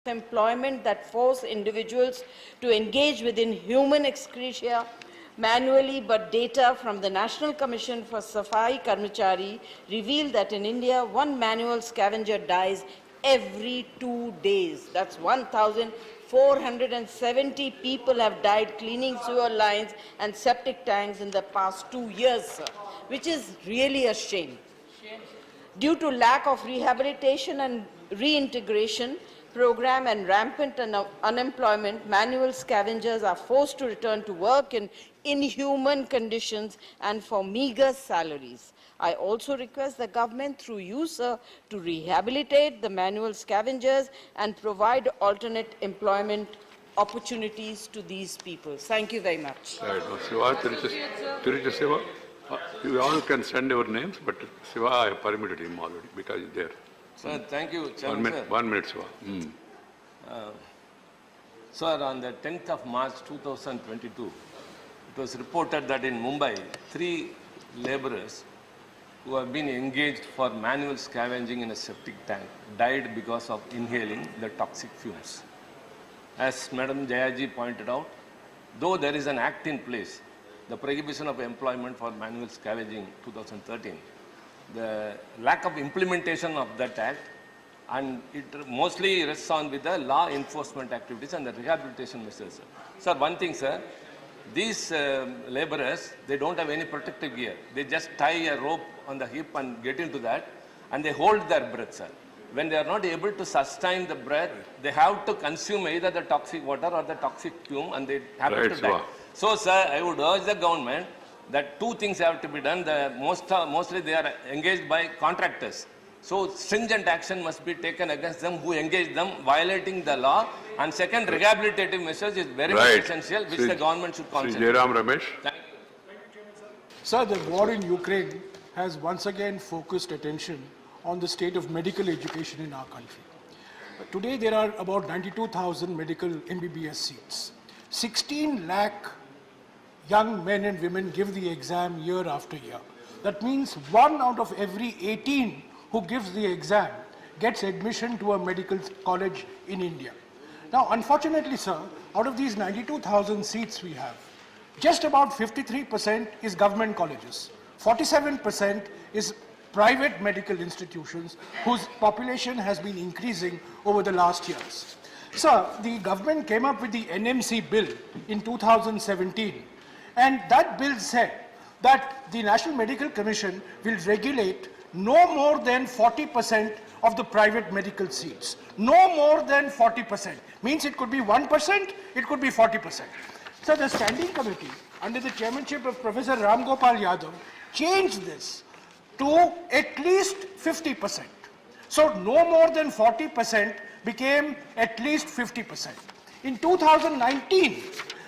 employment that force individuals to engage within human excretia manually, but data from the National Commission for Safai Karmachari revealed that in India, one manual scavenger dies every 2 days. That's 1,470 people have died cleaning sewer lines and septic tanks in the past 2 years, sir, which is really a shame. Due to lack of rehabilitation and reintegration program and rampant unemployment, manual scavengers are forced to return to work in inhuman conditions and for meager salaries. I also request the government, through you, sir, to rehabilitate the manual scavengers and provide alternate employment opportunities to these people. Thank you very much. You all can send your names, but Siva, I have permitted him already because he's there. Sir, thank you, Chairman. 1 minute, Siva. Sir, on the 10th of March 2022, it was reported that in Mumbai, 3 laborers who have been engaged for manual scavenging in a septic tank died because of inhaling the toxic fumes. As Madam Jayaji pointed out, though there is an act in place, the prohibition of employment for manual scavenging 2013, the lack of implementation of that act, and it mostly rests on with the law enforcement activities and the rehabilitation measures. Sir, one thing, sir, these laborers, they don't have any protective gear. They just tie a rope on the hip and get into that, and they hold their breath, sir. When they are not able to sustain the breath, they have to consume either the toxic water or the toxic fume, and they have to die. So, sir, I would urge the government that 2 things have to be done. Mostly they are engaged by contractors. So, stringent action must be taken against them who engage them violating the law. And second, rehabilitative measures is very much essential, which the government should consider. Ramesh. Thank you. Sir, the war in Ukraine has once again focused attention on the state of medical education in our country. Today, there are about 92,000 medical MBBS seats. 16 lakh young men and women give the exam year after year. That means 1 out of every 18 who gives the exam gets admission to a medical college in India. Now, unfortunately, sir, out of these 92,000 seats we have, just about 53% is government colleges. 47% is private medical institutions whose population has been increasing over the last years. Sir, the government came up with the NMC bill in 2017, and that bill said that the National Medical Commission will regulate no more than 40% of the private medical seats. No more than 40%. Means it could be 1%, it could be 40%. So the standing committee, under the chairmanship of Professor Ram Gopal Yadav, changed this to at least 50%. So no more than 40% became at least 50%. In 2019,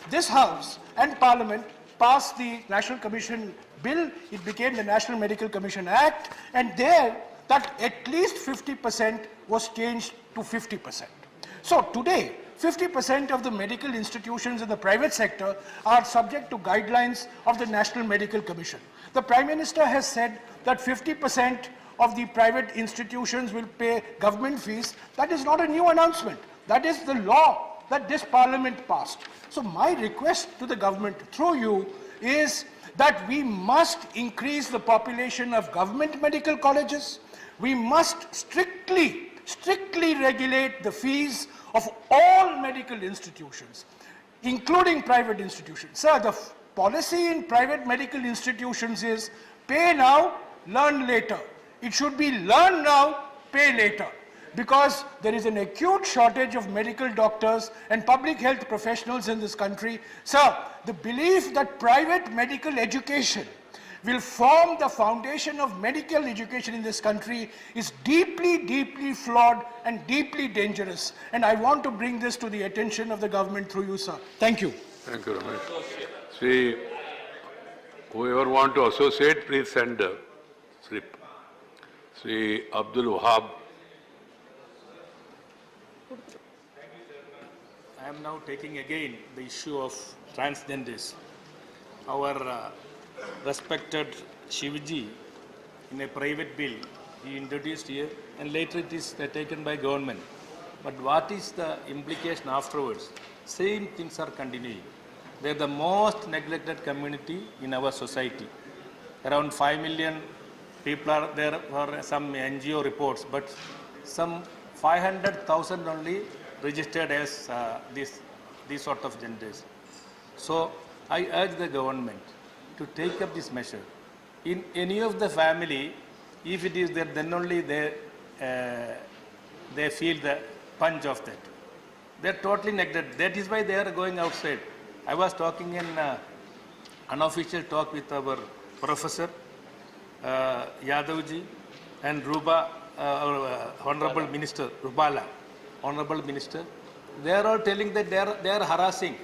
this House and Parliament passed the National Commission Bill. It became the National Medical Commission Act, and there that at least 50% was changed to 50%. So today, 50% of the medical institutions in the private sector are subject to guidelines of the National Medical Commission. The Prime Minister has said that 50% of the private institutions will pay government fees. That is not a new announcement. That is the law that this Parliament passed. So my request to the government through you is that we must increase the population of government medical colleges. We must strictly regulate the fees of all medical institutions, including private institutions. Sir, the policy in private medical institutions is pay now, learn later. It should be learn now, pay later, because there is an acute shortage of medical doctors and public health professionals in this country. Sir, the belief that private medical education will form the foundation of medical education in this country is deeply flawed and deeply dangerous. And I want to bring this to the attention of the government through you, sir. Thank you. Thank you, Ramesh. See, whoever want to associate, please send a slip. See, Abdul Wahab. I am now taking again the issue of transgenders. Our respected Shivji, in a private bill, he introduced here, and later it is taken by government. But what is the implication afterwards? Same things are continuing. They are the most neglected community in our society. Around 5 million people are there for some NGO reports, but some 500,000 only registered as these sort of genders. So I urge the government to take up this measure. In any of the family, if it is there, then only they feel the punch of that. They are totally neglected. That is why they are going outside. I was talking in unofficial talk with our professor, Yadavji, and Ruba, our Honorable Minister, Rubala, Honorable Minister. They are all telling that they are harassing.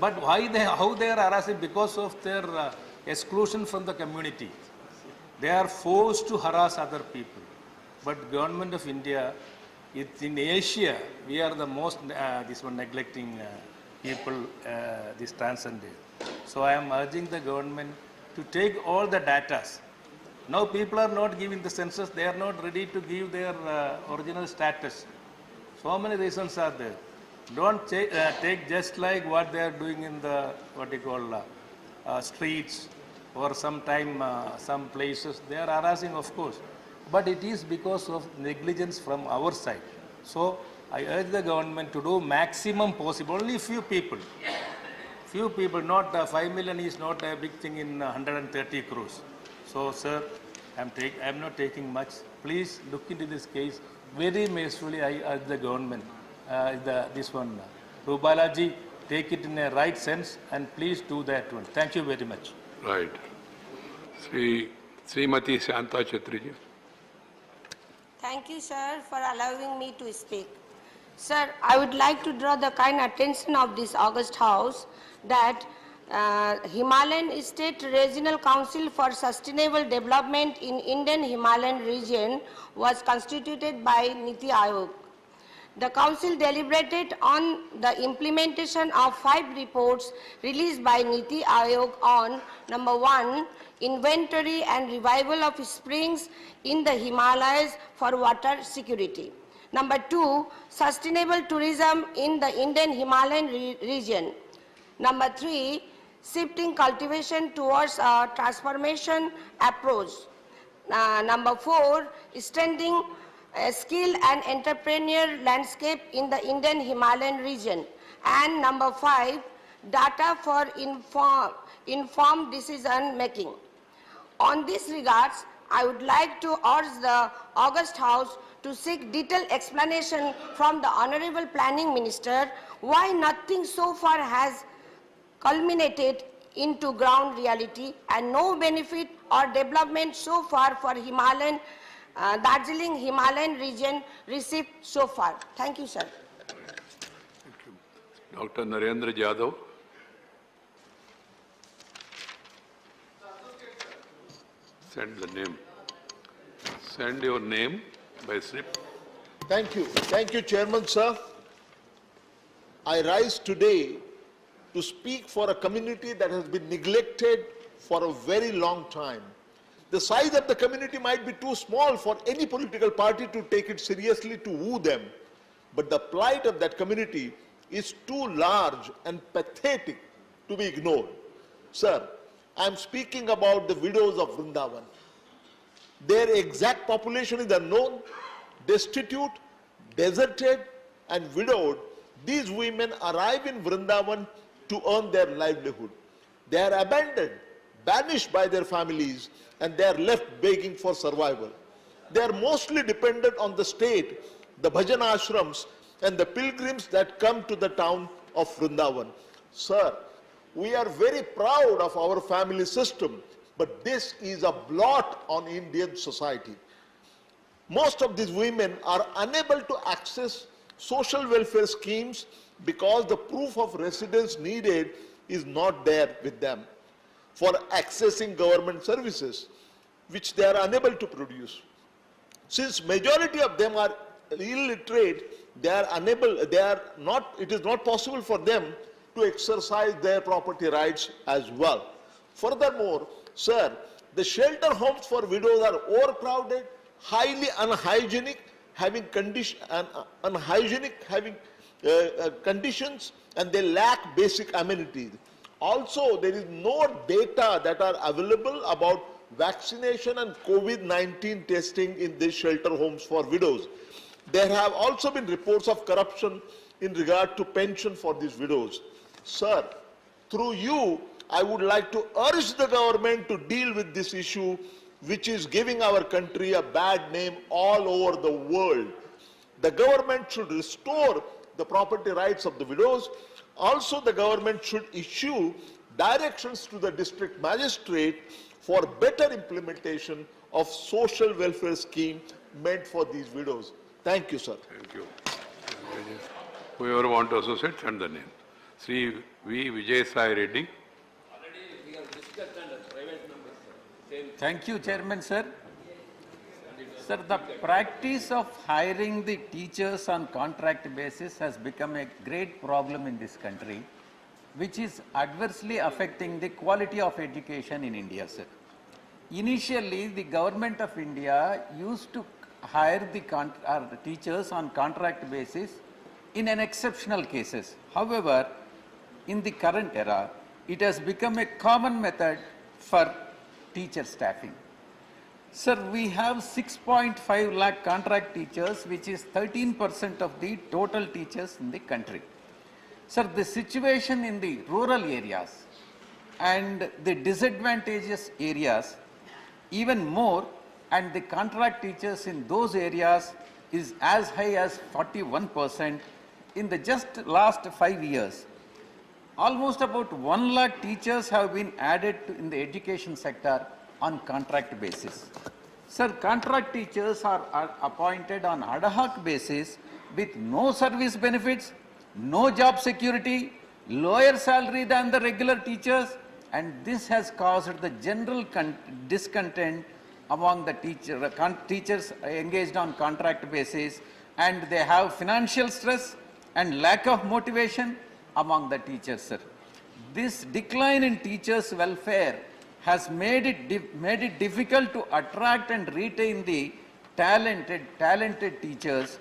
But how they are harassing? Because of their exclusion from the community. They are forced to harass other people. But government of India, in Asia, we are the most neglecting people, this transgender. So I am urging the government to take all the data. Now people are not giving the census, they are not ready to give their original status. So many reasons are there. Don't take just like what they are doing in the, streets or sometime some places. They are harassing, of course. But it is because of negligence from our side. So I urge the government to do maximum possible. Only few people. Few people, not 5 million is not a big thing in 130 crores. So, sir, I'm not taking much. Please look into this case. Very mercifully, I urge the government, this one, Rubalaji, take it in a right sense and please do that one. Thank you very much. Right. Srimati Shanta Chatriji. Thank you, sir, for allowing me to speak. Sir, I would like to draw the kind attention of this August House that Himalayan State Regional Council for Sustainable Development in Indian Himalayan region was constituted by Niti Aayog. The council deliberated on the implementation of 5 reports released by Niti Aayog on number 1, inventory and revival of springs in the Himalayas for water security. Number 2, sustainable tourism in the Indian Himalayan region. Number 3, shifting cultivation towards a transformation approach. Number 4, strengthening skill and entrepreneur landscape in the Indian Himalayan region. And number 5, data for informed decision making. On this regards, I would like to urge the August House to seek detailed explanation from the Honorable Planning Minister why nothing so far has culminated into ground reality and no benefit or development so far for Himalayan, Darjeeling Himalayan region received so far. Thank you, sir. Thank you. Dr. Narendra Jadhav. Send the name. Send your name by slip. Thank you. Thank you, Chairman, sir. I rise today to speak for a community that has been neglected for a very long time. The size of the community might be too small for any political party to take it seriously to woo them, but the plight of that community is too large and pathetic to be ignored. Sir, I am speaking about the widows of Vrindavan. Their exact population is unknown. Destitute, deserted, and widowed, these women arrive in Vrindavan to earn their livelihood. They are abandoned, banished by their families, and they are left begging for survival. They are mostly dependent on the state, the bhajan ashrams, and the pilgrims that come to the town of Vrindavan. Sir, we are very proud of our family system, but this is a blot on Indian society. Most of these women are unable to access social welfare schemes because the proof of residence needed is not there with them for accessing government services, which they are unable to produce. Since majority of them are illiterate, it is not possible for them to exercise their property rights as well. Furthermore, sir, the shelter homes for widows are overcrowded, highly unhygienic, having unhygienic conditions, and they lack basic amenities. Also, there is no data that are available about vaccination and COVID-19 testing in these shelter homes for widows. There have also been reports of corruption in regard to pension for these widows. Sir, through you, I would like to urge the government to deal with this issue, which is giving our country a bad name all over the world. The government should restore the property rights of the widows. Also, the government should issue directions to the district magistrate for better implementation of social welfare scheme meant for these widows. Thank you, sir. Thank you. Whoever want to associate, send the name. Sri V. Vijay Sai Reddy. Thank you, Chairman, sir. Sir, the practice of hiring the teachers on contract basis has become a great problem in this country, which is adversely affecting the quality of education in India, sir. Initially, the government of India used to hire the teachers on contract basis in an exceptional cases. However, in the current era, it has become a common method for teacher staffing. Sir, we have 6.5 lakh contract teachers, which is 13% of the total teachers in the country. Sir, the situation in the rural areas and the disadvantageous areas even more, and the contract teachers in those areas is as high as 41% in the just last 5 years. Almost about 1 lakh teachers have been added in the education sector on contract basis. Sir, contract teachers are appointed on ad hoc basis with no service benefits, no job security, lower salary than the regular teachers, and this has caused the general discontent among the teachers engaged on contract basis, and they have financial stress and lack of motivation among the teachers, sir. This decline in teachers' welfare has made it difficult to attract and retain the talented teachers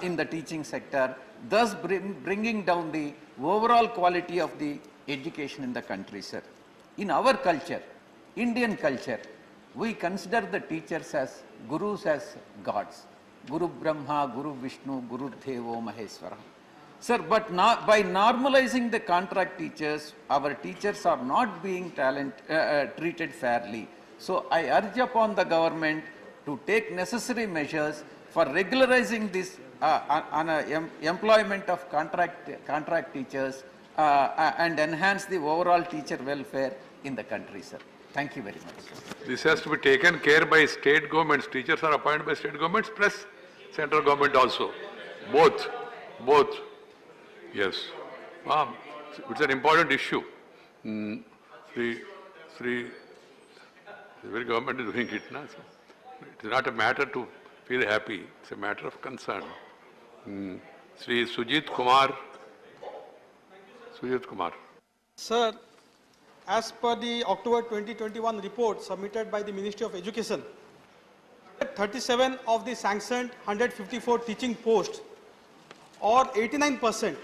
in the teaching sector, thus bringing down the overall quality of the education in the country, sir. In our culture, Indian culture, we consider the teachers as gurus, as gods. Guru Brahma, Guru Vishnu, Guru Devo Maheswara. Sir, but not, by normalizing the contract teachers, our teachers are not being treated fairly. So I urge upon the government to take necessary measures for regularizing this employment of contract teachers and enhance the overall teacher welfare in the country, sir. Thank you very much, sir. This has to be taken care by state governments. Teachers are appointed by state governments plus central government also. Both. Yes. It's an important issue. The very government is doing it now. So it is not a matter to feel happy. It's a matter of concern. Sri Sujit Kumar. Sir, as per the October 2021 report submitted by the Ministry of Education, 37 of the sanctioned 154 teaching posts, or 89%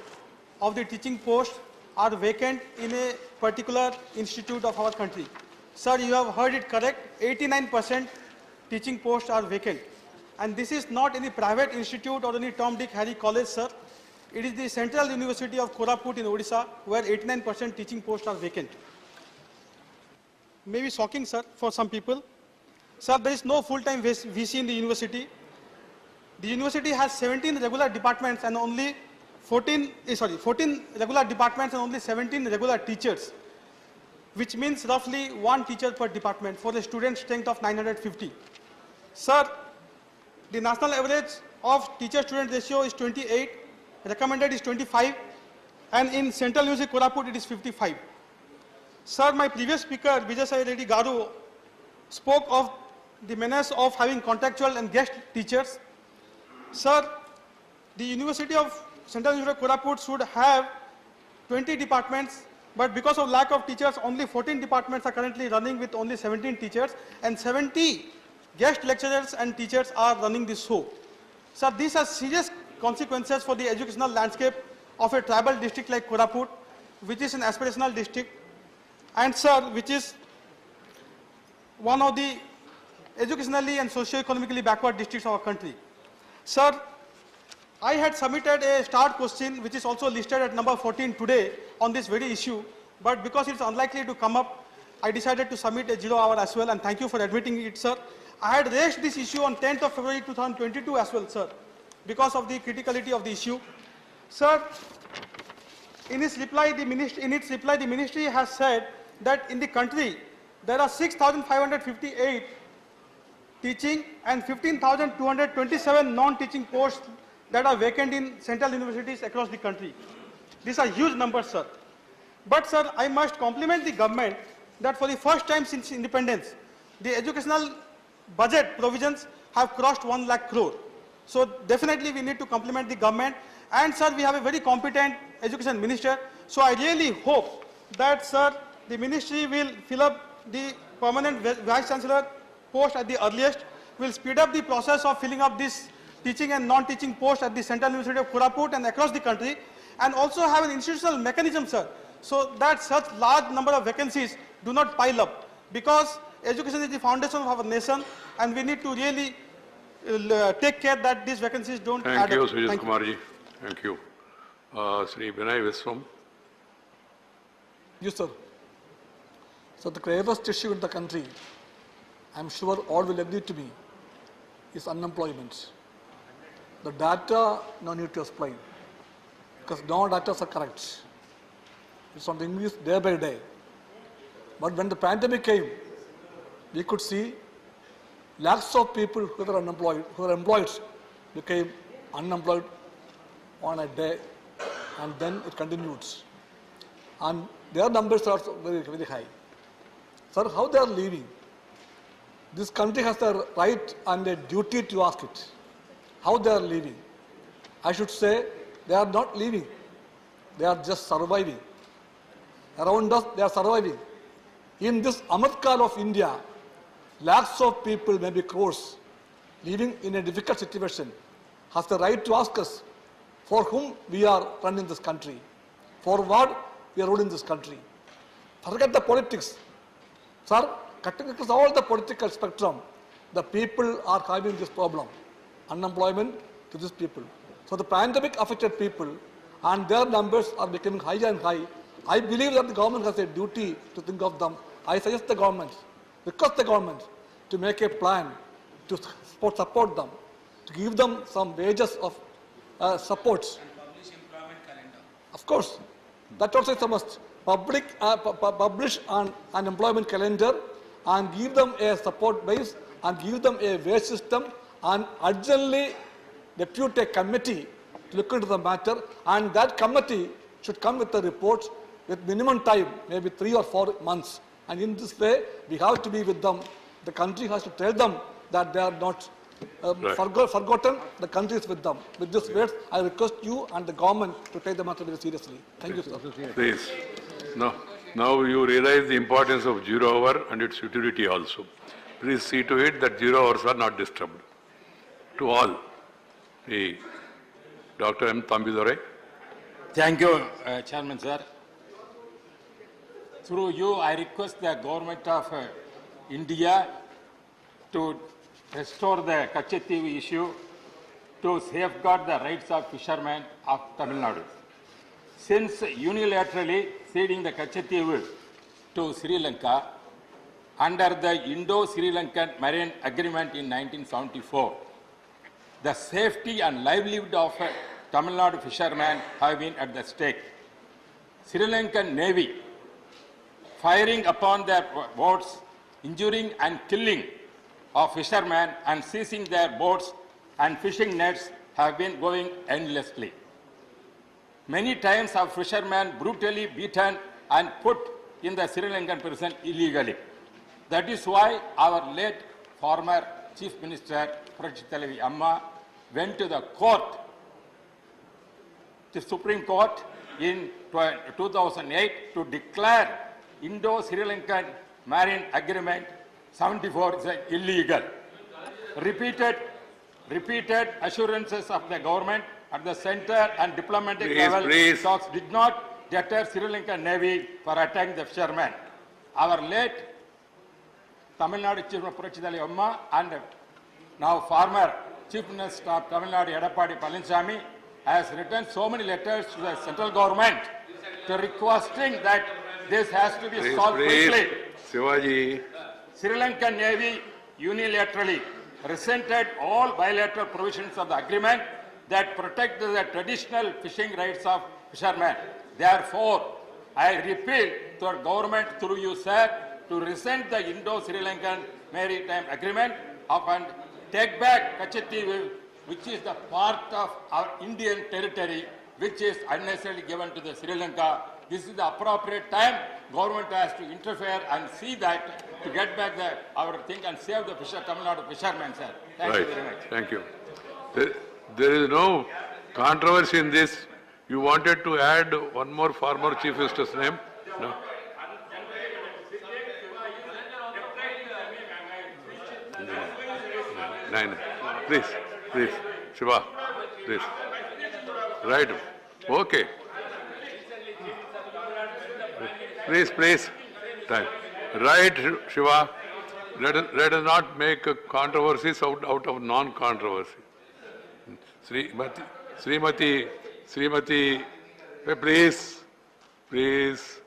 of the teaching posts, are vacant in a particular institute of our country. Sir, you have heard it correct, 89% teaching posts are vacant. And this is not any private institute or any Tom, Dick, Harry college, sir. It is the Central University of Koraput in Odisha, where 89% teaching posts are vacant. Maybe shocking, sir, for some people. Sir, there is no full-time VC in the university. The university has 17 regular departments and only 14 regular departments and only 17 regular teachers, which means roughly 1 teacher per department for a student strength of 950. Sir, the national average of teacher-student ratio is 28, recommended is 25, and in Central University Koraput it is 55. Sir, my previous speaker, Vijay Sai Reddy Garu, spoke of the menace of having contractual and guest teachers. Sir, the University of Central University Koraput should have 20 departments, but because of lack of teachers, only 14 departments are currently running with only 17 teachers, and 70 guest lecturers and teachers are running this show. Sir, these are serious consequences for the educational landscape of a tribal district like Koraput, which is an aspirational district, and sir, which is one of the educationally and socio-economically backward districts of our country. Sir, I had submitted a start question which is also listed at number 14 today on this very issue, but because it's unlikely to come up, I decided to submit a 0 hour as well, and thank you for admitting it, sir. I had raised this issue on 10th of February 2022 as well, sir, because of the criticality of the issue. Sir, in its reply, the ministry has said that in the country, there are 6,558 teaching and 15,227 non-teaching posts that are vacant in central universities across the country. These are huge numbers, sir. But, sir, I must compliment the government that for the first time since independence, the educational budget provisions have crossed 1 lakh crore. So, definitely we need to compliment the government. And, sir, we have a very competent education minister. So, I really hope that, sir, the ministry will fill up the permanent vice-chancellor post at the earliest, will speed up the process of filling up this teaching and non-teaching posts at the Central University of Koraput and across the country, and also have an institutional mechanism, sir, so that such large number of vacancies do not pile up, because education is the foundation of our nation, and we need to really take care that these vacancies don't add up. Thank you, Kumarji. Thank you. Sri Vinay Viswam. Yes, sir. So the gravest issue in the country, I'm sure all will agree to me, is unemployment. The data, no need to explain, because no data are correct. It's on the increase day by day. But when the pandemic came, we could see lakhs of people who were unemployed, who were employed, became unemployed on a day, and then it continued. And their numbers are very, very high. Sir, how they are leaving? This country has the right and a duty to ask it. How they are leaving? I should say they are not leaving. They are just surviving. Around us, they are surviving. In this Amatkal of India, lakhs of people, maybe crores, living in a difficult situation, has the right to ask us for whom we are running this country, for what we are ruling this country. Forget the politics. Sir, cutting across all the political spectrum, the people are having this problem, unemployment to these people. So the pandemic affected people, and their numbers are becoming higher and high. I believe that the government has a duty to think of them. I suggest the government, request the government to make a plan to support them, to give them some wages of support. And publish employment calendar. Of course, that also is a must. Publish an employment calendar and give them a support base and give them a wage system, and urgently depute a committee to look into the matter, and that committee should come with a report with minimum time, maybe 3 or 4 months. And in this way, we have to be with them. The country has to tell them that they are not forgotten. The country is with them. With this words, I request you and the government to take the matter very seriously. Thank you, sir. Please. Now you realize the importance of 0 hour and its utility also. Please see to it that 0 hours are not disturbed. To all. Dr. M. Thambidore. Thank you, Chairman, sir. Through you, I request the government of India to restore the Kachethi issue to safeguard the rights of fishermen of Tamil Nadu. Since unilaterally ceding the Kachethi to Sri Lanka under the Indo-Sri Lankan Marine Agreement in 1974, the safety and livelihood of Tamil Nadu fishermen have been at the stake. Sri Lankan Navy firing upon their boats, injuring and killing of fishermen and seizing their boats and fishing nets have been going endlessly. Many times have fishermen brutally beaten and put in the Sri Lankan prison illegally. That is why our late former Chief Minister, Prachitalavi Amma, went to the court, the Supreme Court in 2008 to declare Indo-Sri Lankan Marine Agreement 74 is illegal. Repeated repeated assurances of the government at the center and diplomatic Please, level please. talks did not deter Sri Lankan Navy for attacking the fishermen. Our late Tamil Nadu Chief Minister Puratchidali Amma and now former Chief Minister of Tamil Nadu Edappadi Palaniswamy has written so many letters to the central government to requesting that this has to be Please, solved please. quickly. Shivaji. Sri Lankan Navy unilaterally resented all bilateral provisions of the agreement that protect the traditional fishing rights of fishermen. Therefore, I repeal to our government through you, sir, to rescind the Indo-Sri Lankan Maritime Agreement and take back Kachetivu, which is the part of our Indian territory, which is unnecessarily given to the Sri Lanka. This is the appropriate time. Government has to interfere and see that to get back our thing and save the Tamil Nadu fishermen, sir. Thank you very much. Thank you. There is no controversy in this. You wanted to add one more former Chief Minister's name? No. Nine. Please, Shiva, please. Right. Okay. Please. Time. Right, Shiva. Let us not make controversies out of non-controversy. Srimati, please,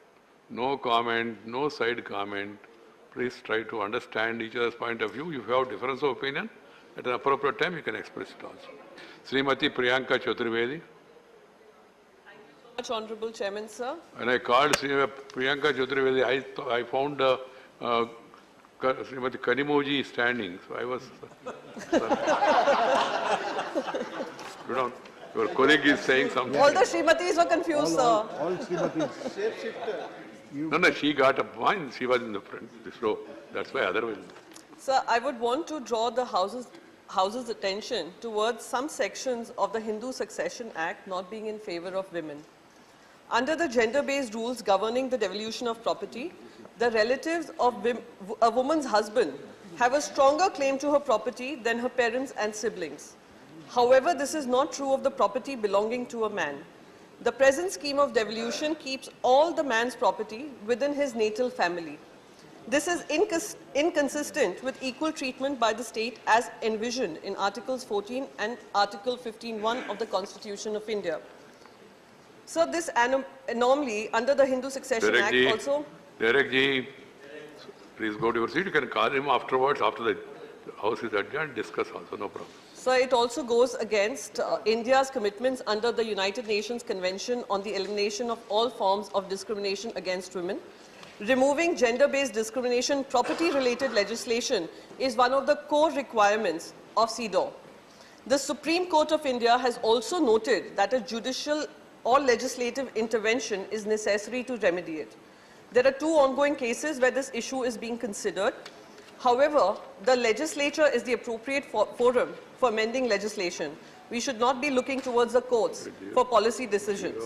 no comment, no side comment. Please try to understand each other's point of view. If you have difference of opinion, at an appropriate time you can express it also. Srimati Priyanka Chaturvedi. Much Honorable Chairman, sir. When I called Priyanka Chaturvedi, I found Srimati Kanimoji standing, so I was... You know, your colleague is saying something. All the Srimatis were confused, sir. All Srimatis. No, she got a point. She was in the front, this row. That's why otherwise... Sir, I would want to draw the House's attention towards some sections of the Hindu Succession Act not being in favor of women. Under the gender-based rules governing the devolution of property, the relatives of a woman's husband have a stronger claim to her property than her parents and siblings. However, this is not true of the property belonging to a man. The present scheme of devolution keeps all the man's property within his natal family. This is inconsistent with equal treatment by the state as envisioned in Articles 14 and Article 15(1) of the Constitution of India. So this anomaly under the Hindu Succession Act also... Derek ji, please go to your seat. You can call him afterwards, after the House is adjourned, discuss also, no problem. So it also goes against India's commitments under the United Nations Convention on the Elimination of All Forms of Discrimination Against Women. Removing gender-based discrimination property-related legislation is one of the core requirements of CEDAW. The Supreme Court of India has also noted that a judicial or legislative intervention is necessary to remedy it. There are two ongoing cases where this issue is being considered. However, the legislature is the appropriate forum for amending legislation. We should not be looking towards the courts for policy decisions.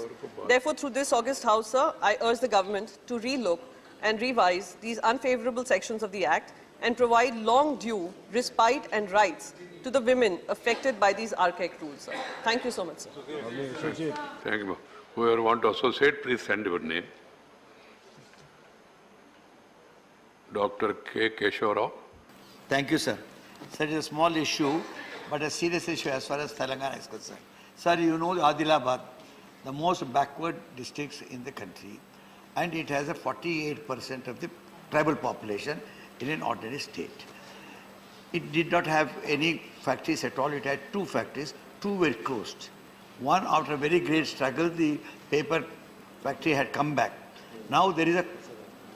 Therefore, through this August House, sir, I urge the government to relook and revise these unfavorable sections of the Act and provide long due respite and rights to the women affected by these archaic rules, sir. Thank you so much, sir. Thank you. Whoever want to associate, please send your name. Dr. K. Keshavarao. Thank you, sir. Sir, it is a small issue, but a serious issue as far as Telangana is concerned. Sir, you know Adilabad, the most backward districts in the country, and it has a 48% of the tribal population in an ordinary state. It did not have any factories at all. It had two factories. Two were closed. One, after a very great struggle, the paper factory had come back. Now there is a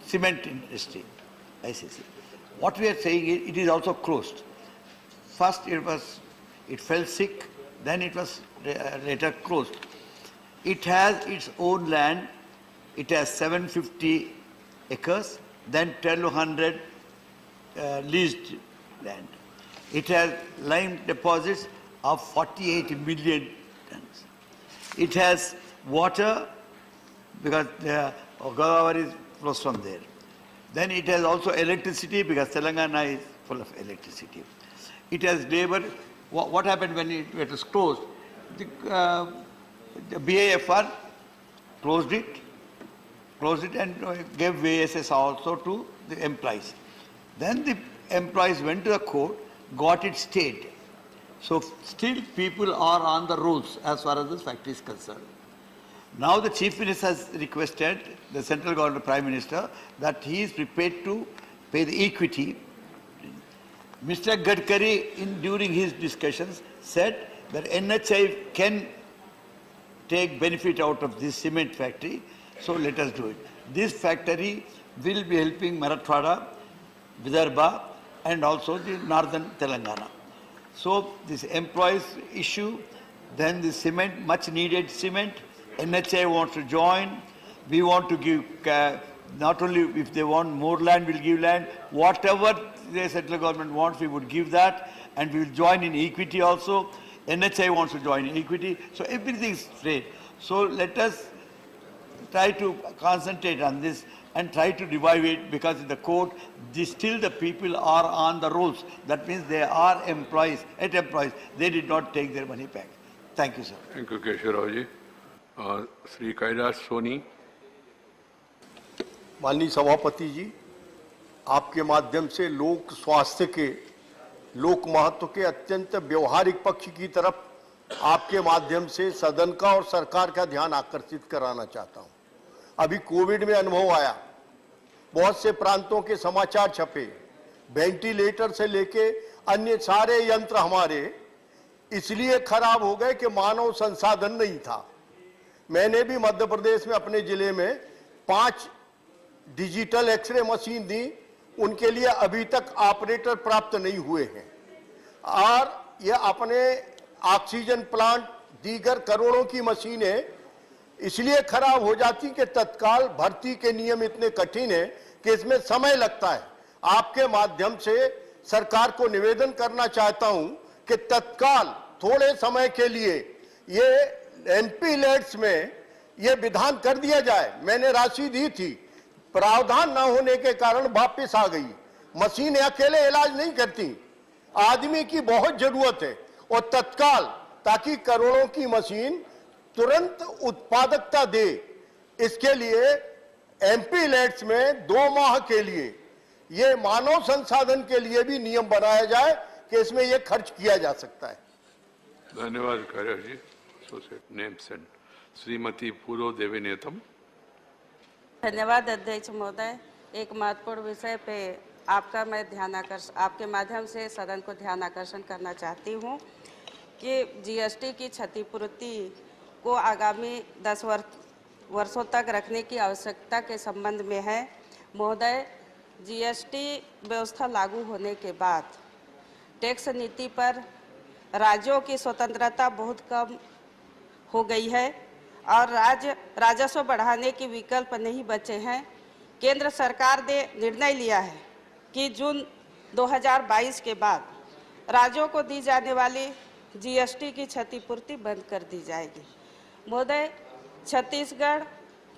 cement industry, ICC. What we are saying is it is also closed. First it fell sick, then it was later closed. It has its own land. It has 750 acres, then 1,200 leased land. It has lime deposits of 48 million tons. It has water because the Godavari flows from there. Then it has also electricity because Telangana is full of electricity. It has labor What happened when it was closed? The BIFR closed it and gave VSS also to the employees. Then the employees went to the court, got it stayed. So still people are on the rules as far as this factory is concerned. Now the Chief Minister has requested the central government Prime Minister that he is prepared to pay the equity. Mr. Gadkari, during his discussions, said that NHI can take benefit out of this cement factory, so let us do it. This factory will be helping Marathwada, Vidarbha, and also the northern Telangana. So this employees issue, then the cement, much needed cement, NHI wants to join. We want to give, not only if they want more land, we'll give land. Whatever the central government wants, we would give that. And we will join in equity also. NHI wants to join in equity. So everything is straight. So let us try to concentrate on this and try to revive it, because in the court, still the people are on the rolls. That means they are employees, They did not take their money back. Thank you, sir. Thank you, Keshav ji. Sri Kailash Soni. माननीय सभापति जी, आपके माध्यम से लोक स्वास्थ्य के, लोक महत्व के अत्यंत व्यवहारिक पक्ष की तरफ आपके माध्यम से सदन का और सरकार का ध्यान आकर्षित कराना चाहता हूं। अभी कोविड में अनुभव आया, बहुत से प्रांतों के समाचार छपे, वेंटिलेटर से लेके अन्य सारे यंत्र हमारे इसलिए खराब हो गए कि मानव संसाधन नहीं था। मैंने भी मध्य प्रदेश में अपने जिले में 5 डिजिटल एक्सरे मशीन दी, उनके लिए अभी तक ऑपरेटर प्राप्त नहीं हुए हैं। और ये अपने ऑक्सीजन प्लांट, दीगर करोड़ों की मशीनें इसलिए खराब हो जाती कि तत्काल भर्ती के नियम इतने कठिन हैं कि इसमें समय लगता है। आपके माध्यम से सरकार को निवेदन करना चाहता हूं कि तत्काल थोड़े समय के लिए ये एमपी लेट्स में ये विधान कर दिया जाए। मैंने राशि दी थी, प्रावधान न होने के कारण वापस आ गई। मशीनें अकेले इलाज नहीं करती, आदमी की बहुत जरूरत है और तत्काल, ताकि करोड़ों की मशीन तुरंत उत्पादकता दे। इसके लिए एमपी लेट्स में 2 माह के लिए ये मानव संसाधन के लिए भी नियम बनाया जाए कि इसमें ये खर्च किया जा सकता है। धन्यवाद कार्य जी। नेम्स एंड श्रीमती पूर्व देवीनेतम। धन्यवाद अध्यक्ष महोदय। एक महत्वपूर्ण विषय पे आपके माध्यम से सदन को ध्यान आकर्षण करना चाहती हूँ कि जीएसटी की क्षतिपूर्ति को आगामी 10 वर्षों तक रखने की आवश्यकता के संबंध में है। महोदय, जीएसटी व्यवस्था लागू होने के बाद टैक्स नीति पर राज्यों की स्वतंत्रता बहुत कम हो गई है और राजस्व बढ़ाने के विकल्प नहीं बचे हैं। केंद्र सरकार ने निर्णय लिया है कि जून 2022 के बाद राज्यों को दी जाने वाली जीएसटी की क्षतिपूर्ति बंद कर दी जाएगी। महोदय, छत्तीसगढ़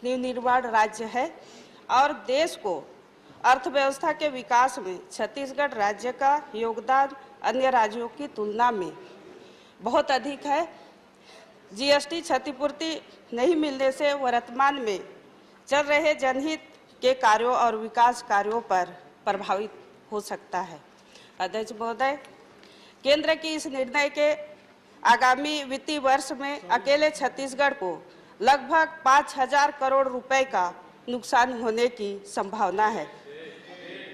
नवनिर्माण राज्य है और देश को अर्थव्यवस्था के विकास में छत्तीसगढ़ राज्य का योगदान अन्य राज्यों की तुलना में बहुत अधिक है। जीएसटी क्षतिपूर्ति नहीं मिलने से वर्तमान में चल रहे जनहित के कार्यों और विकास कार्यों पर प्रभावित हो सकता है। अध्यक्ष महोदय, केंद्र की इस निर्णय के आगामी वित्तीय वर्ष में अकेले छत्तीसगढ़ को लगभग 5,000 करोड़ रुपए का नुकसान होने की संभावना है।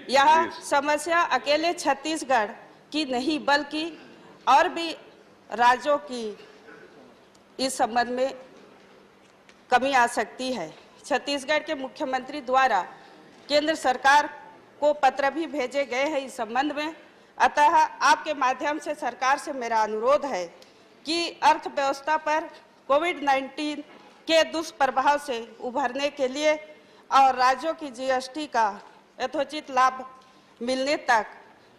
यह समस्या अकेले छत्तीसगढ़ की नहीं बल्कि और भी राज्यों की इस संबंध में कमी आ सकती है। छत्तीसगढ़ के मुख्यमंत्री द्वारा केंद्र सरकार को पत्र भी भेजे गए हैं इस संबंध में। अतः आपके माध्यम से सरकार से मेरा अनुरोध है कि अर्थव्यवस्था पर कोविड-19 के दुष्प्रभाव से उभरने के लिए और राज्यों की जीएसटी का यथोचित लाभ मिलने तक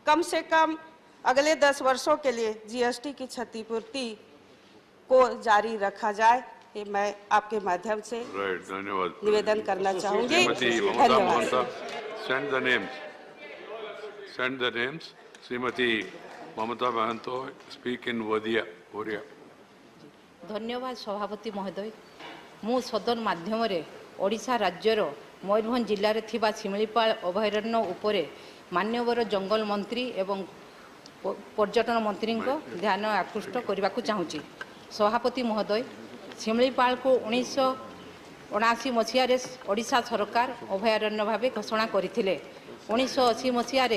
कम से कम अगले 10 वर्षों के लिए जीएसटी की क्षतिपूर्ति को जारी रखा जाए। ये मैं आपके माध्यम से निवेदन करना चाहूंगी। धन्यवाद। Send the names. Send the names. Srimati Mamata Mahanto speak in Oriya. धन्यवाद सभापति महोदय मु सदन माध्यम ओडिशा राज्यर मयूरभंज जिले में शिमिलीपाल अभयारण्य उपरे मान्यवर जंगल मंत्री एवं पर्यटन मंत्री को ध्यान आकृष्ट करने को चाहूँगी। सभापति महोदय शिमिलीपाल को 1979 मसीह ओडिशा सरकार अभयारण्य भाव घोषणा करते 1980 मसीह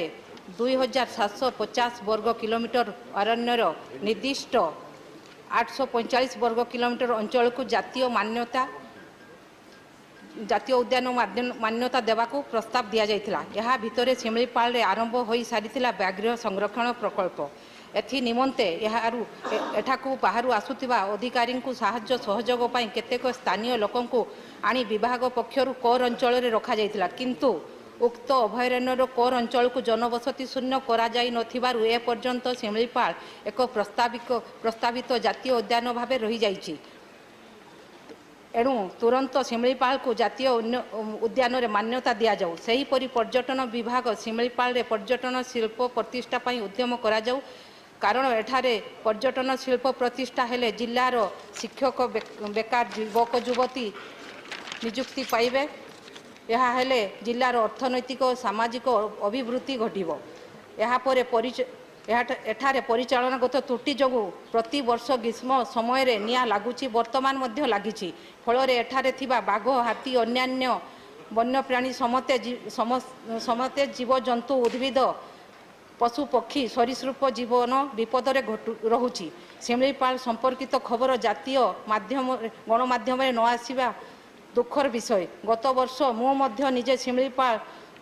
2750 वर्ग किलोमीटर अरण्यर निर्दिष्ट 845 वर्ग किलोमीटर अंचल को जातीय उद्यान मान्यता देवाकू प्रस्ताव दि जाइथिला। यह भितर शिमिलीपाल रे आरंभ हो सारी व्याघ्र संरक्षण प्रकल्प एथि निमंते एठाकू बाहर आसुथिबा अधिकारी को साहाय्य सहयोग पई केतेक स्थानीय लोकंकु आनी विभाग पक्षरु कोर अंचल रे रखा जाइथिला किंतु उक्त अभयारण्यर कोर अंचल को जनबसती शून्य करा जाई नथिबारु ए पर्यंत शिमिलीपाल एक प्रस्तावित जातीय उद्यान भाव रही जाइछि। एणु तुरंत शिमिलीपाल को जातीय उद्यान रे मान्यता दिया जाऊ। सही परि पर्यटन विभाग शिमिलीपाल रे पर्यटन शिल्प प्रतिष्ठा पई उद्यम करा जाऊ कारण एठारे पर्यटन शिल्प प्रतिष्ठा हेले जिल्लार शिक्षक बेकार युवक युवती नियुक्ति पाइबे। यह हेले जिल्लार अर्थनैतिक और सामाजिक अभिवृद्धि घटिबो। एठारे परिचालनागत त्रुटि जोगु प्रति वर्ष ग्रीष्म समय रे निया लागुची वर्तमान मध्य लागिची फल एठारे थिबा बाघ हाथी अन्यान्य वन्यप्राणी समते जीव जंतु उद्भिद पशु पक्षी सरीसृप जीवन विपद रे रहुची। शिमिलीपाल संपर्कित खबर जातीय माध्यम गणमाध्यम न आसिबा दुखर विषय। गत वर्ष मु निजे शिमिलीपाल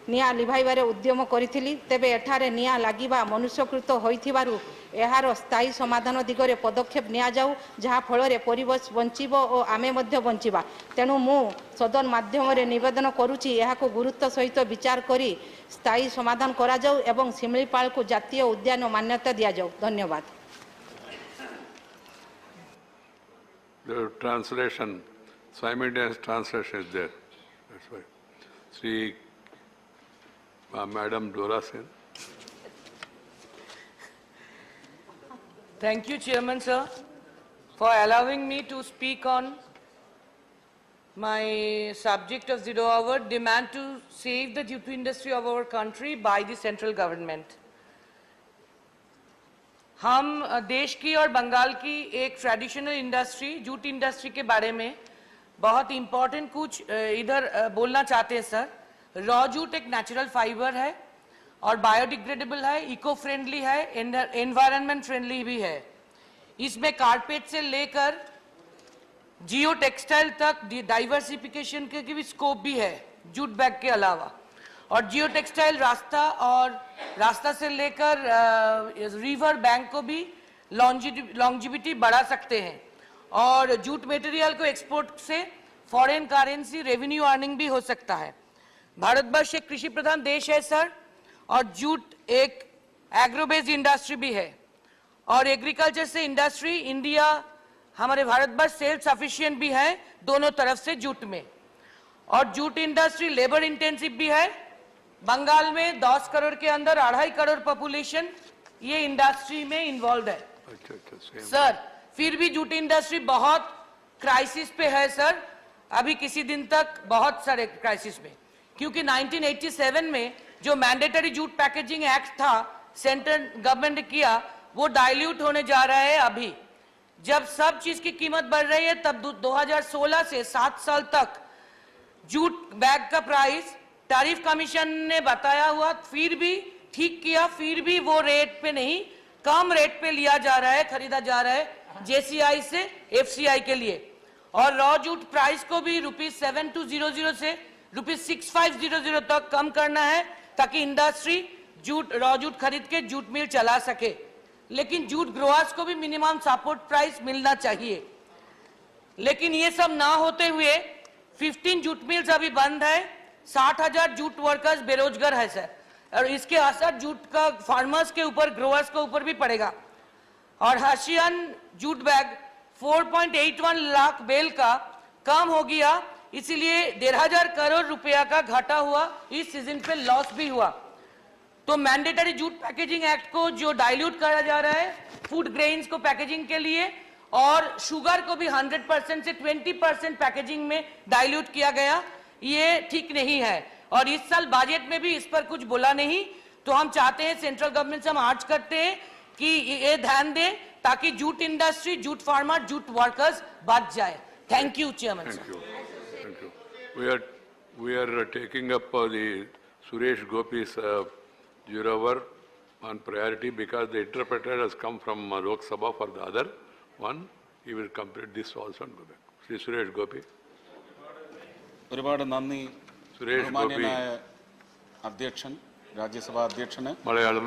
निया लिभाइबारे उद्यम करिथिली तेबे एठारे निया लागिबा मनुष्यकृत होइथिबारु एहार स्थायी समाधान दिगरे पदक्षेप निया जाऊ जहा फल रे परिवेश बंचिबो और आमे मध्य बंचिबा। तेणु मु सदन माध्यम रे निवेदन करूची एहाको गुरुत्व सहित विचार करी स्थायी समाधान करा जाऊ एवं शिमिलीपाल को जातीय उद्यान मान्यता दिया जाऊ। धन्यवाद। The translation, simultaneous translation is there. That's why. Sri Madam Dora Sen. Thank you, Chairman, sir, for allowing me to speak on my subject of 0 hour, demand to save the jute industry of our country by the central government. हम देश की और बंगाल की एक traditional industry jute industry के बारे में बहुत इम्पोर्टेंट कुछ इधर बोलना चाहते हैं सर। रॉ जूट एक नेचुरल फाइबर है और बायोडिग्रेडेबल है, इको फ्रेंडली है, एनवायरनमेंट फ्रेंडली भी है। इसमें कारपेट से लेकर जियो टेक्सटाइल तक डाइवर्सिफिकेशन के भी स्कोप भी है जूट बैग के अलावा। और जियो टेक्सटाइल रास्ता से लेकर रिवर बैंक को भी लॉन्जिविटी बढ़ा सकते हैं। और जूट मटेरियल को एक्सपोर्ट से फॉरेन करेंसी रेवेन्यू अर्निंग भी हो सकता है। भारतवर्ष एक कृषि प्रधान देश है सर और जूट एक एग्रो बेस्ड इंडस्ट्री भी है और एग्रीकल्चर से इंडस्ट्री इंडिया हमारे भारतवर्ष सेल्फ सफिशिएंट भी है दोनों तरफ से जूट में। और जूट इंडस्ट्री लेबर इंटेंसिव भी है। बंगाल में 10 करोड़ के अंदर 2.5 करोड़ पॉपुलेशन ये इंडस्ट्री में इन्वॉल्व है। सर फिर भी जूट इंडस्ट्री बहुत क्राइसिस पे है सर, अभी किसी दिन तक बहुत सारे क्राइसिस में, क्योंकि 1987 में जो मैंडेटरी जूट पैकेजिंग एक्ट था सेंट्रल गवर्नमेंट ने किया वो डाइल्यूट होने जा रहा है। अभी जब सब चीज की कीमत बढ़ रही है तब 2016 से 7 साल तक जूट बैग का प्राइस टैरिफ कमीशन ने बताया हुआ फिर भी ठीक किया, फिर भी वो रेट पे नहीं कम रेट पे लिया जा रहा है, खरीदा जा रहा है जेसीआई से एफसीआई के लिए। और रॉ जूट प्राइस को भी ₹7200 से ₹6500 तक कम करना है ताकि इंडस्ट्री रॉ जूट खरीद के जूट मिल चला सके। लेकिन जूट ग्रोअर्स को भी मिनिमम सपोर्ट प्राइस मिलना चाहिए। लेकिन ये सब ना होते हुए 15 जूट मिल्स अभी बंद है, 60,000 जूट वर्कर्स बेरोजगार है सर, और इसके असर जूट का फार्मर्स के ऊपर ग्रोअर्स के ऊपर भी पड़ेगा। और हर्षियन जूट बैग 4.81 लाख बेल का कम हो गया, इसीलिए 1,500 करोड़ रुपया का घाटा हुआ, इस सीजन पे लॉस भी हुआ। तो मैंडेटरी जूट पैकेजिंग एक्ट को जो डाइल्यूट करा जा रहा है फूड ग्रेन्स को पैकेजिंग के लिए, और शुगर को भी 100% से 20% पैकेजिंग में डाइल्यूट किया गया, ये ठीक नहीं है। और इस साल बजट में भी इस पर कुछ बोला नहीं, तो हम चाहते हैं, सेंट्रल गवर्नमेंट से हम आर्ज करते हैं कि ये ध्यान दें ताकि jute industry, jute farmer, jute workers बच जाए। Thank you chairman. Thank you. We are taking up the Suresh Gopi's Jurover on priority because the interpreter has come from Loksabha for the other one. He will complete this also and go back. Shri Suresh Gopi. ഒരുപാട് നന്ദി ബഹുമാന്യനായ അധ്യക്ഷൻ, രാജ്യസഭാ അധ്യക്ഷന്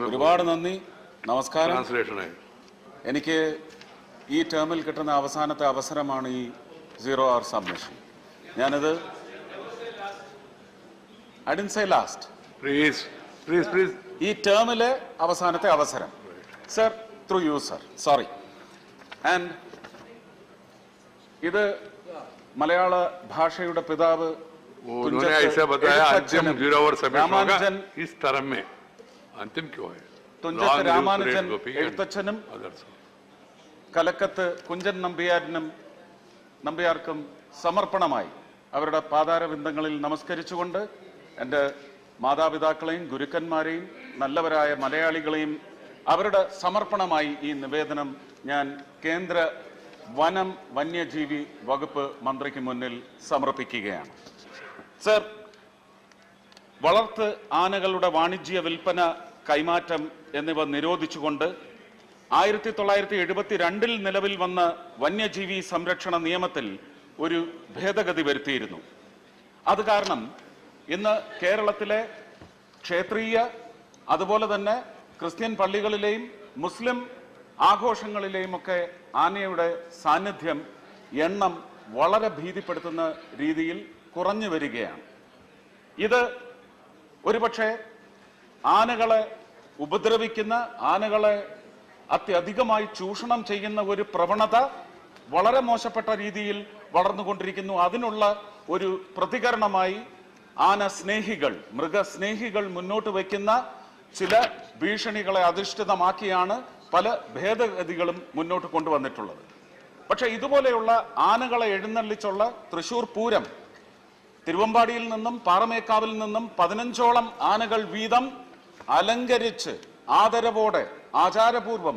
ഒരുപാട് നന്ദി. നമസ്കാരം. എനിക്ക് ഈ ടേമിൽ കിട്ടുന്ന അവസാനത്തെ അവസരമാണ് ഈ 0 hour സബ്മിഷൻ. ഞാനത് I didn't say last. Please. ഈ ടേമിലെ അവസാനത്തെ അവസരം. Sir, through you, sir. Sorry. And ഇത് മലയാള ഭാഷയുടെ പിതാവ് उन्होंने ऐसा बताया अंतिम 0 hour सबमिशन होगा इस तरह में. अंतिम क्यों है? തുഞ്ചത്ത് രാമാനുജൻ എഴുത്തച്ഛനും കലക്കത്ത് കുഞ്ചൻ നമ്പ്യാർക്കും സമർപ്പണമായി അവരുടെ പാതാരവിന്ദങ്ങളിൽ നമസ്കരിച്ചുകൊണ്ട് എൻ്റെ മാതാപിതാക്കളെയും ഗുരുക്കന്മാരെയും നല്ലവരായ മലയാളികളെയും അവരുടെ സമർപ്പണമായി ഈ നിവേദനം ഞാൻ കേന്ദ്ര വനം വന്യജീവി വകുപ്പ് മന്ത്രിക്ക് മുന്നിൽ സമർപ്പിക്കുകയാണ്. സർ, വളർത്ത് ആനകളുടെ വാണിജ്യ വിൽപ്പന, കൈമാറ്റം എന്നിവ നിരോധിച്ചുകൊണ്ട് 1972 നിലവിൽ വന്ന വന്യജീവി സംരക്ഷണ നിയമത്തിൽ ഒരു ഭേദഗതി വരുത്തിയിരുന്നു. അത് കാരണം ഇന്ന് കേരളത്തിലെ ക്ഷേത്രീയ അതുപോലെ തന്നെ ക്രിസ്ത്യൻ പള്ളികളിലെയും മുസ്ലിം ആഘോഷങ്ങളിലെയും ഒക്കെ ആനയുടെ സാന്നിധ്യം, എണ്ണം വളരെ ഭീതിപ്പെടുത്തുന്ന രീതിയിൽ കുറഞ്ഞു വരികയാണ്. ഇത് ഒരുപക്ഷെ ആനകളെ ഉപദ്രവിക്കുന്ന, ആനകളെ അത്യധികമായി ചൂഷണം ചെയ്യുന്ന ഒരു പ്രവണത വളരെ മോശപ്പെട്ട രീതിയിൽ വളർന്നുകൊണ്ടിരിക്കുന്നു. അതിനുള്ള ഒരു പ്രതികരണമായി ആന സ്നേഹികൾ, മൃഗസ്നേഹികൾ മുന്നോട്ട് വയ്ക്കുന്ന ചില ഭീഷണികളെ അധിഷ്ഠിതമാക്കിയാണ് പല ഭേദഗതികളും മുന്നോട്ട് കൊണ്ടുവന്നിട്ടുള്ളത്. പക്ഷെ ഇതുപോലെയുള്ള ആനകളെ എഴുന്നള്ളിച്ചുള്ള തൃശൂർ പൂരം, തിരുവമ്പാടിയിൽ നിന്നും പാറമേക്കാവിൽ നിന്നും 15ഓളം ആനകൾ വീതം അലങ്കരിച്ച് ആദരവോടെ ആചാരപൂർവം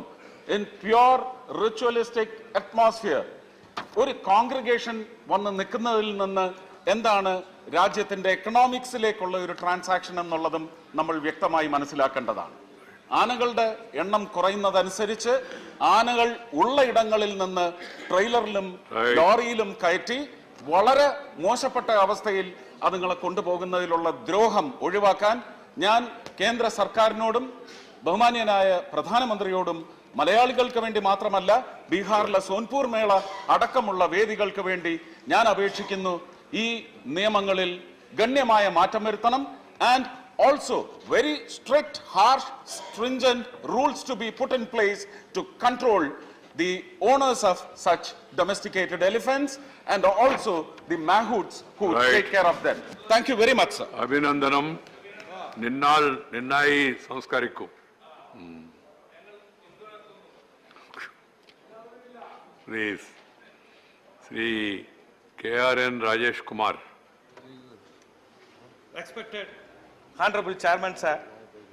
ഇൻ പ്യുവർ റിച്വലിസ്റ്റിക് അറ്റ്മോസ്ഫിയർ ഒരു കോൺഗ്രിഗേഷൻ വന്ന് നിൽക്കുന്നതിൽ നിന്ന് എന്താണ് രാജ്യത്തിന്റെ എക്കണോമിക്സിലേക്കുള്ള ഒരു ട്രാൻസാക്ഷൻ എന്നുള്ളതും നമ്മൾ വ്യക്തമായി മനസ്സിലാക്കേണ്ടതാണ്. ആനകളുടെ എണ്ണം കുറയുന്നതനുസരിച്ച് ആനകൾ ഉള്ള ഇടങ്ങളിൽ നിന്ന് ട്രെയിലറിലും ലോറിയിലും കയറ്റി വളരെ മോശപ്പെട്ട അവസ്ഥയിൽ അതുങ്ങളെ കൊണ്ടുപോകുന്നതിലുള്ള ദ്രോഹം ഒഴിവാക്കാൻ ഞാൻ കേന്ദ്ര സർക്കാരിനോടും ബഹുമാന്യനായ പ്രധാനമന്ത്രിയോടും മലയാളികൾക്ക് വേണ്ടി മാത്രമല്ല ബീഹാറിലെ സോൻപൂർ മേള അടക്കമുള്ള വേദികൾക്ക് വേണ്ടി ഞാൻ അപേക്ഷിക്കുന്നു. ഈ നിയമങ്ങളിൽ ഗണ്യമായ മാറ്റം വരുത്തണം. And also very strict, harsh, stringent rules to be put in place to control the owners of such domesticated elephants and also the mahouts who take care of them. Thank you very much, sir. Abhinandanam. Ninnai Sanskariku. Please. Sri KRN Rajesh Kumar. Respected Honorable Chairman, sir,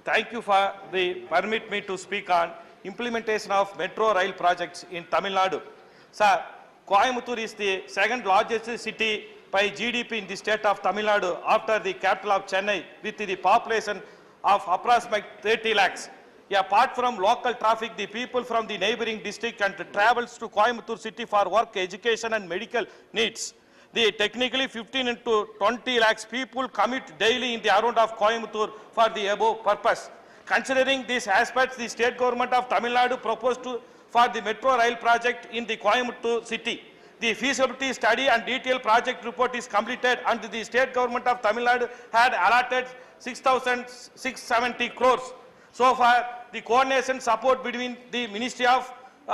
thank you for the permit me to speak on implementation of metro rail projects in Tamil Nadu. Sir, Coimbatore is the second largest city by GDP in the state of Tamil Nadu after the capital of Chennai with the population of approximately 30 lakhs. Apart from local traffic, the people from the neighboring district and travels to Coimbatore city for work, education and medical needs. The technically 15 into 20 lakhs people commute daily in the around of Coimbatore for the above purpose. Considering these aspects, the state government of Tamil Nadu proposed for the metro rail project in the Coimbatore city. The feasibility study and detailed project report is completed and the state government of Tamil Nadu had allotted 6,670 crores. So far, the coordination support between the Ministry of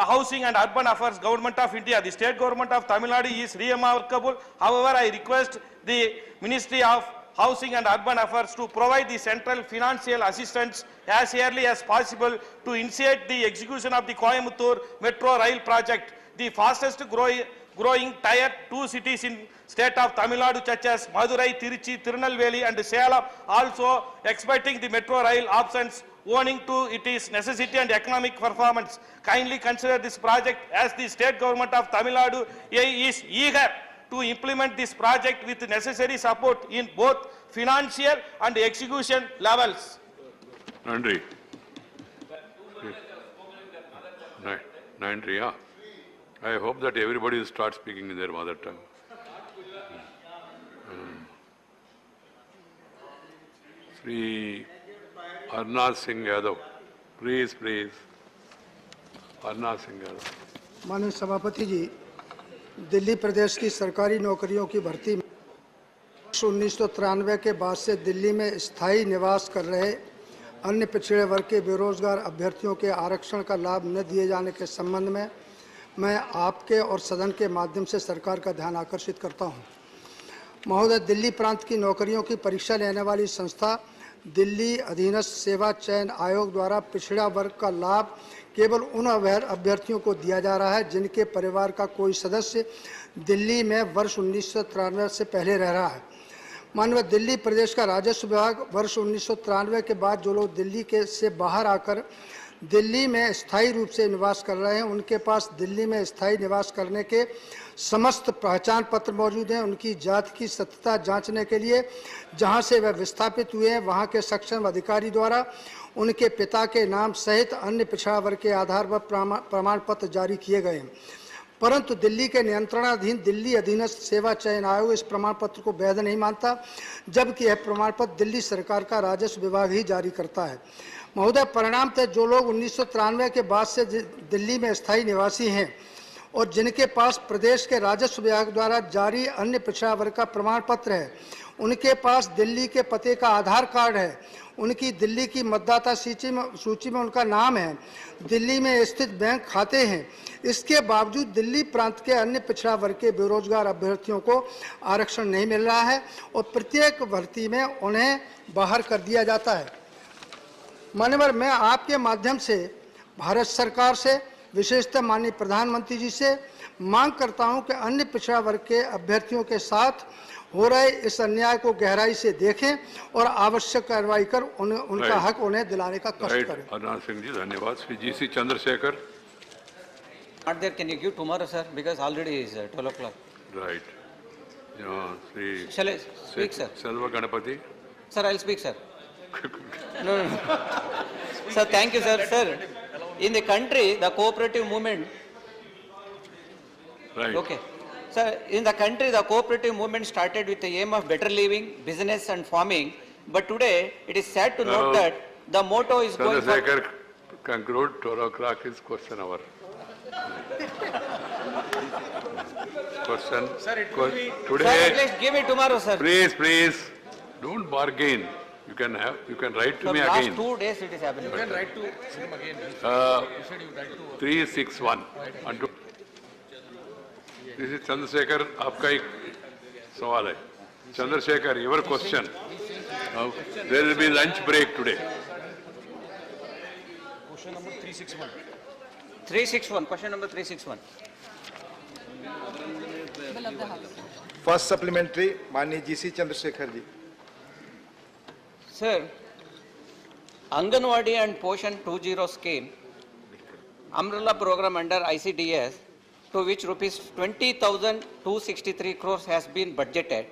Housing and Urban Affairs, Government of India, the state government of Tamil Nadu is remarkable. However, I request the Ministry of Housing and Urban Affairs to provide the central financial assistance as early as possible to initiate the execution of the Coimbatore Metro Rail project, the fastest growing Tier 2 cities in state of Tamil Nadu such as Madurai, Tiruchi, Tirunelveli and Salem also expecting the Metro Rail options owing to its necessity and economic performance. Kindly consider this project as the state government of Tamil Nadu is eager to implement this project with necessary support in both financial and execution levels. Nandri. Nandri, yeah. I hope that everybody will start speaking in their mother tongue. Sri RAJNATHSINGH Yadav. Please. RAJNATHSINGH Yadav. माननीय सभापति जी, दिल्ली प्रदेश की सरकारी नौकरियों की भर्ती में 1993 के बाद से दिल्ली में स्थायी निवास कर रहे अन्य पिछड़े वर्ग के बेरोजगार अभ्यर्थियों के आरक्षण का लाभ न दिए जाने के संबंध में मैं आपके और सदन के माध्यम से सरकार का ध्यान आकर्षित करता हूं। महोदय, दिल्ली प्रांत की नौकरियों की परीक्षा लेने वाली संस्था दिल्ली अधीनस्थ सेवा चयन आयोग द्वारा पिछड़ा वर्ग का लाभ केवल उन अभ्यर्थियों को दिया जा रहा है जिनके परिवार का कोई सदस्य दिल्ली में वर्ष 1993 से पहले रह रहा है। माननीय दिल्ली प्रदेश का राजस्व विभाग वर्ष 1993 के बाद जो लोग दिल्ली से बाहर आकर दिल्ली में स्थायी रूप से निवास कर रहे हैं, उनके पास दिल्ली में स्थायी निवास करने के समस्त पहचान पत्र मौजूद हैं। उनकी जाति की सत्यता जांचने के लिए जहां से वह विस्थापित हुए हैं, वहां के सक्षम अधिकारी द्वारा उनके पिता के नाम सहित अन्य पिछड़ा वर्ग के आधार पर प्रमाण पत्र जारी किए गए हैं, परंतु दिल्ली के नियंत्रणाधीन दिल्ली अधीनस्थ सेवा चयन आयोग इस प्रमाण पत्र को वैध नहीं मानता, जबकि यह प्रमाण पत्र दिल्ली सरकार का राजस्व विभाग ही जारी करता है। महोदय, परिणामतः जो लोग 1993 के बाद से दिल्ली में स्थायी निवासी हैं और जिनके पास प्रदेश के राजस्व विभाग द्वारा जारी अन्य पिछड़ा वर्ग का प्रमाण पत्र है, उनके पास दिल्ली के पते का आधार कार्ड है, उनकी दिल्ली की मतदाता सूची में उनका नाम है, दिल्ली में स्थित बैंक खाते हैं, इसके बावजूद दिल्ली प्रांत के अन्य पिछड़ा वर्ग के बेरोजगार अभ्यर्थियों को आरक्षण नहीं मिल रहा है और प्रत्येक भर्ती में उन्हें बाहर कर दिया जाता है। माननीय, मैं आपके माध्यम से भारत सरकार से, विशेषतः माननीय प्रधानमंत्री जी से मांग करता हूं कि अन्य पिछड़ा वर्ग के अभ्यर्थियों के साथ हो रहे इस अन्याय को गहराई से देखें और आवश्यक कार्रवाई कर उनका हक उन्हें दिलाने का कष्ट करें। RAJNATH सिंह जी, धन्यवाद। Shri GC Chandrashekhar. Not there. Can you give tomorrow, sir? Because already is 12 o'clock. Right. Sri. Shall I speak, sir? Selva Ganapati. Sir, I'll speak, sir. No. Sir, thank you, sir. Sir, in the country, the cooperative movement. Right. Okay. Sir, in the country, the cooperative movement started with the aim of better living, business and farming. But today, it is sad to note that the motto is going for... Chandrasekhar, conclude. 12 o'clock is question hour. Question. Sir, it will be... Today... Sir, at least give me tomorrow, sir. Please. Don't bargain. You can write to me last again. 2 days it is happening. You can write to him again. You said you write to 361. This is Chandrasekhar. आपका एक सवाल है. Chandrasekhar, your question. There will be lunch break today. Question number 361. 361. Question number 361. First supplementary, माननीय GC Chandrashekhar ji. Sir, Anganwadi and Poshan 2.0 scheme, umbrella program under ICDS, to which rupees 20,263 crores has been budgeted.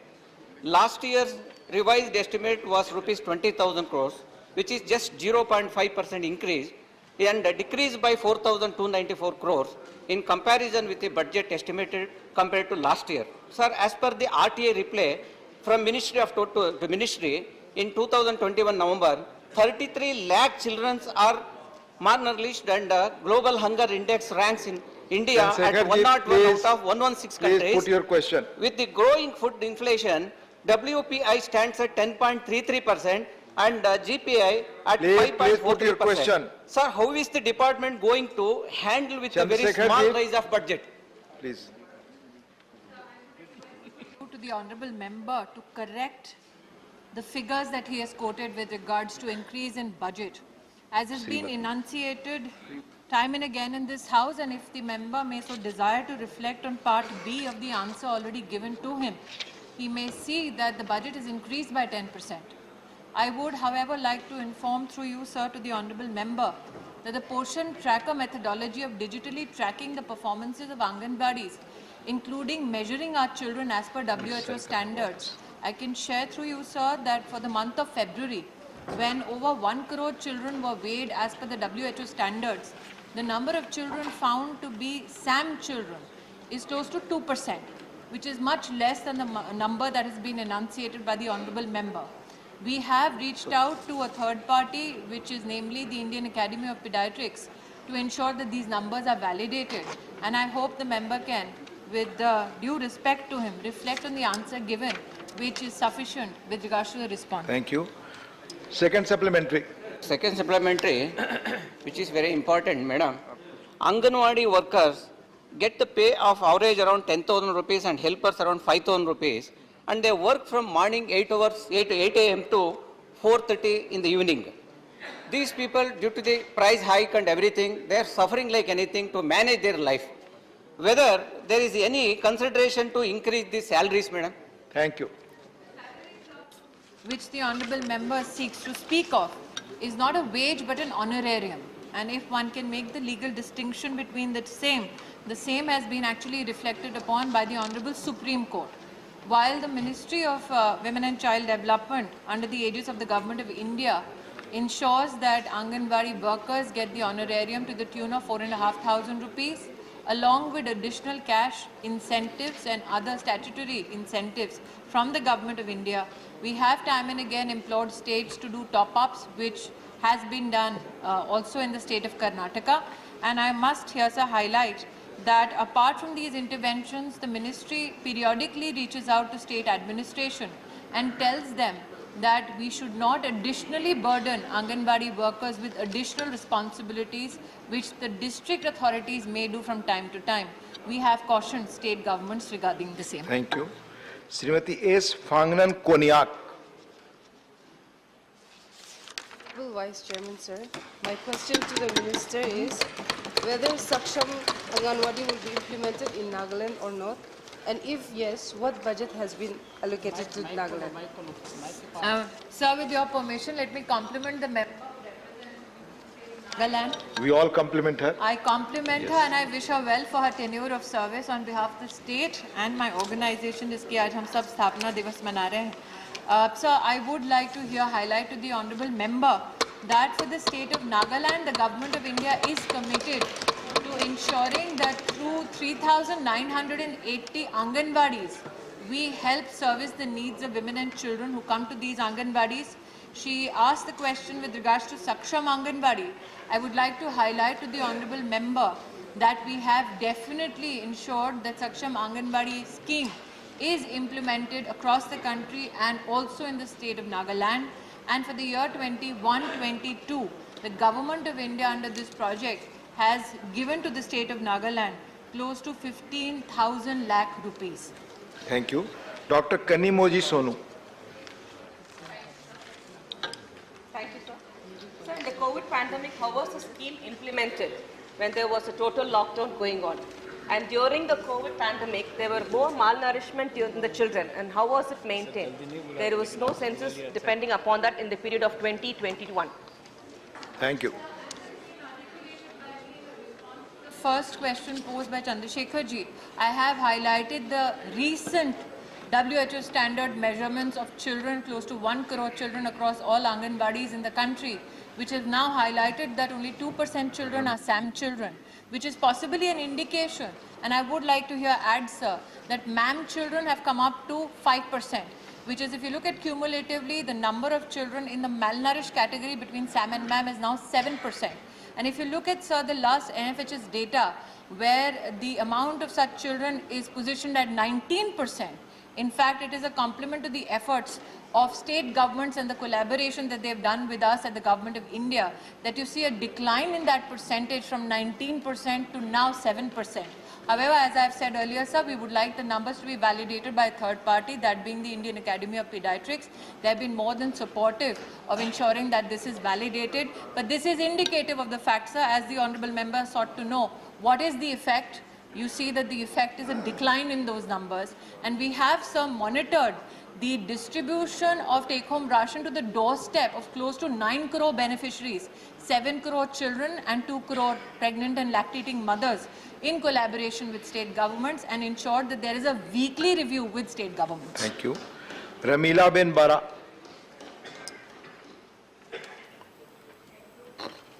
Last year's revised estimate was rupees 20,000 crores, which is just 0.5% increase and a decrease by 4,294 crores in comparison with the budget estimated compared to last year. Sir, as per the RTA reply from Ministry of to Ministry, in 2021 November, 33 lakh children are malnourished and global hunger index ranks in India at 101 out of 116 countries. Please put your question. With the growing food inflation, WPI stands at 10.33% and GPI at 5.43%. Please put your question. Sir, how is the department going to handle with a very small rise of budget? Please. To the honourable member to correct the figures that he has quoted with regards to increase in budget. As has been enunciated time and again in this House, and if the member may so desire to reflect on part B of the answer already given to him, he may see that the budget is increased by 10%. I would, however, like to inform through you, sir, to the honourable member that the portion tracker methodology of digitally tracking the performances of Anganwadis, including measuring our children as per WHO standards, I can share through you, sir, that for the month of February, when over 1 crore children were weighed as per the WHO standards, the number of children found to be SAM children is close to 2%, which is much less than the number that has been enunciated by the honourable member. We have reached out to a third party, which is namely the Indian Academy of Pediatrics, to ensure that these numbers are validated. And I hope the member can, with due respect to him, reflect on the answer given, which is sufficient with regards to the response. Thank you. Second supplementary. Second supplementary, which is very important, madam. Anganwadi workers get the pay of average around 10,000 rupees and helpers around 5,000 rupees. And they work from morning 8 a.m. to 4:30 in the evening. These people, due to the price hike and everything, they are suffering like anything to manage their life. Whether there is any consideration to increase the salaries, madam? Thank you. Which the honourable member seeks to speak of is not a wage but an honorarium. And if one can make the legal distinction between the same has been actually reflected upon by the Honourable Supreme Court. While the Ministry of Women and Child Development, under the aegis of the Government of India, ensures that Anganwadi workers get the honorarium to the tune of 4,500 rupees, along with additional cash incentives and other statutory incentives from the Government of India, we have time and again implored states to do top-ups, which has been done also in the state of Karnataka. And I must here, sir, highlight that apart from these interventions, the ministry periodically reaches out to state administration and tells them that we should not additionally burden Anganwadi workers with additional responsibilities which the district authorities may do from time to time. We have cautioned state governments regarding the same. Thank you. Srimati S. Fangnan Konyak. Vice Chairman, sir. My question to the Minister is whether Saksham Anganwadi will be implemented in Nagaland or not, and if yes, what budget has been allocated to Nagaland? Sir, with your permission, let me compliment the member. Nagaland. We all compliment her. I compliment her and I wish her well for her tenure of service on behalf of the state and my organization, जिसकी आज हम सब स्थापना दिवस मना रहे हैं. Sir, I would like to here highlight to the honourable member that for the state of Nagaland, the Government of India is committed to ensuring that through 3,980 Anganwadis, we help service the needs of women and children who come to these Anganwadis. She asked the question with regards to Saksham Anganwadi. I would like to highlight to the honourable member that we have definitely ensured that Saksham Anganwadi scheme is implemented across the country and also in the state of Nagaland. And for the year 21-22, the Government of India under this project has given to the state of Nagaland close to 15,000 lakh rupees. Thank you. Dr. Kanimoji Sonu. Thank you, sir. Sir, in the COVID pandemic, how was the scheme implemented when there was a total lockdown going on? And during the COVID pandemic, there were more malnourishment in the children. And how was it maintained? There was no census depending upon that in the period of 2021. Thank you. First question posed by Chandrasekhar ji, I have highlighted the recent WHO standard measurements of children, close to 1 crore children across all Anganwadis in the country, which has now highlighted that only 2% children are SAM children, which is possibly an indication. And I would like to here add, sir, that MAM children have come up to 5%, which is, if you look at cumulatively, the number of children in the malnourished category between SAM and MAM is now 7%. And if you look at, sir, the last NFHS data, where the amount of such children is positioned at 19%, in fact, it is a compliment to the efforts of state governments and the collaboration that they have done with us at the Government of India, that you see a decline in that percentage from 19% to now 7%. However, as I have said earlier, sir, we would like the numbers to be validated by a third party, that being the Indian Academy of Pediatrics. They have been more than supportive of ensuring that this is validated. But this is indicative of the fact, sir, as the Honourable Member sought to know, what is the effect? You see that the effect is a decline in those numbers. And we have, sir, monitored the distribution of take-home ration to the doorstep of close to 9 crore beneficiaries, 7 crore children and 2 crore pregnant and lactating mothers, in collaboration with state governments, and ensured that there is a weekly review with state governments. Thank you. Ramila Ben Bara.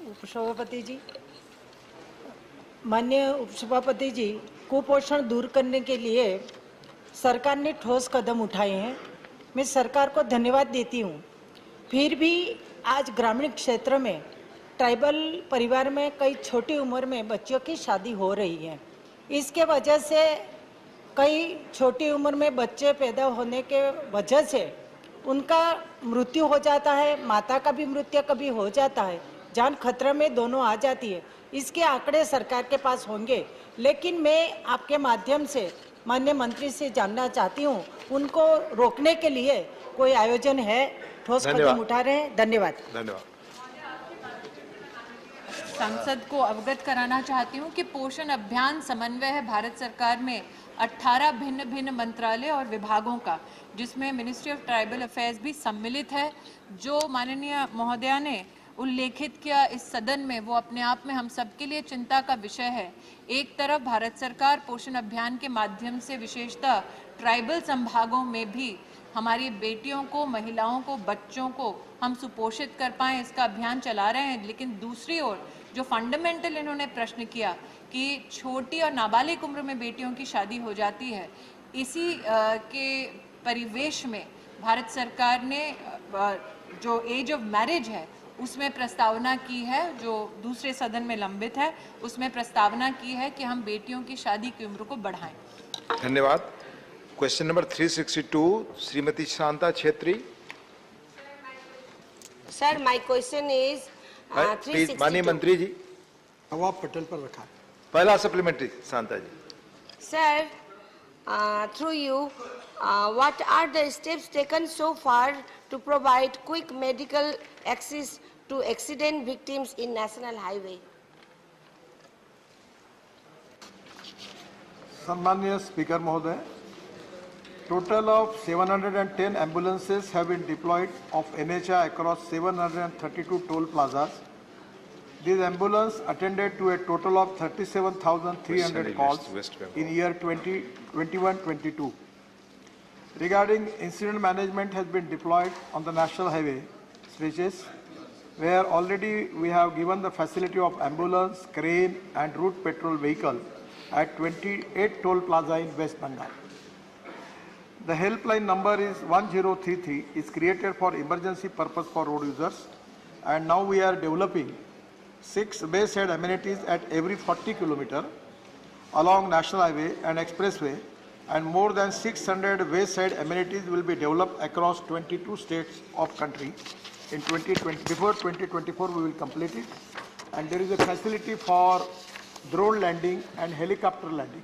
उपसभापति जी, माननीय उपसभापति जी, कुपोषण दूर करने के लिए सरकार ने ठोस कदम उठाए हैं। मैं सरकार को धन्यवाद देती हूँ। फिर भी आज ग्रामीण क्षेत्र में ट्राइबल परिवार में कई छोटी उम्र में बच्चों की शादी हो रही है। इसके वजह से कई छोटी उम्र में बच्चे पैदा होने के वजह से उनका मृत्यु हो जाता है, माता का भी मृत्यु कभी हो जाता है, जान खतरे में दोनों आ जाती है। इसके आंकड़े सरकार के पास होंगे, लेकिन मैं आपके माध्यम से माननीय मंत्री से जानना चाहती हूँ, उनको रोकने के लिए कोई आयोजन है, ठोस कदम उठा रहे हैं? धन्यवाद। धन्यवाद। संसद को अवगत कराना चाहती हूँ कि पोषण अभियान समन्वय है भारत सरकार में 18 भिन्न भिन्न मंत्रालय और विभागों का, जिसमें मिनिस्ट्री ऑफ ट्राइबल अफेयर्स भी सम्मिलित है। जो माननीय महोदया ने उल्लेखित किया इस सदन में, वो अपने आप में हम सबके लिए चिंता का विषय है। एक तरफ भारत सरकार पोषण अभियान के माध्यम से विशेषतः ट्राइबल संभागों में भी हमारी बेटियों को, महिलाओं को, बच्चों को हम सुपोषित कर पाएँ, इसका अभियान चला रहे हैं। लेकिन दूसरी ओर जो फंडामेंटल इन्होंने प्रश्न किया कि छोटी और नाबालिग उम्र में बेटियों की शादी हो जाती है, इसी के परिवेश में भारत सरकार ने जो एज ऑफ मैरिज है उसमें प्रस्तावना की है, जो दूसरे सदन में लंबित है, उसमें प्रस्तावना की है कि हम बेटियों की शादी की उम्र को बढ़ाएं। धन्यवाद। Question number 362, Shrimati Shanta Chhetri. Sir, my question is please माननीय मंत्री जी, हवा पटल पर रखा। पहला supplementary Shanta ji. Sir, through you, what are the steps taken so far to provide quick medical access to accident victims in national highway? Sammaniya Speaker Mahoday, total of 710 ambulances have been deployed of NHI across 732 toll plazas. These ambulances attended to a total of 37,300 calls in year 2021-22. Regarding incident management has been deployed on the national highway stretches, where already we have given the facility of ambulance, crane and route patrol vehicle at 28 toll plaza in West Bengal. The helpline number is 1033 is created for emergency purpose for road users, and now we are developing 6 wayside amenities at every 40 km along national highway and expressway, and more than 600 wayside amenities will be developed across 22 states of country in 2020. Before 2024 we will complete it, and there is a facility for drone landing and helicopter landing.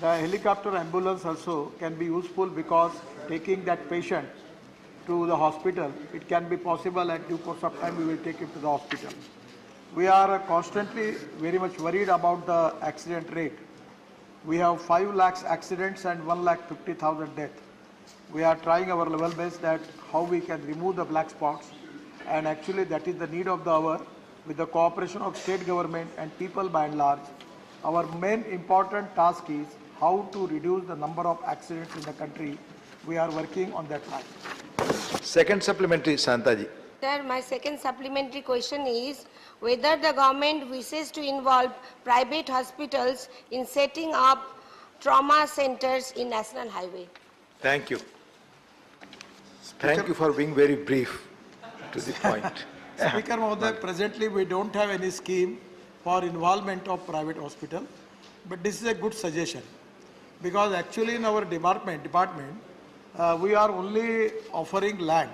The helicopter ambulance also can be useful because taking that patient to the hospital, it can be possible at due course of time we will take him to the hospital. We are constantly very much worried about the accident rate. We have 5 lakhs accidents and 1,50,000 deaths. We are trying our level best that how we can remove the black spots, and actually that is the need of the hour. With the cooperation of state government and people by and large, our main important task is how to reduce the number of accidents in the country. We are working on that line. Second supplementary, Shanta ji. Sir, my second supplementary question is whether the government wishes to involve private hospitals in setting up trauma centers in national highway. Thank you. Thank you for being very brief to the point. Speaker Mahoday, presently we don't have any scheme for involvement of private hospital, but this is a good suggestion, because actually in our department we are only offering land,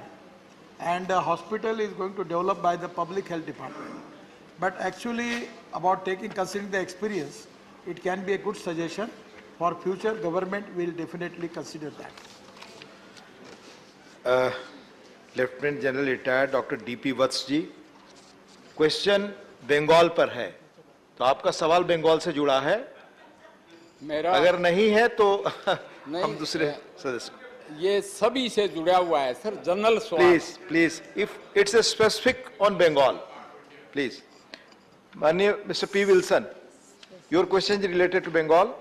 and the hospital is going to develop by the public health department. But actually about considering the experience, it can be a good suggestion. For future, government will definitely consider that. Lieutenant general retired doctor DP Vats ji, question Bengal पर है, तो आपका सवाल बंगाल से जुड़ा है? मेरा अगर नहीं है तो हम दूसरे सदस्य, ये सभी से जुड़ा हुआ है सर, जनरल सवाल। Please if it's a specific on Bengal, please. माननीय mister P Wilson, your question is related to Bengal.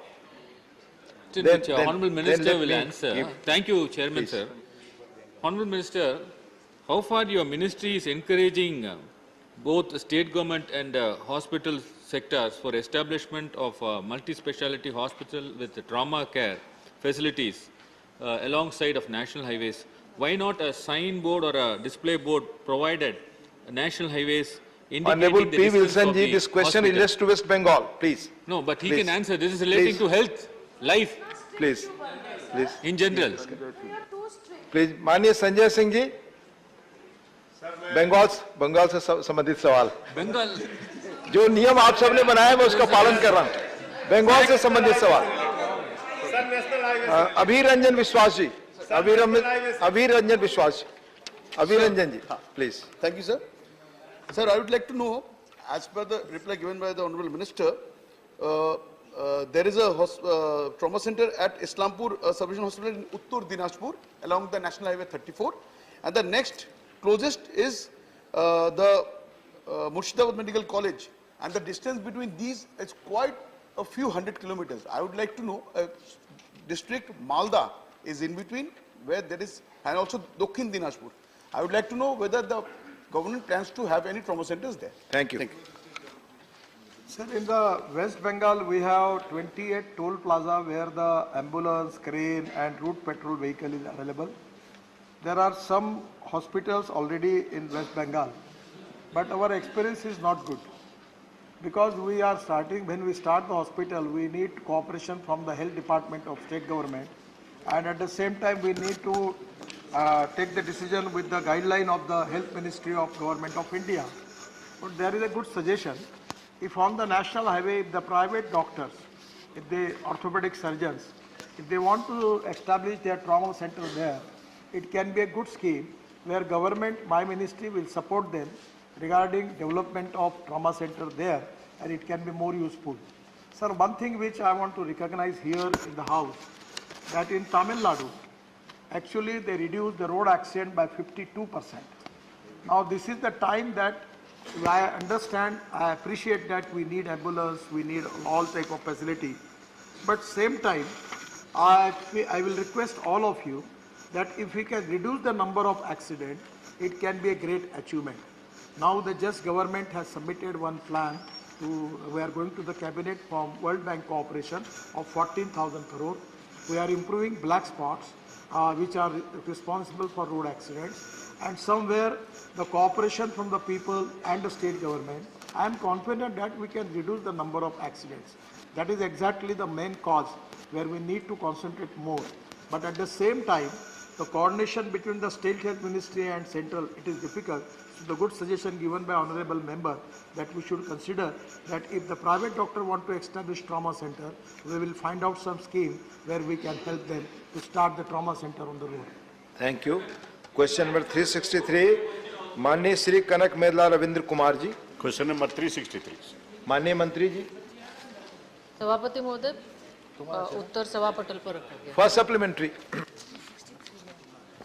Which Honourable Minister will answer. Thank you, Chairman, sir. Honourable Minister, how far your ministry is encouraging both state government and hospital sectors for establishment of multi-speciality hospital with trauma care facilities alongside of national highways? Why not a signboard or a display board provided national highways indicating Honourable the P. distance Wilson of ji, the this question hospital? relates to West Bengal, please. No, but he Please. can answer. This is relating to health, life. Please. In general. Please माननीय संजय सिंह जी, बंगाल से संबंधित सवाल। बंगाल जो नियम आप सबने बनाया मैं उसका पालन कर रहा हूँ। बंगाल से संबंधित सवाल। अभीर रंजन विश्वास जी, अभीर रंजन विश्वास जी, अभीर रंजन जी, please. Thank you, sir. Sir, I would like to know, as per the reply given by the Honourable Minister, there is a trauma center at Islampur Sub-Regional Hospital in Uttar Dinajpur along the National Highway 34, and the next closest is the Murshidabad Medical College, and the distance between these is quite a few hundred kilometers. I would like to know, district Malda is in between where there is, and also Dokhin Dinajpur. I would like to know whether the government plans to have any trauma centers there. Thank you. Sir, in the West Bengal, we have 28 toll plaza where the ambulance, crane and route patrol vehicle is available. There are some hospitals already in West Bengal, but our experience is not good. Because we are starting, when we start the hospital, we need cooperation from the health department of state government, and at the same time we need to take the decision with the guideline of the health ministry of government of India. But there is a good suggestion. If on the national highway, if the private doctors, if the orthopedic surgeons, if they want to establish their trauma center there, it can be a good scheme where government, my ministry will support them regarding development of trauma center there, and it can be more useful. Sir, one thing which I want to recognize here in the house, that in Tamil Nadu, actually they reduced the road accident by 52%. Now this is the time that I understand, I appreciate that we need ambulance, we need all type of facility. But same time, I will request all of you that if we can reduce the number of accidents, it can be a great achievement. Now the just government has submitted one plan we are going to the cabinet from World Bank cooperation of 14,000 crore. We are improving black spots which are responsible for road accidents, and somewhere the cooperation from the people and the state government, I am confident that we can reduce the number of accidents. That is exactly the main cause where we need to concentrate more. But at the same time, the coordination between the state health ministry and central, it is difficult. So the good suggestion given by honorable member that we should consider that if the private doctor want to establish trauma center, we will find out some scheme where we can help them to start the trauma center on the road. Thank you. Question number 363, माननीय श्री कनक मेदला Ravindra Kumar ji. Question number 363. माननीय मंत्री जी। सभापति महोदय, उत्तर सभापटल पर रखा गया। First supplementary.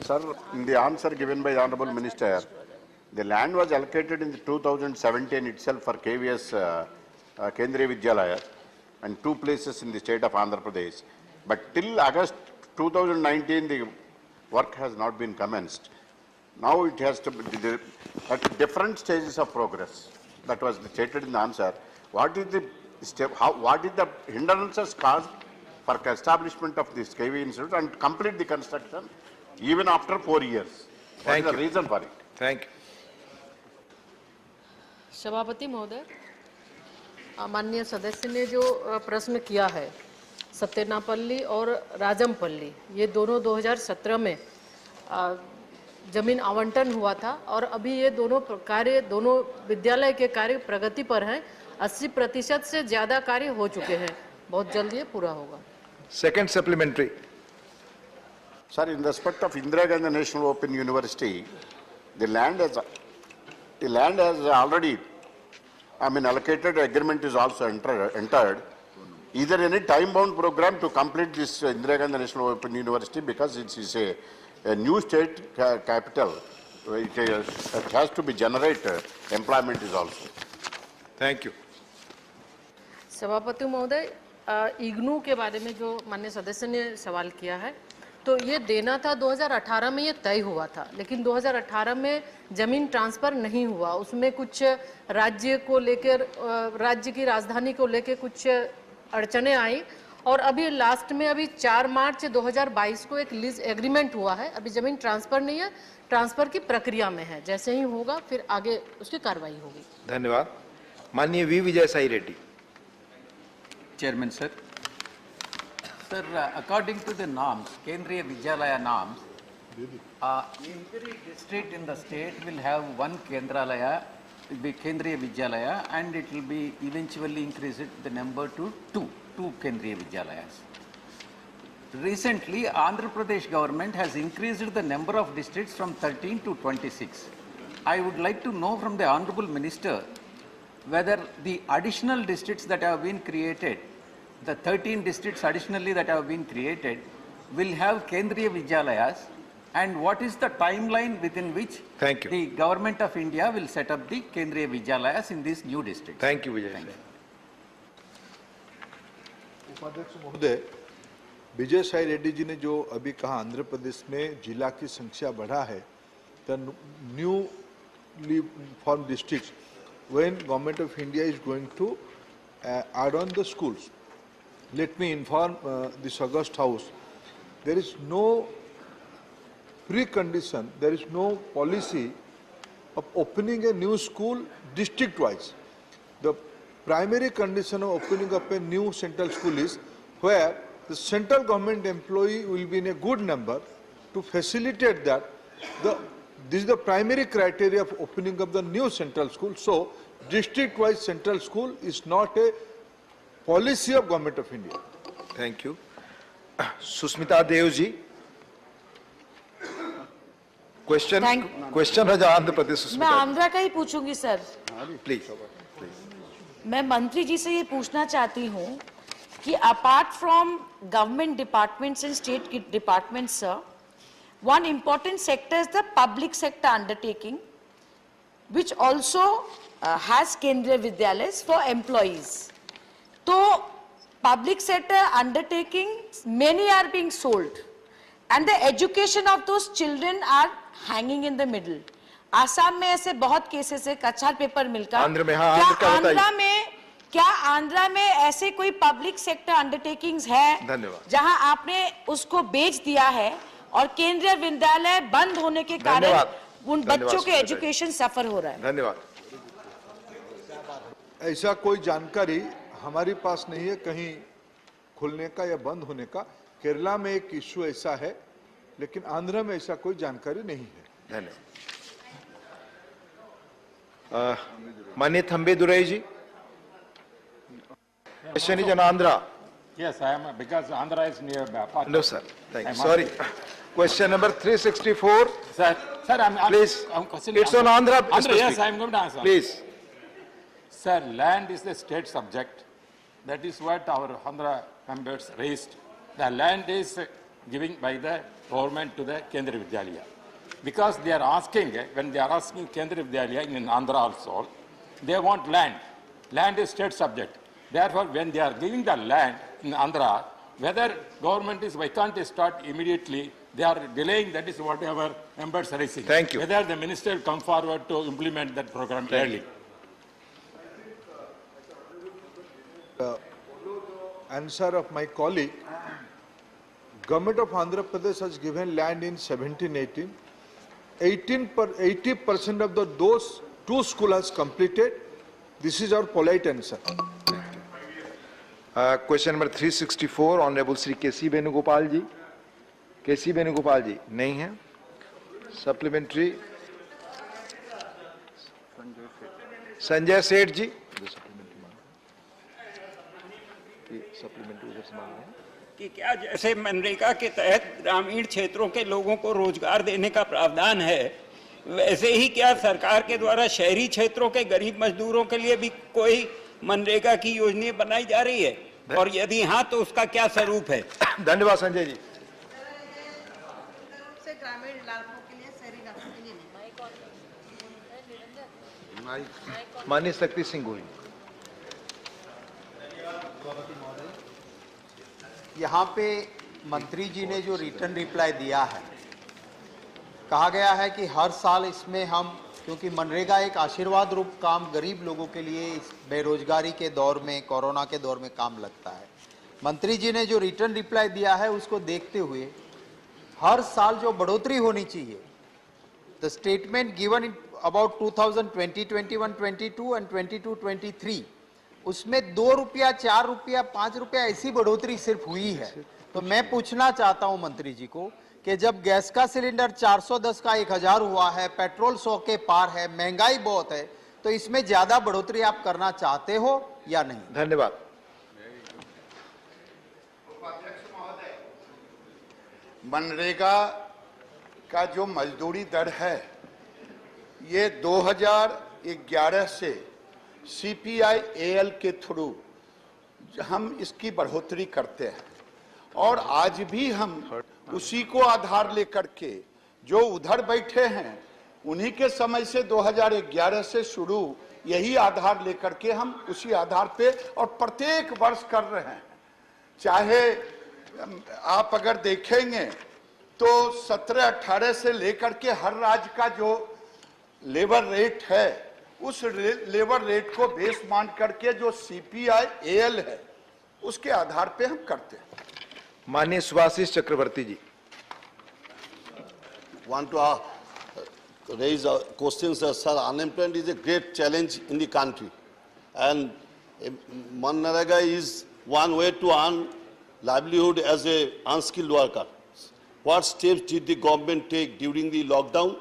Sir, in the answer given by the Honourable Minister, the land was allocated in 2017 itself for KVS Kendriya Vidyalaya and 2 places in the state of Andhra Pradesh. But till August 2019, the work has not been commenced. Now it has to be at different stages of progress. That was stated in the answer. What is the step? What is the hindrances caused for establishment of this KV Institute and complete the construction even after 4 years? What is the reason for it? Thank you. सभापति महोदय, माननीय सदस्य ने जो प्रश्न किया है, सत्यनापल्ली और राजमपल्ली, ये दोनों 2017 में जमीन आवंटन हुआ था और अभी ये दोनों कार्य, दोनों विद्यालय के कार्य प्रगति पर हैं। 80% से ज़्यादा कार्य हो चुके हैं। बहुत जल्दी ये पूरा होगा। Second supplementary. Sir, in respect of Indira Gandhi National Open University, the land has already, allocated agreement is also entered. Either any time-bound program to complete this Indira Gandhi National Open University, because it is a new state capital, it has to be generated. Employment is also. Thank you. सभापति महोदय, इग्नू के बारे में जो माननीय सदस्य ने सवाल किया है, तो ये देना था 2018 में, ये तय हुआ था, लेकिन 2018 में जमीन ट्रांसफर नहीं हुआ। उसमें कुछ राज्य को लेकर, राज्य की राजधानी को लेकर कुछ अड़चने आई, और अभी लास्ट में अभी 4 मार्च 2022 को एक लीज एग्रीमेंट हुआ है। अभी जमीन ट्रांसफर नहीं है, ट्रांसफर की प्रक्रिया में है। जैसे ही होगा फिर आगे उसकी कार्रवाई होगी। धन्यवाद। माननीय V Vijay Sai Reddy. Chairman sir. Sir, according to the norms, Kendriya Vidyalaya norms, every district in the state will have one Kendralaya, will be Kendriya Vidyalaya, and it will be eventually increased the number to two Kendriya Vidyalayas. Recently, Andhra Pradesh government has increased the number of districts from 13 to 26. I would like to know from the Honorable Minister whether the additional districts that have been created, the 13 districts additionally that have been created, will have Kendriya Vidyalayas, and what is the timeline within which the Government of India will set up the Kendriya Vidyalayas in these new districts? Thank you, Vijay. उपाध्यक्ष महोदय, विजय साई रेड्डी जी ने जो अभी कहा आंध्र प्रदेश में जिला की संख्या बढ़ा है, the newly formed districts, when Government of India is going to add on the schools. Let me inform this august House, there is no precondition, there is no policy of opening a new school district-wise. The primary condition of opening up a new central school is where the central government employee will be in a good number. To facilitate that, this is the primary criteria of opening up the new central school. So, district-wise central school is not a policy of Government of India. Thank you. Susmita Devji. Question Raja Andhra Pradesh. मैं आंध्रा का ही पूछूंगी sir. Please. मैं मंत्री जी से ये पूछना चाहती हूँ कि apart from government departments and state departments, sir, one important sector is the public sector undertaking, which also has Kendriya Vidyalayas for employees. So, public sector undertakings, many are being sold, and the education of those children are hanging in the middle. Assam में ऐसे बहुत cases है, कच्चा paper मिलकर। क्या आंध्रा में ऐसे कोई पब्लिक सेक्टर अंडरटेकिंग्स है जहां आपने उसको बेच दिया है और केंद्रीय विद्यालय बंद होने के कारण उन बच्चों के एजुकेशन सफर हो रहा है? धन्यवाद। ऐसा कोई जानकारी हमारे पास नहीं है कहीं खुलने का या बंद होने का। केरला में एक इश्यू ऐसा है, लेकिन आंध्र में ऐसा कोई जानकारी नहीं है। धन्यवाद। माननीय थंबेदुरई जी। Question is on Andhra. Yes, I am, because Andhra is nearby. No, sir. Thank you. Sorry. Question number 364. Sir, please. It's on Andhra. Andhra, yes, I am going to answer. Please. Sir, land is the state subject. That is what our Andhra members raised. The land is given by the government to the Kendriya Vidyalaya. Because they are asking, when they are asking Kendriya Vidyalaya in Andhra also, they want land. Land is state subject. Therefore, when they are giving the land in Andhra, whether government is, why can't they start immediately? They are delaying, that is what our members are raising. Thank you. Whether the minister will come forward to implement that program early. Answer of my colleague, Government of Andhra Pradesh has given land in 17-18. 80% of those two schools has completed. This is our polite answer. Question number 364, Honorable Sri K.C. Venugopal ji. K.C. Venugopal ji, नहीं है. Supplementary. Sanjay Seth ji. की supplementary उधर से मांग रहे हैं कि क्या जैसे मनरेगा के तहत ग्रामीण क्षेत्रों के लोगों को रोजगार देने का प्रावधान है, वैसे ही क्या सरकार के द्वारा शहरी क्षेत्रों के गरीब मजदूरों के लिए भी कोई मनरेगा की योजना बनाई जा रही है, और यदि हाँ तो उसका क्या स्वरूप है? धन्यवाद संजय जी। ग्रामीण इलाकों के लिए, शहरी इलाकों के लिए नहीं। माननीय शक्ति सिंह गोहिल। यहाँ पे मंत्री जी ने जो रिटर्न रिप्लाई दिया है, कहा गया है कि हर साल इसमें हम, क्योंकि मनरेगा एक आशीर्वाद रूप काम गरीब लोगों के लिए इस बेरोजगारी के दौर में, कोरोना के दौर में काम लगता है। मंत्री जी ने जो रिटर्न रिप्लाई दिया है उसको देखते हुए हर साल जो बढ़ोतरी होनी चाहिए, the statement given in about 2020, 21, 22 and 22, 23, उसमें 2 रुपया, 4 रुपया, 5 रुपया ऐसी बढ़ोतरी सिर्फ हुई है। तो मैं पूछना चाहता हूं मंत्री जी को कि जब गैस का सिलेंडर 410 का 1000 हुआ है, पेट्रोल 100 के पार है, महंगाई बहुत है, तो इसमें ज्यादा बढ़ोतरी आप करना चाहते हो या नहीं? धन्यवाद। मनरेगा का जो मजदूरी दर है, ये 2011 से CPI-AL के थ्रू हम इसकी बढ़ोतरी करते हैं, और आज भी हम उसी को आधार लेकर के जो उधर बैठे हैं उन्हीं के समय से 2011 से शुरू यही आधार लेकर के हम उसी आधार पे और प्रत्येक वर्ष कर रहे हैं। चाहे आप अगर देखेंगे तो 17-18 से लेकर के हर राज्य का जो लेबर रेट है, उस लेबर रेट को बेस मान करके जो CPI-AL है उसके आधार पे हम करते हैं। माननीय सुभाषिष चक्रवर्ती जी। Want to raise questions, sir. Unemployment is a great challenge in the country, and Manrega is one way to earn livelihood as a unskilled worker. What steps did the government take during the lockdown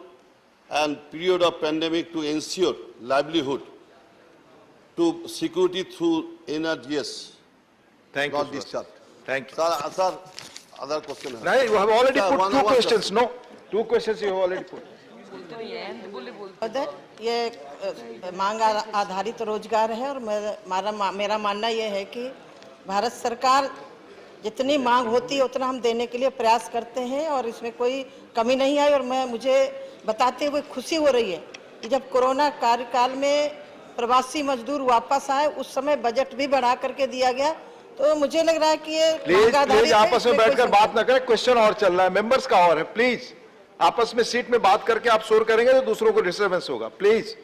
and period of pandemic to ensure livelihood, to security through NRGS? Thank you, not discharged. Thank you. Sir, other question. No, you have already put two questions. No, two questions you have already put. ये मांग आधारित रोजगार है, और मेरा मानना ये है कि भारत सरकार जितनी मांग होती है उतना हम देने के लिए प्रयास करते हैं, और इसमें कोई कमी नहीं आई। और मुझे बताते हुए खुशी हो रही है कि जब कोरोना कार्यकाल में प्रवासी मजदूर वापस आए, उस समय बजट भी बढ़ा करके दिया गया। तो मुझे लग रहा है कि ये प्लीज आपस में बैठकर बात न करें, क्वेश्चन और चल रहा है, मेंबर्स का और है। प्लीज आपस में सीट में बात करके आप शोर करेंगे तो दूसरों को डिस्टर्बेंस होगा। प्लीज।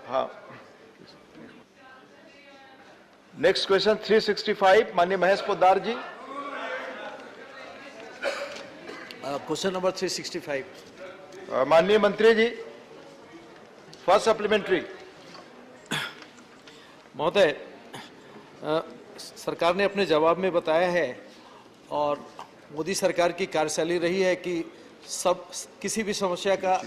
हाँ, नेक्स्ट क्वेश्चन 365, माननीय महेश पोद्दार जी। Question number 365। माननीय मंत्री जी, फर्स्ट सप्लीमेंट्री। महोदय, सरकार ने अपने जवाब में बताया है, और मोदी सरकार की कार्यशैली रही है कि किसी भी समस्या का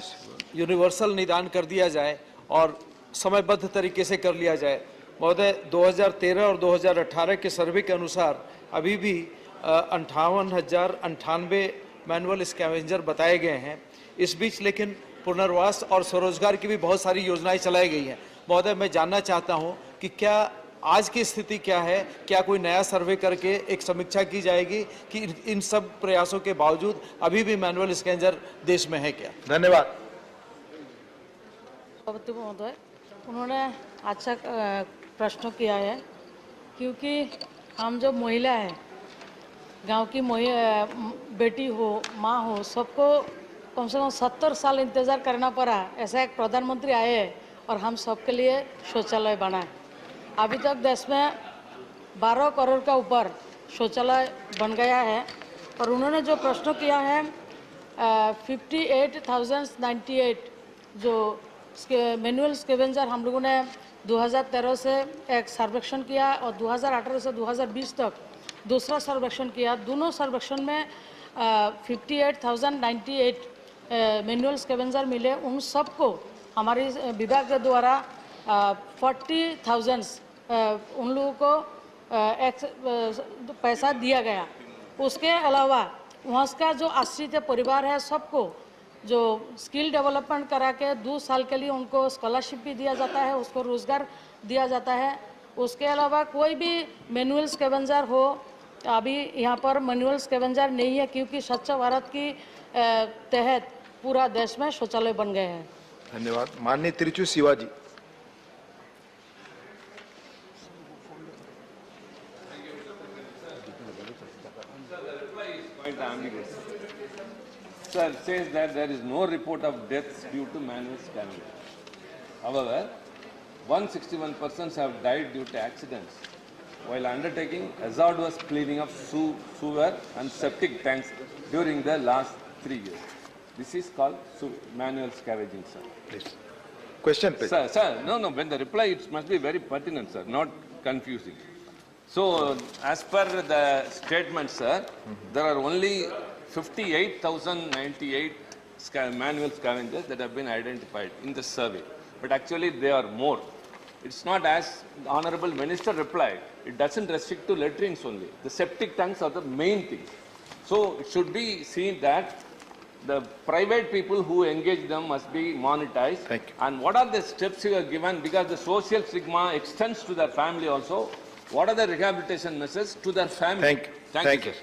यूनिवर्सल निदान कर दिया जाए और समयबद्ध तरीके से कर लिया जाए। महोदय, 2013 और 2018 के सर्वे के अनुसार अभी भी 58,098 मैनुअल स्कैवेंजर बताए गए हैं। इस बीच लेकिन पुनर्वास और स्वरोजगार की भी बहुत सारी योजनाएं चलाई गई हैं। महोदय, मैं जानना चाहता हूं कि क्या आज की स्थिति क्या है, क्या कोई नया सर्वे करके एक समीक्षा की जाएगी कि इन सब प्रयासों के बावजूद अभी भी मैनुअल स्कैनर देश में है क्या? धन्यवाद। महोदय, उन्होंने अच्छा प्रश्न किया है, क्योंकि हम जो महिला है, गांव की बेटी हो, माँ हो, सबको कम से कम 70 साल इंतज़ार करना पड़ा। ऐसा एक प्रधानमंत्री आए हैं और हम सबके लिए शौचालय बनाए। अभी तक देश में 12 करोड़ का ऊपर शौचालय बन गया है। और उन्होंने जो प्रश्न किया है 58,098 जो मैनुअल स्कैवेंजर हम लोगों ने 2013 से एक सर्वेक्षण किया और 2018 से 2020 तक दूसरा सर्वेक्षण किया। दोनों सर्वेक्षण में 58,098 मैनुअल स्कैवेंजर मिले। उन सबको हमारे विभाग के द्वारा 40,000 उन लोगों को पैसा दिया गया। उसके अलावा वहाँ का जो आश्रित परिवार है सबको जो स्किल डेवलपमेंट करा के 2 साल के लिए उनको स्कॉलरशिप भी दिया जाता है, उसको रोजगार दिया जाता है। उसके अलावा कोई भी मैनुअल स्कैवेंजर हो, अभी यहाँ पर मैनुअल स्कैवेंजर नहीं है क्योंकि स्वच्छ भारत की तहत पूरा देश में शौचालय बन गए हैं। धन्यवाद। माननीय त्रिचू Shivaji. Sir, says that there is no report of deaths due to manual scanning. However, 161 persons have died due to accidents while undertaking hazardous cleaning of sewer and septic tanks during the last 3 years. This is called manual scavenging, sir. Please. Question, please. Sir, no, when the reply, it must be very pertinent, sir, not confusing. So, as per the statement, sir, there are only 58,098 manual scavengers that have been identified in the survey. But actually, they are more. It's not as the Honorable Minister replied. It doesn't restrict to latrines only. The septic tanks are the main thing. So, it should be seen that the private people who engage them must be monetized. Thank you. And what are the steps you have given? Because the social stigma extends to their family also. What are the rehabilitation measures to their family? Thank you. Thank you.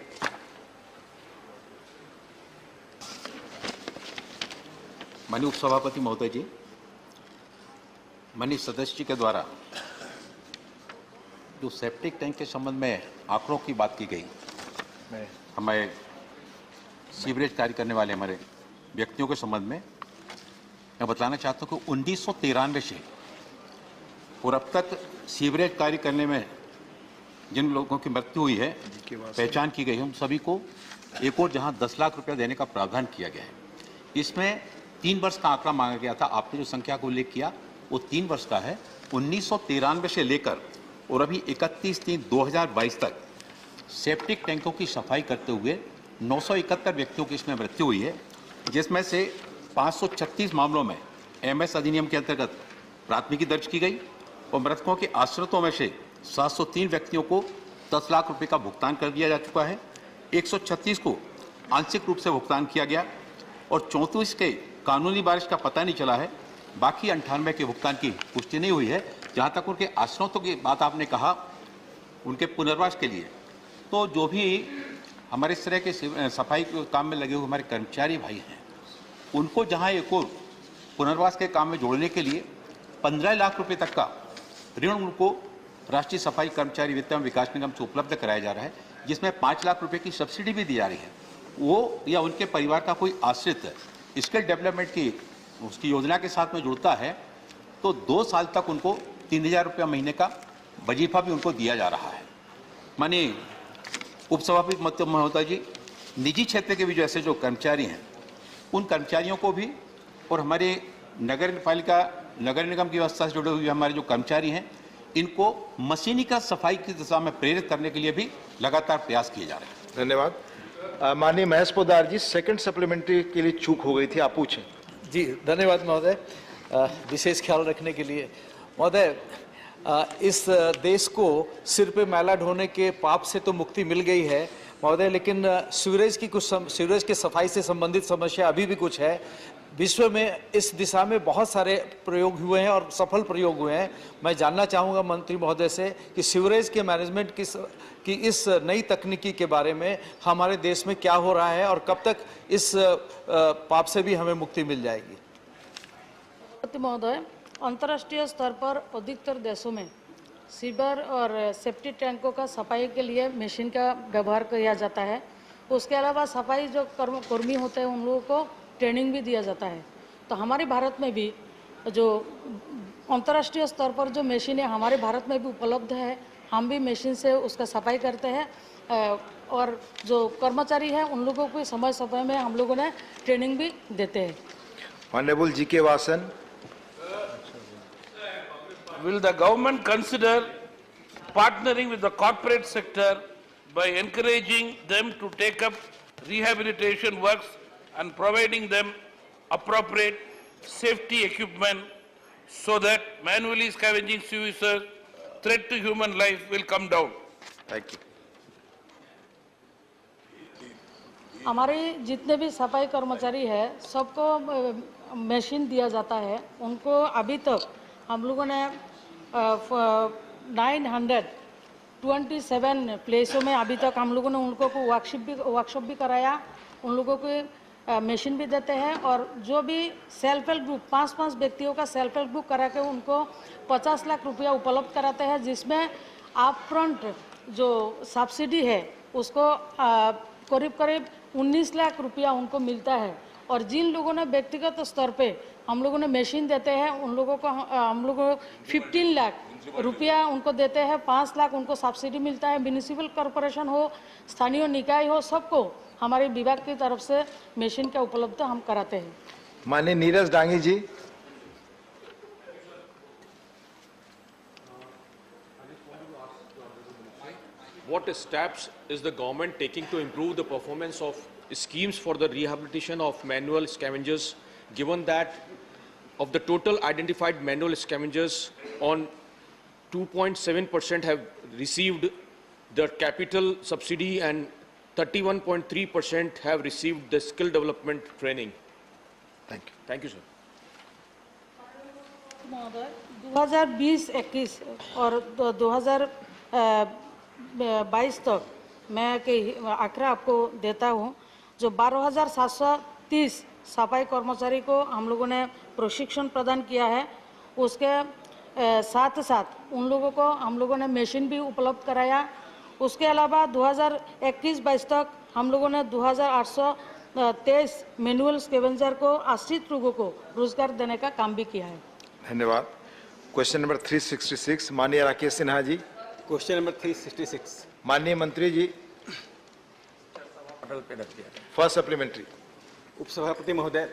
माननीय उपसभापति महोदय जी, माननीय सदस्य जी के द्वारा जो septic tank के संबंध में आंकड़ों की बात की गई, हमारे सीवरेज कार्य करने वाले हमारे व्यक्तियों के संबंध में मैं बताना चाहता हूँ कि 1993 से और अब तक सीवरेज कार्य करने में जिन लोगों की मृत्यु हुई है, पहचान की गई है, उन सभी को एक और जहां 10 लाख रुपया देने का प्रावधान किया गया है। इसमें 3 वर्ष का आंकड़ा मांगा गया था। आपने जो संख्या को उल्लेख किया वो 3 वर्ष का है। 1993 से लेकर और अभी 31/3/2022 तक सेप्टिक टैंकों की सफाई करते हुए 971 व्यक्तियों की इसमें मृत्यु हुई है, जिसमें से 536 मामलों में एमएस अधिनियम के अंतर्गत प्राथमिकी दर्ज की गई और मृतकों के आश्रितों में से 703 व्यक्तियों को 10 लाख रुपए का भुगतान कर दिया जा चुका है, 136 को आंशिक रूप से भुगतान किया गया और 34 के कानूनी बारिश का पता नहीं चला है। बाकी 98 के भुगतान की पुष्टि नहीं हुई है। जहां तक उनके आश्रितों की बात आपने कहा, उनके पुनर्वास के लिए, तो जो भी हमारे इस तरह के सफाई के काम में लगे हुए हमारे कर्मचारी भाई हैं, उनको जहां एक और पुनर्वास के काम में जोड़ने के लिए 15 लाख रुपए तक का ऋण उनको राष्ट्रीय सफाई कर्मचारी वित्त एवं विकास निगम से उपलब्ध कराया जा रहा है, जिसमें 5 लाख रुपए की सब्सिडी भी दी जा रही है। वो या उनके परिवार का कोई आश्रित स्किल डेवलपमेंट की उसकी योजना के साथ में जुड़ता है तो 2 साल तक उनको 3000 रुपया महीने का वजीफा भी उनको दिया जा रहा है। माननीय उपसभापति महोदय जी, निजी क्षेत्र के भी जो ऐसे जो कर्मचारी हैं, उन कर्मचारियों को भी और हमारे नगर निगम की व्यवस्था से जुड़े हुए हमारे जो कर्मचारी हैं, इनको मशीनीकृत सफाई की दिशा में प्रेरित करने के लिए भी लगातार प्रयास किए जा रहे हैं। धन्यवाद। माननीय महेश पोद्दार जी, सेकंड सप्लीमेंट्री के लिए चूक हो गई थी, आप पूछें। जी धन्यवाद महोदय, विशेष ख्याल रखने के लिए। महोदय, इस देश को सिर पे मैला ढोने के पाप से तो मुक्ति मिल गई है महोदय, लेकिन सीवरेज की सफाई से संबंधित समस्या अभी भी कुछ है। विश्व में इस दिशा में बहुत सारे प्रयोग हुए हैं और सफल प्रयोग हुए हैं। मैं जानना चाहूँगा मंत्री महोदय से कि सीवरेज के मैनेजमेंट की इस नई तकनीकी के बारे में हमारे देश में क्या हो रहा है और कब तक इस पाप से भी हमें मुक्ति मिल जाएगी। महोदय, अंतर्राष्ट्रीय स्तर पर अधिकतर देशों में सीवर और सेप्टिक टैंकों का सफाई के लिए मशीन का व्यवहार किया जाता है। उसके अलावा सफाई जो कर्मी होते हैं उन लोगों को ट्रेनिंग भी दिया जाता है। तो हमारे भारत में भी जो अंतर्राष्ट्रीय स्तर पर जो मशीनें हमारे भारत में भी उपलब्ध है, हम भी मशीन से उसका सफाई करते हैं और जो कर्मचारी हैं उन लोगों को समय में हम लोगों ने ट्रेनिंग भी देते हैं। Honourable GK. Vasan. Will the government consider partnering with the corporate sector by encouraging them to take up rehabilitation works and providing them appropriate safety equipment so that manually scavenging sewage threat to human life will come down? Thank you. हमारे जितने भी सफाई कर्मचारी है सबको machine दिया जाता है। उनको अभी तक हम लोगों ने 927 प्लेसों में अभी तक हम लोगों ने उनको को वर्कशॉप भी कराया। उन लोगों को मशीन भी देते हैं और जो भी सेल्फ हेल्प ग्रुप 5-5 व्यक्तियों का सेल्फ हेल्प ग्रुप करा के उनको 50 लाख रुपया उपलब्ध कराते हैं, जिसमें आप फ्रंट जो सब्सिडी है उसको करीब 19 लाख रुपया उनको मिलता है। और जिन लोगों ने व्यक्तिगत स्तर पे हम लोगों ने मशीन देते हैं उन लोगों को हम लोग 15 लाख रुपया उनको देते हैं। 5 लाख उनको सब्सिडी मिलता है। म्यूनिसिपल कॉरपोरेशन हो, स्थानीय निकाय हो, सबको हमारे विभाग की तरफ से मशीन का उपलब्ध हम कराते हैं। माननीय नीरज डांगी जी। What steps is the government taking to improve the performance of schemes for the rehabilitation of manual scavengers, given that of the total identified manual scavengers, on 2.7% have received the capital subsidy and 31.3% have received the skill development training? Thank you. Thank you, sir. 2020-21 और 2022 तक मैं के आंकड़ा आपको देता हूँ। जो 12,730 सफाई कर्मचारी को हम लोगों ने प्रशिक्षण प्रदान किया है, उसके साथ साथ उन लोगों को हम लोगों ने मशीन भी उपलब्ध कराया। उसके अलावा 2021-22 तक हम लोगों ने 2,823 मैनुअल स्कैवेंजर को आश्रित लोगों को रोजगार देने का काम भी किया है। धन्यवाद। क्वेश्चन नंबर 366 माननीय राकेश सिन्हा जी। क्वेश्चन नंबर 366 माननीय मंत्री जी। First supplementary. उपसभापति महोदय,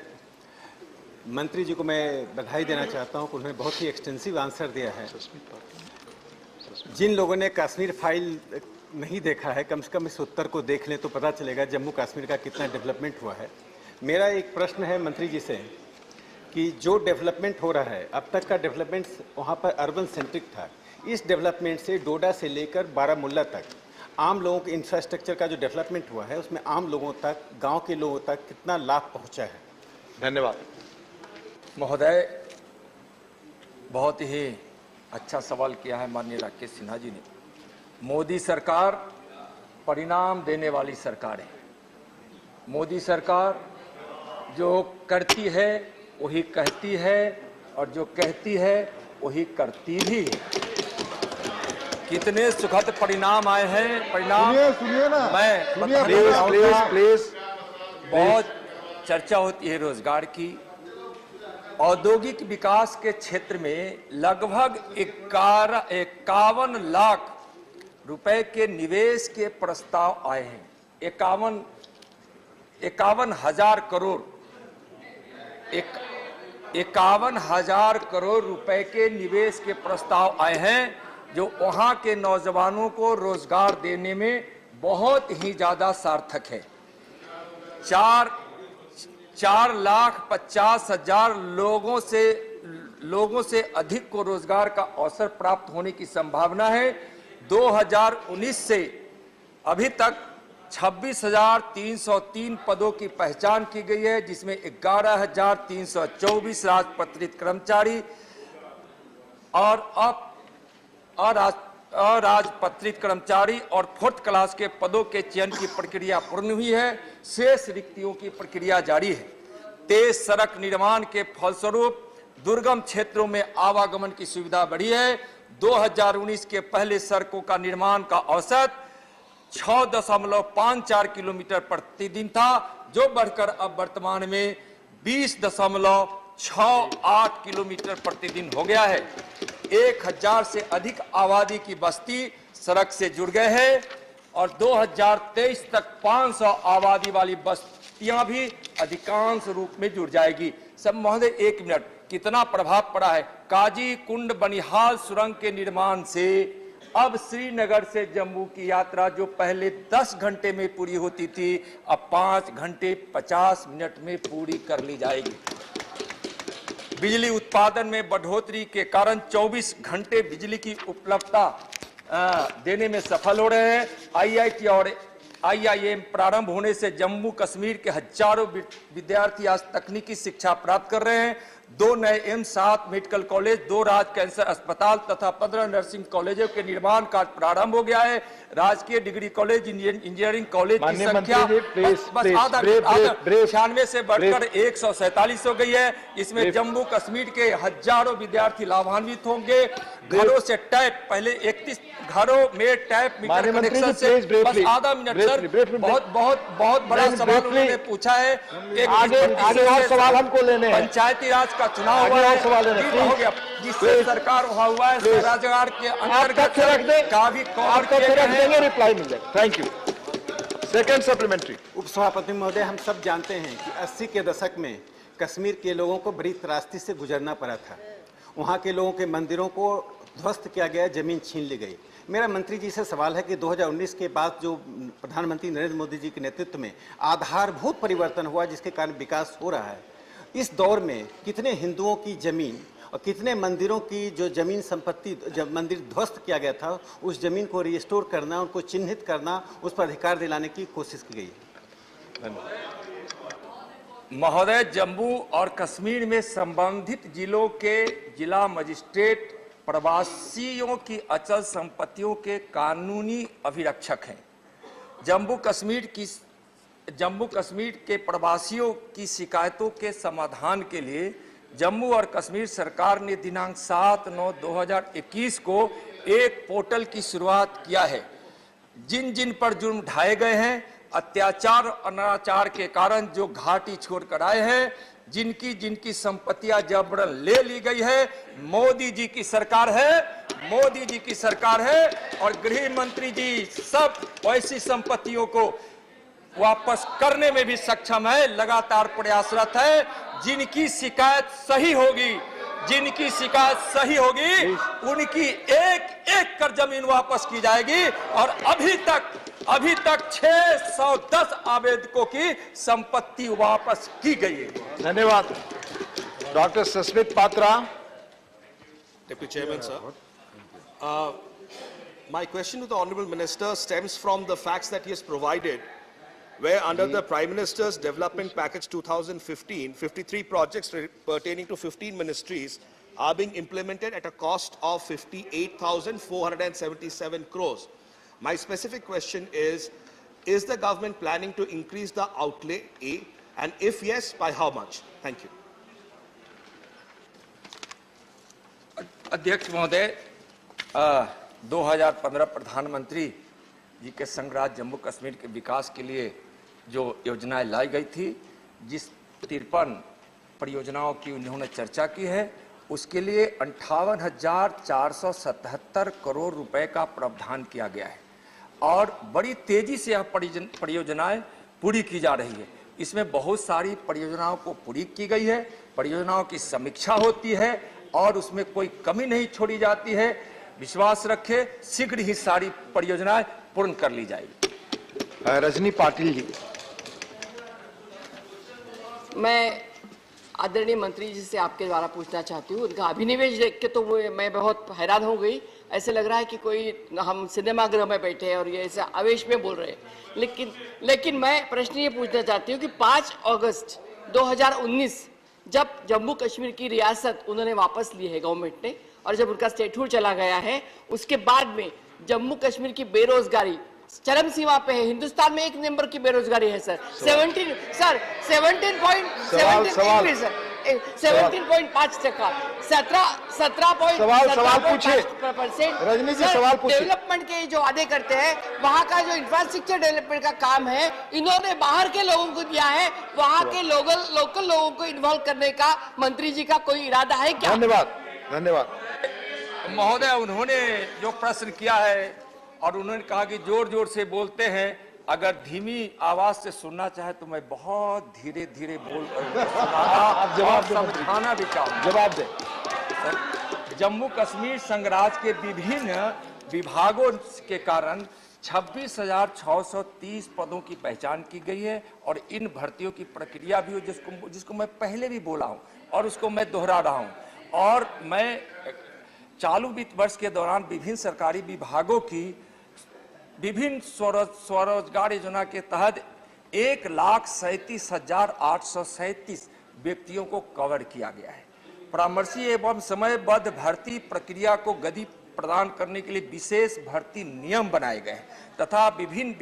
मंत्री जी को मैं बधाई देना चाहता हूं कि उन्होंने बहुत ही एक्सटेंसिव आंसर दिया है। जिन लोगों ने कश्मीर फाइल नहीं देखा है, कम से कम इस उत्तर को देख लें तो पता चलेगा जम्मू कश्मीर का कितना डेवलपमेंट हुआ है। मेरा एक प्रश्न है मंत्री जी से कि जो डेवलपमेंट हो रहा है, अब तक का डेवलपमेंट वहाँ पर अर्बन सेंट्रिक था। इस डेवलपमेंट से डोडा से लेकर बारामूला तक आम लोगों के इंफ्रास्ट्रक्चर का जो डेवलपमेंट हुआ है उसमें आम लोगों तक, गांव के लोगों तक कितना लाभ पहुंचा है? धन्यवाद। महोदय, बहुत ही अच्छा सवाल किया है माननीय राकेश सिन्हा जी ने। मोदी सरकार परिणाम देने वाली सरकार है। मोदी सरकार जो करती है वही कहती है और जो कहती है वही करती भी है। कितने सुखद परिणाम आए हैं। परिणाम सुनिए ना, मैं प्लीज बहुत चर्चा होती है रोजगार की। औद्योगिक विकास के क्षेत्र में लगभग 51 लाख रुपए के निवेश के प्रस्ताव आए हैं। 51,000 करोड़ 51,000 करोड़ रुपए के निवेश के प्रस्ताव आए हैं, जो वहां के नौजवानों को रोजगार देने में बहुत ही ज्यादा सार्थक है। 4,50,000 लोगों से अधिक को रोजगार का अवसर प्राप्त होने की संभावना है। 2019 से अभी तक 26,303 पदों की पहचान की गई है, जिसमें 11,324 राजपत्रित कर्मचारी और अराजपत्रित कर्मचारी और 4th क्लास के पदों के चयन की प्रक्रिया पूर्ण हुई है। शेष रिक्तियों की प्रक्रिया जारी है। तेज सड़क निर्माण के फलस्वरूप दुर्गम क्षेत्रों में आवागमन की सुविधा बढ़ी है। 2019 के पहले सड़कों का निर्माण का औसत 6.54 किलोमीटर प्रतिदिन था, जो बढ़कर अब वर्तमान में 20.68 किलोमीटर प्रतिदिन हो गया है। 1,000 से अधिक आबादी की बस्ती सड़क से जुड़ गए हैं और 2023 तक 500 आबादी वाली बस्तियां भी अधिकांश रूप में जुड़ जाएगी। सब महोदय 1 मिनट, कितना प्रभाव पड़ा है। काजी कुंड बनिहाल सुरंग के निर्माण से अब श्रीनगर से जम्मू की यात्रा जो पहले 10 घंटे में पूरी होती थी, अब 5 घंटे 50 मिनट में पूरी कर ली जाएगी। बिजली उत्पादन में बढ़ोतरी के कारण 24 घंटे बिजली की उपलब्धता देने में सफल हो रहे हैं। IIT और IIM प्रारंभ होने से जम्मू कश्मीर के हजारों विद्यार्थी आज तकनीकी शिक्षा प्राप्त कर रहे हैं। 2 नए एम्स, 7 मेडिकल कॉलेज, 2 राज कैंसर अस्पताल तथा 15 नर्सिंग कॉलेजों के निर्माण कार्य प्रारंभ हो गया है। राजकीय डिग्री कॉलेज, इंजीनियरिंग कॉलेज की संख्या बस आधा 96 से बढ़कर 147 हो गई है। इसमें जम्मू कश्मीर के हजारों विद्यार्थी लाभान्वित होंगे। घरों से टैप, पहले 31 घरों में टैप मीटर कनेक्शन से बस आधा मिनट सर, बहुत बड़ा सवाल उन्होंने पूछा है। आगे और सवाल हमको लेने हैं। पंचायती राज का चुनाव हुआ है, हो गया, जिससे सरकार हुआ है, रोजगार के अंतर्गत काफी रिप्लाई मिल जाएगा। Thank you. Second supplementary. उपसभापति महोदय, हम सब जानते हैं कि 80 के दशक में कश्मीर के लोगों को बड़ी त्रासदी से गुजरना पड़ा था। वहाँ के लोगों के मंदिरों को ध्वस्त किया गया, जमीन छीन ली गई। मेरा मंत्री जी से सवाल है कि 2019 के बाद जो प्रधानमंत्री नरेंद्र मोदी जी के नेतृत्व में आधारभूत परिवर्तन हुआ, जिसके कारण विकास हो रहा है, इस दौर में कितने हिंदुओं की जमीन और कितने मंदिरों की जो जमीन संपत्ति, जब मंदिर ध्वस्त किया गया था, उस जमीन को रिस्टोर करना, उनको चिन्हित करना, उस पर अधिकार दिलाने की कोशिश की गई है? महोदय, जम्मू और कश्मीर में संबंधित जिलों के जिला मजिस्ट्रेट प्रवासियों की अचल संपत्तियों के कानूनी अभिरक्षक हैं। जम्मू कश्मीर के प्रवासियों की शिकायतों के समाधान के लिए जम्मू और कश्मीर सरकार ने दिनांक 7/9/2021 को एक पोर्टल की शुरुआत किया है। जिन जिन पर जुर्म ढाए गए हैं, अत्याचार और अनाचार के कारण जो घाटी छोड़कर आए हैं, जिनकी संपत्तियां जबरन ले ली गई है, मोदी जी की सरकार है और गृह मंत्री जी सब ऐसी संपत्तियों को वापस करने में भी सक्षम है, लगातार प्रयासरत है। जिनकी शिकायत सही होगी, उनकी एक कर जमीन वापस की जाएगी। और अभी तक 610 आवेदकों की संपत्ति वापस की गई है। धन्यवाद। Doctor Sasmit Patra. Deputy Chairman, sir. My question to the Honourable Minister stems from the facts that he has provided, where under the Prime Minister's Development Package 2015, 53 projects pertaining to 15 ministries are being implemented at a cost of 58,477 crores. My specific question is the government planning to increase the outlay, A, and if yes, by how much? Thank you. अध्यक्ष महोदय, 2015 प्रधानमंत्री जी के संग राज्य जम्मू कश्मीर के विकास के लिए जो योजनाएं लाई गई थी, जिस 53 परियोजनाओं की उन्होंने चर्चा की है, उसके लिए 58,477 करोड़ रुपए का प्रावधान किया गया है और बड़ी तेजी से यह परियोजनाएं पूरी की जा रही है। इसमें बहुत सारी परियोजनाओं को पूरी की गई है, परियोजनाओं की समीक्षा होती है और उसमें कोई कमी नहीं छोड़ी जाती है। विश्वास रखें, शीघ्र ही सारी परियोजनाएं पूर्ण कर ली जाएगी। रजनी पाटिल जी। मैं आदरणीय मंत्री जी से आपके द्वारा पूछना चाहती हूँ, उनका अभिनिवेश देख के तो मैं बहुत हैरान हो गई। ऐसे लग रहा है कि कोई हम सिनेमागृह में बैठे हैं और ये ऐसे आवेश में बोल रहे हैं। लेकिन मैं प्रश्न ये पूछना चाहती हूँ कि 5 अगस्त 2019 जब जम्मू कश्मीर की रियासत उन्होंने वापस ली है गवर्नमेंट ने, और जब उनका स्टेटहुड चला गया है, उसके बाद में जम्मू कश्मीर की बेरोजगारी चरम सीमा पे है। हिंदुस्तान में 1 नंबर की बेरोजगारी है सर। 17.5%, रजनी जी सवाल पूछिए। डेवलपमेंट के जो वादे करते हैं, वहाँ का जो इंफ्रास्ट्रक्चर डेवलपमेंट का काम है, इन्होंने बाहर के लोगों को दिया है। वहाँ के लोकल लोगों को इन्वॉल्व करने का मंत्री जी का कोई इरादा है क्या? धन्यवाद महोदय, उन्होंने जो प्रश्न किया है और उन्होंने कहा कि जोर जोर से बोलते हैं, अगर धीमी आवाज से सुनना चाहे तो मैं बहुत धीरे धीरे बोल समझाना भी चाहूँ। जवाब दे। जम्मू कश्मीर संघ राज्य के विभिन्न विभागों के कारण 26,630 पदों की पहचान की गई है और इन भर्तियों की प्रक्रिया भी हो, जिसको मैं पहले भी बोला हूं और उसको मैं दोहरा रहा हूं। और मैं चालू वित्त वर्ष के दौरान विभिन्न सरकारी विभागों की विभिन्न स्वरोजगार योजना के तहत 1,37,837 व्यक्तियों को कवर किया गया है। परामर्शी एवं समयबद्ध भर्ती प्रक्रिया को गति प्रदान करने के लिए विशेष भर्ती नियम बनाए गए हैं तथा विभिन्न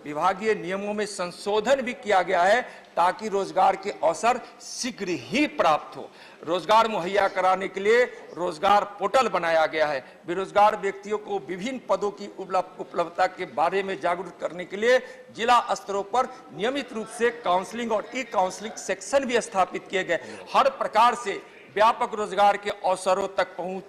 विभागीय नियमों में संशोधन भी किया गया है ताकि रोजगार के अवसर शीघ्र ही प्राप्त हो। रोजगार मुहैया कराने के लिए रोजगार पोर्टल बनाया गया है। बेरोजगार व्यक्तियों को विभिन्न पदों की उपलब्धता के बारे में जागरूक करने के लिए जिला स्तरों पर नियमित रूप से काउंसलिंग और ई काउंसलिंग सेक्शन भी स्थापित किए गए। हर प्रकार से व्यापक रोजगार के अवसरों तक पहुंच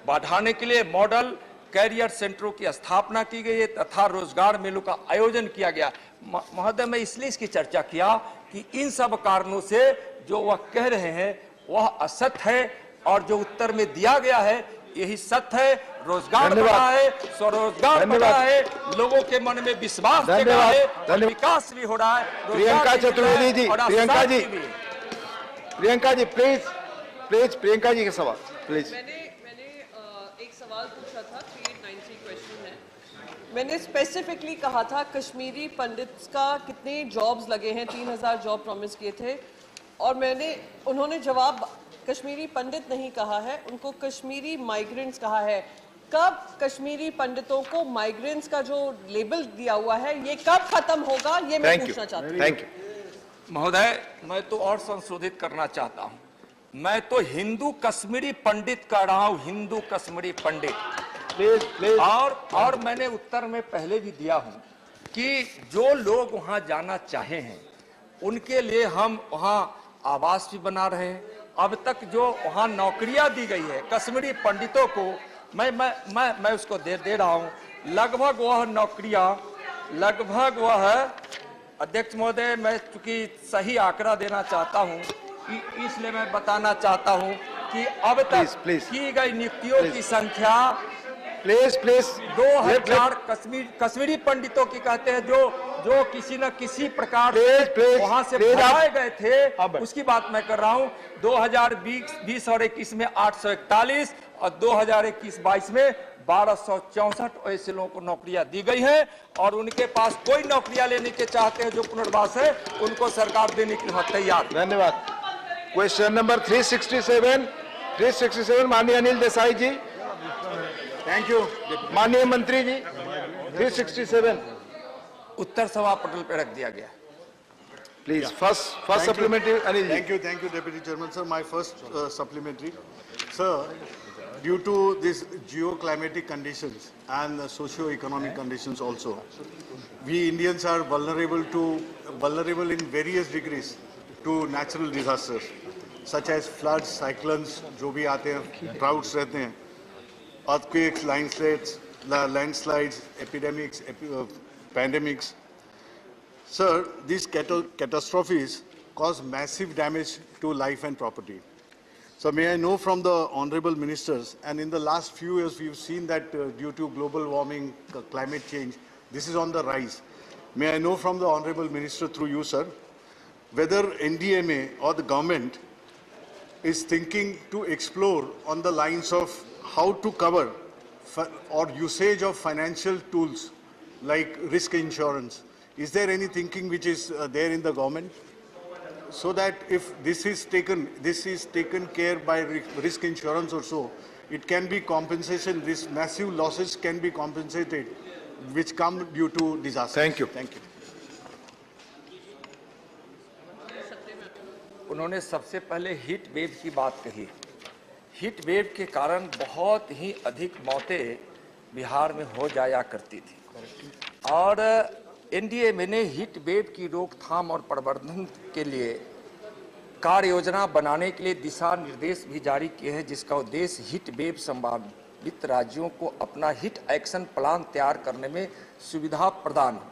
बढ़ाने के लिए मॉडल कैरियर सेंटरों की स्थापना की गई है तथा रोजगार मेलों का आयोजन किया गया। महोदय, मैं इसलिए इसकी चर्चा किया कि इन सब कारणों से जो वह कह रहे हैं वह असत्य है और जो उत्तर में दिया गया है यही सत्य है। रोजगार बढ़ा है, स्वरोजगार बढ़ा है, लोगों के मन में विश्वास जगा है, विकास भी हो रहा है। प्रियंका चतुर्वेदी जी, प्रियंका जी प्लीज प्रियंका जी के सवाल प्लीज। मैंने एक सवाल पूछा था, 3893 क्वेश्चन है। मैंने स्पेसिफिकली कहा था कश्मीरी पंडित्स का कितने जॉब्स लगे हैं, 3000 जॉब प्रॉमिस किए थे और उन्होंने जवाब कश्मीरी पंडित नहीं कहा है, उनको कश्मीरी माइग्रेंट्स कहा है। कब कश्मीरी पंडितों को माइग्रेंट्स का जो लेबल दिया हुआ है ये कब खत्म होगा, ये मैं पूछना चाहता हूँ। थैंक यू महोदय, मैं तो और संशोधित करना चाहता हूँ। मैं तो हिंदू कश्मीरी पंडित कह रहा हूँ, हिंदू कश्मीरी पंडित। और मैंने उत्तर में पहले भी दिया हूँ कि जो लोग वहाँ जाना चाहे हैं उनके लिए हम वहाँ आवास भी बना रहे हैं। अब तक जो वहाँ नौकरियां दी गई है कश्मीरी पंडितों को, मैं उसको दे रहा हूँ। लगभग वह नौकरियां अध्यक्ष महोदय, मैं चूंकि सही आंकड़ा देना चाहता हूँ इसलिए मैं बताना चाहता हूं कि अब तक की गई नियुक्तियों की संख्या 2000 कश्मीरी पंडितों की कहते हैं जो किसी न किसी प्रकार वहां से भगाए गए थे, उसकी बात मैं कर रहा हूं। 2020 और 21 में 841 और 2021-22 में 1264 ऐसे लोगों को नौकरियां दी गई हैं और उनके पास कोई नौकरियां लेने के चाहते हैं जो पुनर्वास है उनको सरकार देने के लिए तैयार। धन्यवाद। क्वेश्चन नंबर 367 माननीय अनिल देसाई जी। थैंक यू माननीय मंत्री जी। 367 उत्तर सभा पटल पर रख दिया गया। Please first supplementary Anil ji. Thank you, Deputy Chairman, sir. My first supplementary, sir. Due to these geoclimatic conditions and socio-economic conditions also, we Indians are vulnerable in various degrees to natural disasters, such as floods, cyclones, जो भी आते हैं, droughts रहते हैं, earthquakes, landslides, epidemics, pandemics. Sir, these catastrophes cause massive damage to life and property. So may I know from the honorable ministers, and in the last few years we've seen that due to global warming, climate change, this is on the rise. May I know from the honorable minister through you, sir, whether NDMA or the government is thinking to explore on the lines of how to cover or usage of financial tools like risk insurance. Is there any thinking which is there in the government? So that if this is taken care by risk insurance or so, it can be compensation, these massive losses can be compensated, which come due to disaster. Thank you. Thank you. उन्होंने सबसे पहले heat wave की बात कही। Heat wave के कारण बहुत ही अधिक मौतें बिहार में हो जाया करती थी और एनडीएमए ने हीट वेव की रोकथाम और प्रबंधन के लिए कार्य योजना बनाने के लिए दिशा निर्देश भी जारी किए हैं, जिसका उद्देश्य हीट वेव संभावित राज्यों को अपना हीट एक्शन प्लान तैयार करने में सुविधा प्रदान हो।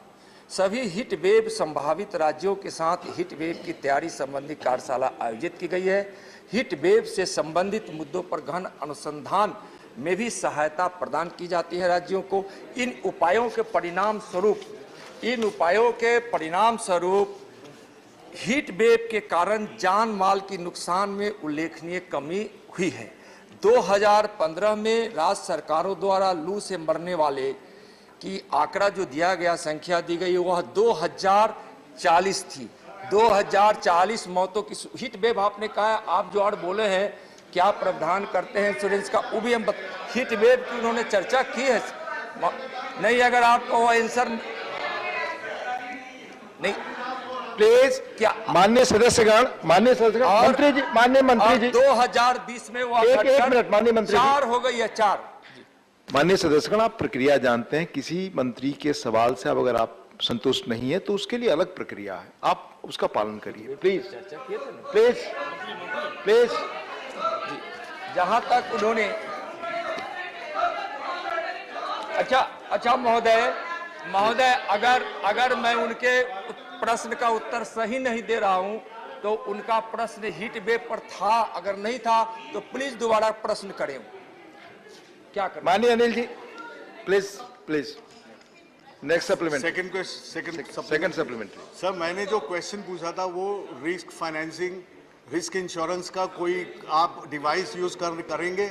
सभी हीट वेव संभावित राज्यों के साथ हीट वेव की तैयारी संबंधी कार्यशाला आयोजित की गई है। हीट वेव से संबंधित मुद्दों पर गहन अनुसंधान में भी सहायता प्रदान की जाती है राज्यों को। इन उपायों के परिणाम स्वरूप हीट वेव के कारण जान माल की नुकसान में उल्लेखनीय कमी हुई है। 2015 में राज्य सरकारों द्वारा लू से मरने वाले की आंकड़ा जो दिया गया, संख्या दी गई, वह 2040 थी। 2040 मौतों की हीट वेव आपने कहा, आप जो और बोले हैं क्या प्रावधान करते हैं इंश्योरेंस का, वो भी हम हीट वेव की उन्होंने चर्चा की है नहीं? अगर आपको वो आंसर नहीं, प्लीज क्या माननीय सदस्यगण, मंत्री जी, माननीय मंत्री जी, 2020 में वो एक मिनट माननीय मंत्री जी, 4 हो गई है, 4। माननीय सदस्यगण, आप प्रक्रिया जानते हैं, किसी मंत्री के सवाल से अब अगर आप संतुष्ट नहीं है तो उसके लिए अलग प्रक्रिया है, आप उसका पालन करिए प्लीज प्लीज प्लीज। जहां तक उन्होंने अच्छा महोदय अगर मैं उनके प्रश्न का उत्तर सही नहीं दे रहा हूं तो उनका प्रश्न हीट वेव पर था, अगर नहीं था तो प्लीज दोबारा प्रश्न करें। क्या करें? माननीय Anil ji, please next supplement, second supplementary. Sir, मैंने जो क्वेश्चन पूछा था वो रिस्क फाइनेंसिंग, रिस्क इंश्योरेंस का कोई आप डिवाइस यूज करेंगे,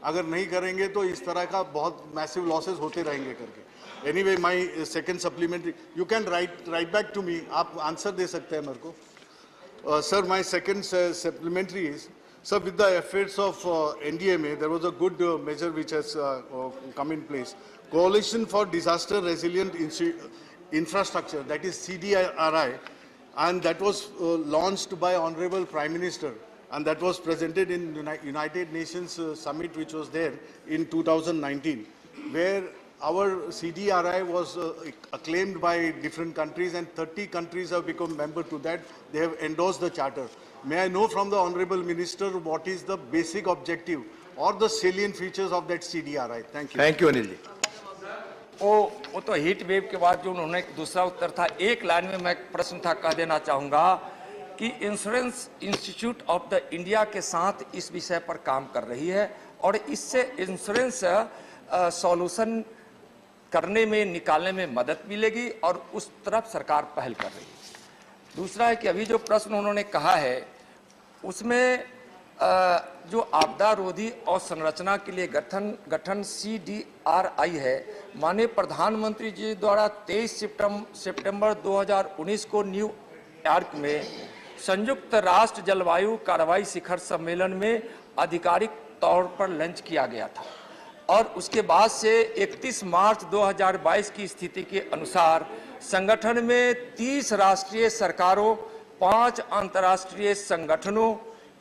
अगर नहीं करेंगे तो इस तरह का बहुत मैसिव लॉसेस होते रहेंगे करके। Anyway, my second supplementary, you can write back to me, आप आंसर दे सकते हैं मेरे को। Sir, my second supplementary is, sir, with the efforts of NDMA, there was a good measure which has come in place. Coalition for Disaster Resilient Infrastructure, that is CDRI, and that was launched by Honorable Prime Minister, and that was presented in United Nations Summit which was there in 2019, where our CDRI was acclaimed by different countries, and 30 countries have become member to that. They have endorsed the charter. May I know from the Honorable Minister what is the basic objective or the salient features of that CDRI? Thank you. Thank you, Anil ji. वो तो heat wave के बाद जो उन्होंने दूसरा उत्तर था, एक line में मैं प्रश्न था कह देना चाहूँगा कि insurance institute of the India के साथ इस विषय पर काम कर रही है और इससे इंश्योरेंस सॉल्यूशन करने में, निकालने में मदद मिलेगी और उस तरफ सरकार पहल कर रही है। दूसरा है कि अभी जो प्रश्न उन्होंने कहा है उसमें जो आपदा रोधी और संरचना के लिए गठन CDRI है, माननीय प्रधानमंत्री जी द्वारा 23 सितंबर 2019 को न्यूयॉर्क में संयुक्त राष्ट्र जलवायु कार्रवाई शिखर सम्मेलन में आधिकारिक तौर पर लॉन्च किया गया था और उसके बाद से 31 मार्च 2022 की स्थिति के अनुसार संगठन में 30 राष्ट्रीय सरकारों, 5 अंतर्राष्ट्रीय संगठनों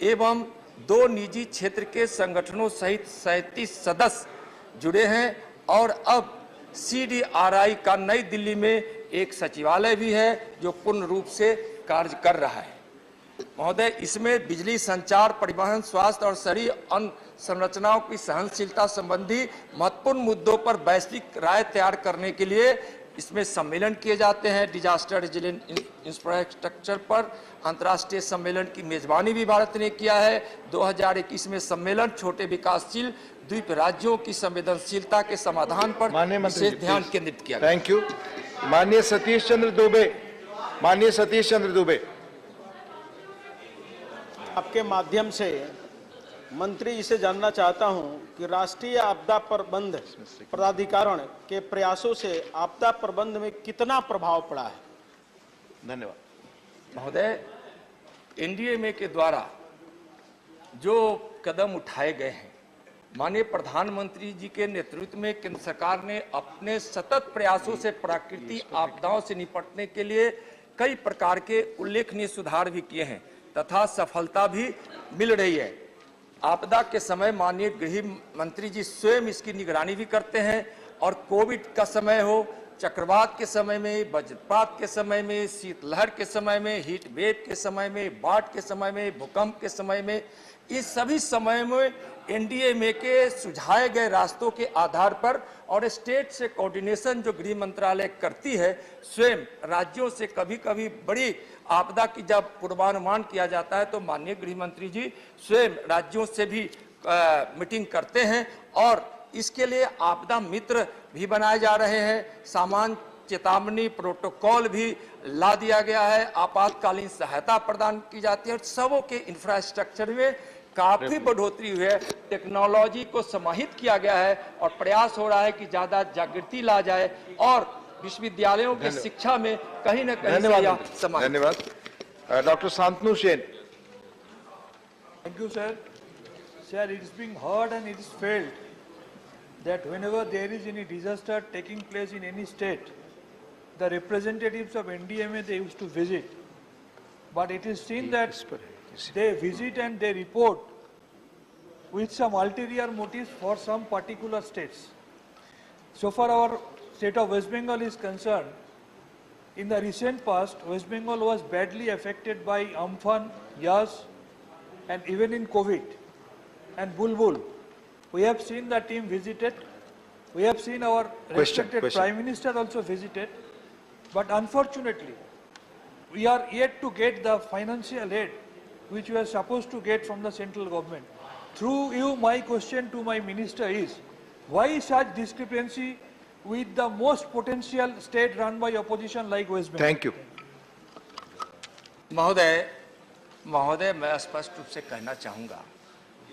एवं 2 निजी क्षेत्र के संगठनों सहित 37 सदस्य जुड़े हैं और अब CDRI का नई दिल्ली में एक सचिवालय भी है जो पूर्ण रूप से कार्य कर रहा है। महोदय, इसमें बिजली, संचार, परिवहन, स्वास्थ्य और शहरी अन्य संरचनाओं की सहनशीलता संबंधी महत्वपूर्ण मुद्दों पर वैश्विक राय तैयार करने के लिए इसमें सम्मेलन किए जाते हैं। डिजास्टर रेजिलिएंट इंफ्रास्ट्रक्चर पर अंतर्राष्ट्रीय सम्मेलन की मेजबानी भी भारत ने किया है। 2021 में सम्मेलन छोटे विकासशील द्वीप राज्यों की संवेदनशीलता के समाधान पर विशेष ध्यान केंद्रित किया। Thank you. माननीय सतीश चंद्र दुबे, आपके माध्यम से मंत्री जी से जानना चाहता हूं कि राष्ट्रीय आपदा प्रबंध प्राधिकरण के प्रयासों से आपदा प्रबंध में कितना प्रभाव पड़ा है? धन्यवाद। महोदय, NDMA के द्वारा जो कदम उठाए गए हैं, माननीय प्रधानमंत्री जी के नेतृत्व में केंद्र सरकार ने अपने सतत प्रयासों से प्राकृतिक आपदाओं से निपटने के लिए कई प्रकार के उल्लेखनीय सुधार भी किए हैं तथा सफलता भी मिल रही है। आपदा के समय माननीय गृह मंत्री जी स्वयं इसकी निगरानी भी करते हैं और कोविड का समय हो, चक्रवात के समय में, वज्रपात के समय में, शीतलहर के समय में, हीट वेव के समय में, बाढ़ के समय में, भूकंप के समय में, इस सभी समय में NDMA के सुझाए गए रास्तों के आधार पर और स्टेट से कोऑर्डिनेशन जो गृह मंत्रालय करती है, स्वयं राज्यों से कभी कभी बड़ी आपदा की जब पूर्वानुमान किया जाता है तो माननीय गृह मंत्री जी स्वयं राज्यों से भी मीटिंग करते हैं और इसके लिए आपदा मित्र भी बनाए जा रहे हैं। सामान्य चेतावनी प्रोटोकॉल भी ला दिया गया है, आपातकालीन सहायता प्रदान की जाती है और सबों के इंफ्रास्ट्रक्चर में काफी बढ़ोतरी हुई है, टेक्नोलॉजी को समाहित किया गया है और प्रयास हो रहा है कि ज्यादा जागृति ला जाए और विश्वविद्यालयों की शिक्षा में कहीं न कहीं धन्यवाद। Doctor Shantanu Sen. Thank you, sir. Sir, it is being heard and it is felt that whenever there is any disaster taking place in any state, the representatives of NDMA, they used to visit. But it is seen that they visit and they report with some ulterior motives for some particular states. So far our state of West Bengal is concerned, in the recent past, West Bengal was badly affected by Amphan, Yas, and even in COVID and Bulbul. We have seen the team visited. We have seen our respected Prime Minister also visited. But unfortunately, we are yet to get the financial aid which we are supposed to get from the central government. Through you, my question to my minister is, why such discrepancy with the most potential state run by opposition like West Bengal? Thank you. महोदय, मैं स्पष्ट रूप से कहना चाहूंगा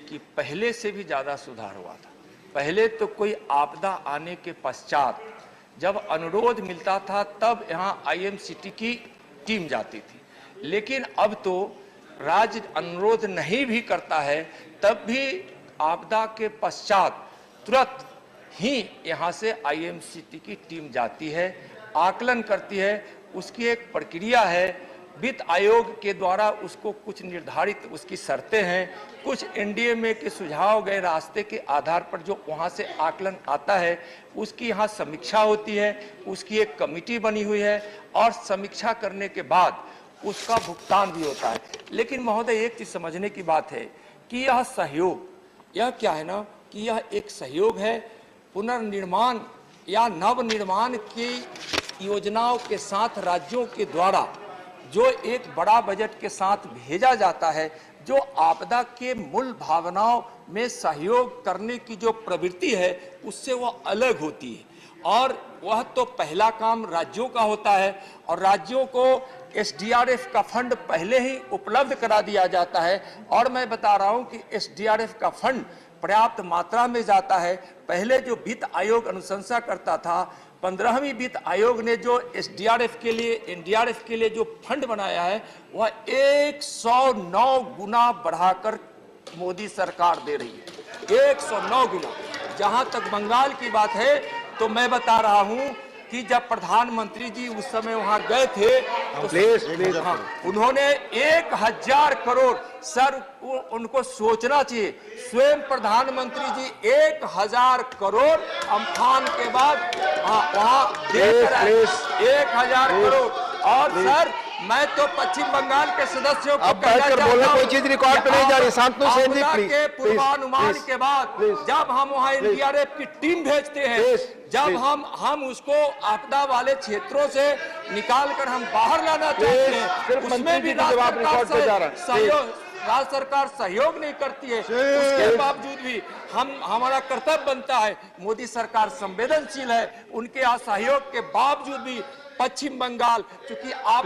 कि पहले से भी ज्यादा सुधार हुआ था। पहले तो कोई आपदा आने के पश्चात जब अनुरोध मिलता था तब यहाँ IMCT की टीम जाती थी, लेकिन अब तो राज्य अनुरोध नहीं भी करता है तब भी आपदा के पश्चात तुरंत ही यहाँ से IMCT की टीम जाती है, आकलन करती है, उसकी एक प्रक्रिया है, वित्त आयोग के द्वारा उसको कुछ निर्धारित उसकी शर्तें हैं, कुछ NDMA के सुझाव गए रास्ते के आधार पर जो वहाँ से आकलन आता है उसकी यहाँ समीक्षा होती है, उसकी एक कमेटी बनी हुई है और समीक्षा करने के बाद उसका भुगतान भी होता है। लेकिन महोदय, एक चीज समझने की बात है कि यह सहयोग, यह क्या है ना कि यह एक सहयोग है पुनर्निर्माण या नवनिर्माण की योजनाओं के साथ राज्यों के द्वारा जो एक बड़ा बजट के साथ भेजा जाता है, जो आपदा के मूल भावनाओं में सहयोग करने की जो प्रवृत्ति है उससे वह अलग होती है और वह तो पहला काम राज्यों का होता है और राज्यों को SDRF का फंड पहले ही उपलब्ध करा दिया जाता है और मैं बता रहा हूं कि SDRF का फंड पर्याप्त मात्रा में जाता है। पहले जो वित्त आयोग अनुशंसा करता था, 15वीं वित्त आयोग ने जो SDRF के लिए NDRF के लिए जो फंड बनाया है वह 109 गुना बढ़ाकर मोदी सरकार दे रही है, 109 गुना। जहां तक बंगाल की बात है तो मैं बता रहा हूं कि जब प्रधानमंत्री जी उस समय वहां गए थे तो उन्होंने 1000 करोड़, सर उनको सोचना चाहिए, स्वयं प्रधानमंत्री जी 1000 करोड़ अम्फान के बाद वहां देकर आए, 1000 करोड़। और सर मैं तो पश्चिम बंगाल के सदस्यों को कहना चाहता हूं, कोई चीज रिकॉर्ड पे नहीं जा रही, शांतनु सेन जी प्लीज, के पूर्वानुमान के बाद जब हम वहां NDRF की टीम भेजते हैं, जब हम उसको आपदा वाले क्षेत्रों से निकाल कर हम बाहर लाना चाहते हैं, उसमें भी राज्य सरकार सहयोग नहीं करती है, उसके बावजूद भी हमारा कर्तव्य बनता है, मोदी सरकार संवेदनशील है, उनके असहयोग के बावजूद भी पश्चिम बंगाल, क्योंकि आप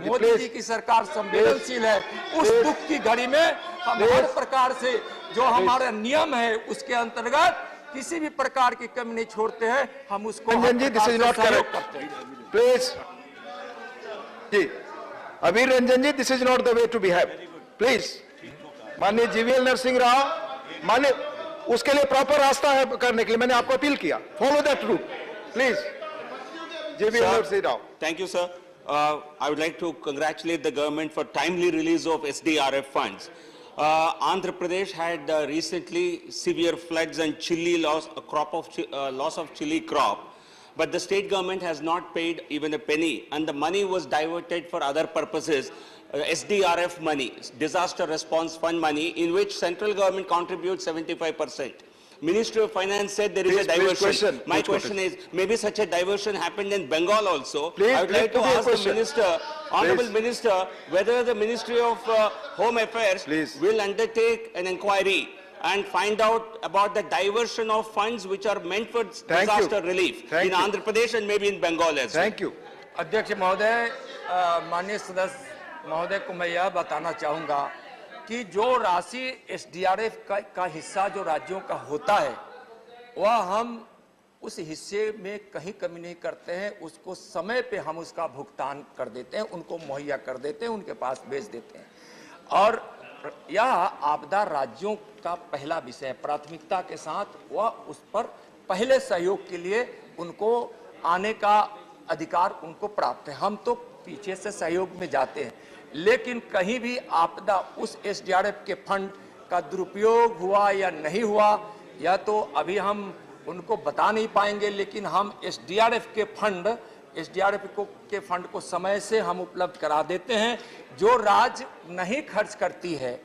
मोदी जी की सरकार संवेदनशील है, उस दुख की घड़ी में हम हर प्रकार से जो हमारा नियम है उसके अंतर्गत किसी भी प्रकार की कमी नहीं छोड़ते हैं, हम उसको Ranjan ji, this is not correct, please जी, अभी Ranjan ji, this is not the way to behave, please. माननीय GVL नरसिंह राव, माननीय उसके लिए प्रॉपर रास्ता है करने के लिए, मैंने आपको अपील किया, follow that route please. GVL Narasimha Rao. Thank you, sir. I would like to congratulate the government for timely release of SDRF funds. Andhra Pradesh had recently severe floods and chili loss, loss of chili crop. But the state government has not paid even a penny, and the money was diverted for other purposes, SDRF money, disaster response fund money, in which central government contributes 75%. Ministry of Finance said there is a diversion. My question is, maybe such a diversion happened in Bengal also. I would like to ask the Minister, Honorable Minister, whether the Ministry of Home Affairs will undertake an inquiry and find out about the diversion of funds which are meant for disaster relief in Andhra Pradesh and maybe in Bengal as well. Thank you. अध्यक्ष महोदय, माननीय सदस्य महोदय को मैं यह बताना चाहूँगा कि जो राशि एसडीआरएफ का हिस्सा जो राज्यों का होता है वह हम उस हिस्से में कहीं कमी नहीं करते हैं, उसको समय पे हम उसका भुगतान कर देते हैं, उनको मुहैया कर देते हैं, उनके पास भेज देते हैं। और यह आपदा राज्यों का पहला विषय है, प्राथमिकता के साथ वह उस पर पहले सहयोग के लिए उनको आने का अधिकार उनको प्राप्त है। हम तो पीछे से सहयोग में जाते हैं, लेकिन कहीं भी आपदा उस एसडीआरएफ के फंड का दुरुपयोग हुआ या नहीं हुआ या तो अभी हम उनको बता नहीं पाएंगे, लेकिन हम एसडीआरएफ के फंड को समय से हम उपलब्ध करा देते हैं। जो राज्य नहीं खर्च करती है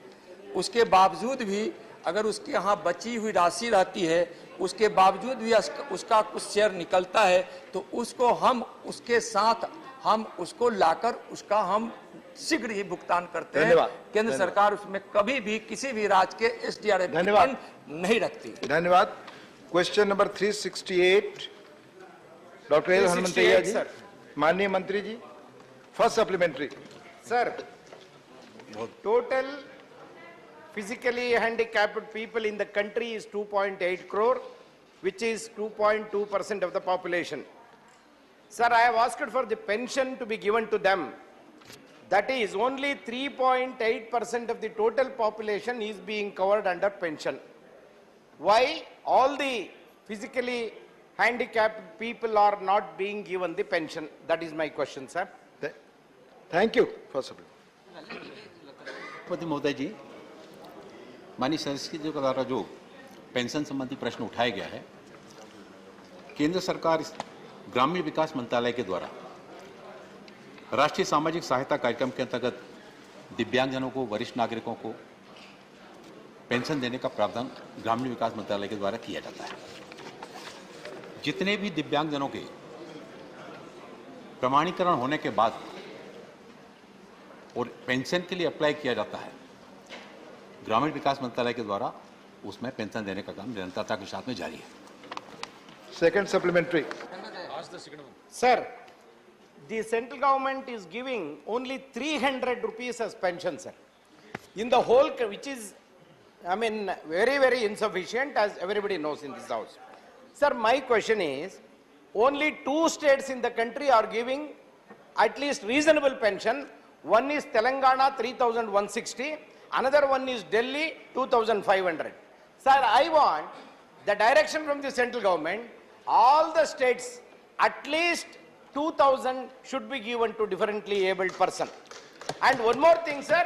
उसके बावजूद भी अगर उसके यहाँ बची हुई राशि रहती है, उसके बावजूद भी उसका कुछ शेयर निकलता है, तो उसको हम उसके साथ हम उसको लाकर उसका हम शीघ्र ही भुगतान करते हैं। केंद्र सरकार उसमें कभी भी किसी भी राज्य के एसडीआरएफ फंड नहीं रखती। धन्यवाद। Question number 368 doctor L Hanumanthaiah ji. माननीय मंत्री जी, first supplementary. Sir, total physically handicapped people in the country is 2.8 crore, which is 2.2% of the population. Sir, I have asked for the pension to be given to them. That is, only 3.8% of the total population is being covered under pension. Why all the physically handicapped people are not being given the pension? That is my question, sir. Thank you. First of all, राष्ट्रपति महोदय जी, माननीय सदस्य के द्वारा जो pension संबंधी प्रश्न उठाया गया है, केंद्र सरकार ग्रामीण विकास मंत्रालय के द्वारा राष्ट्रीय सामाजिक सहायता कार्यक्रम के अंतर्गत दिव्यांगजनों को, वरिष्ठ नागरिकों को पेंशन देने का प्रावधान ग्रामीण विकास मंत्रालय के द्वारा किया जाता है। जितने भी दिव्यांगजनों के प्रमाणीकरण होने के बाद और पेंशन के लिए अप्लाई किया जाता है, ग्रामीण विकास मंत्रालय के द्वारा उसमें पेंशन देने का काम निरंतरता के साथ में जारी है। Second supplementary. Sir, the central government is giving only 300 rupees as pension, sir. In the whole, which is, I mean, very, very insufficient, as everybody knows in this house. Sir, my question is, only 2 states in the country are giving at least reasonable pension. One is Telangana, 3,160. Another one is Delhi, 2,500. Sir, I want the direction from the central government, all the states, at least 2,000 should be given to differently abled person. And one more thing, sir,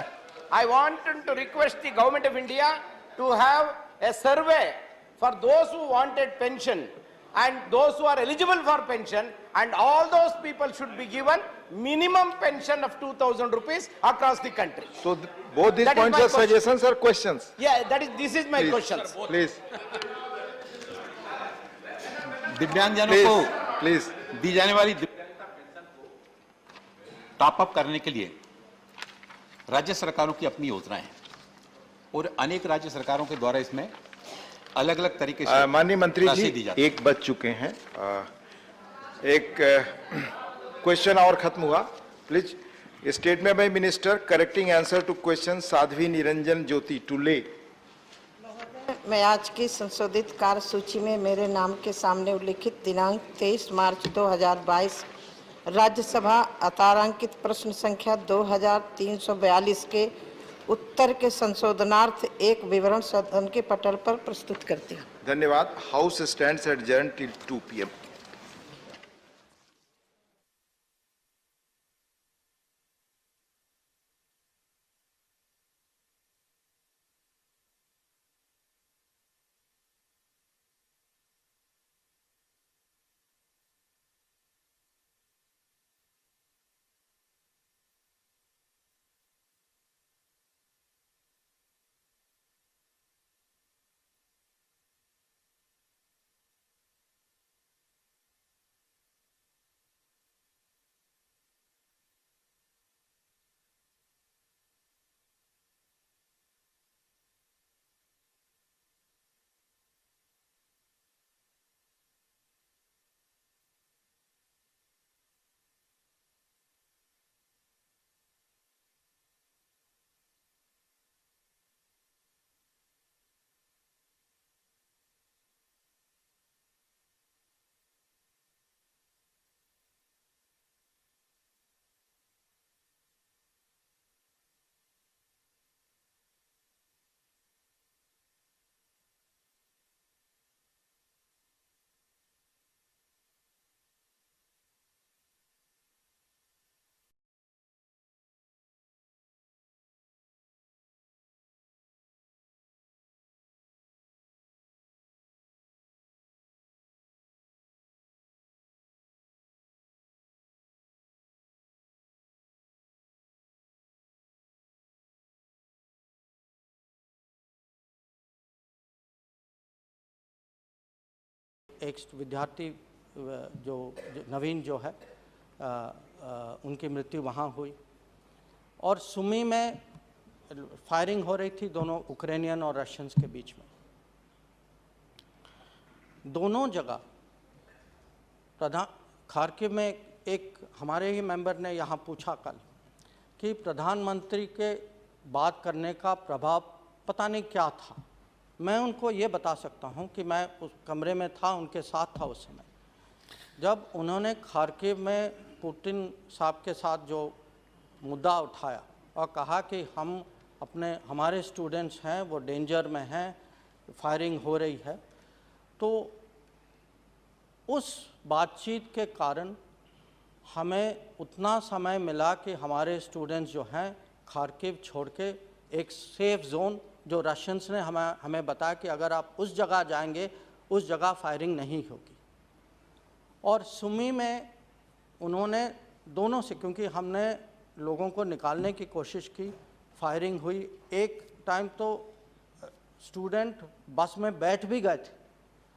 I want to request the government of India to have a survey for those who wanted pension and those who are eligible for pension, and all those people should be given minimum pension of 2,000 rupees across the country. So both these points are suggestions or questions? Yeah, this is my question. Please. दिव्यांगजनों को दी जाने वाली top up करने के लिए राज्य सरकारों की अपनी योजनाएं हैं और अनेक राज्य सरकारों के द्वारा इसमें अलग अलग तरीके से माननीय मंत्री जी, 1 बज चुके हैं। एक क्वेश्चन और खत्म हुआ। Please statement by minister correcting answer to question Sadhvi Niranjan Jyoti टुले। मैं आज की संशोधित कार्यसूची में मेरे नाम के सामने उल्लिखित दिनांक 23 मार्च 2022 राज्यसभा अतारांकित प्रश्न संख्या 2342 के उत्तर के संशोधनार्थ एक विवरण सदन के पटल पर प्रस्तुत करती हूँ। धन्यवाद। House stands adjourned till 2 PM। एक विद्यार्थी जो नवीन जो है उनकी मृत्यु वहाँ हुई। और सुमी में फायरिंग हो रही थी दोनों यूक्रेनियन और रशियंस के बीच में। दोनों जगह खार्किव में एक हमारे ही मेंबर ने यहाँ पूछा कल कि प्रधानमंत्री के बात करने का प्रभाव पता नहीं क्या था। मैं उनको ये बता सकता हूँ कि मैं उस कमरे में था, उनके साथ था उस समय, जब उन्होंने खार्किव में पुतिन साहब के साथ जो मुद्दा उठाया और कहा कि हमारे स्टूडेंट्स हैं वो डेंजर में हैं, फायरिंग हो रही है, तो उस बातचीत के कारण हमें उतना समय मिला कि हमारे स्टूडेंट्स जो हैं खार्किव छोड़ के एक सेफ जोन, जो रशियंस ने हमें बताया कि अगर आप उस जगह जाएंगे उस जगह फायरिंग नहीं होगी। और सुमी में उन्होंने दोनों से, क्योंकि हमने लोगों को निकालने की कोशिश की, फायरिंग हुई। एक टाइम तो स्टूडेंट बस में बैठ भी गए थे,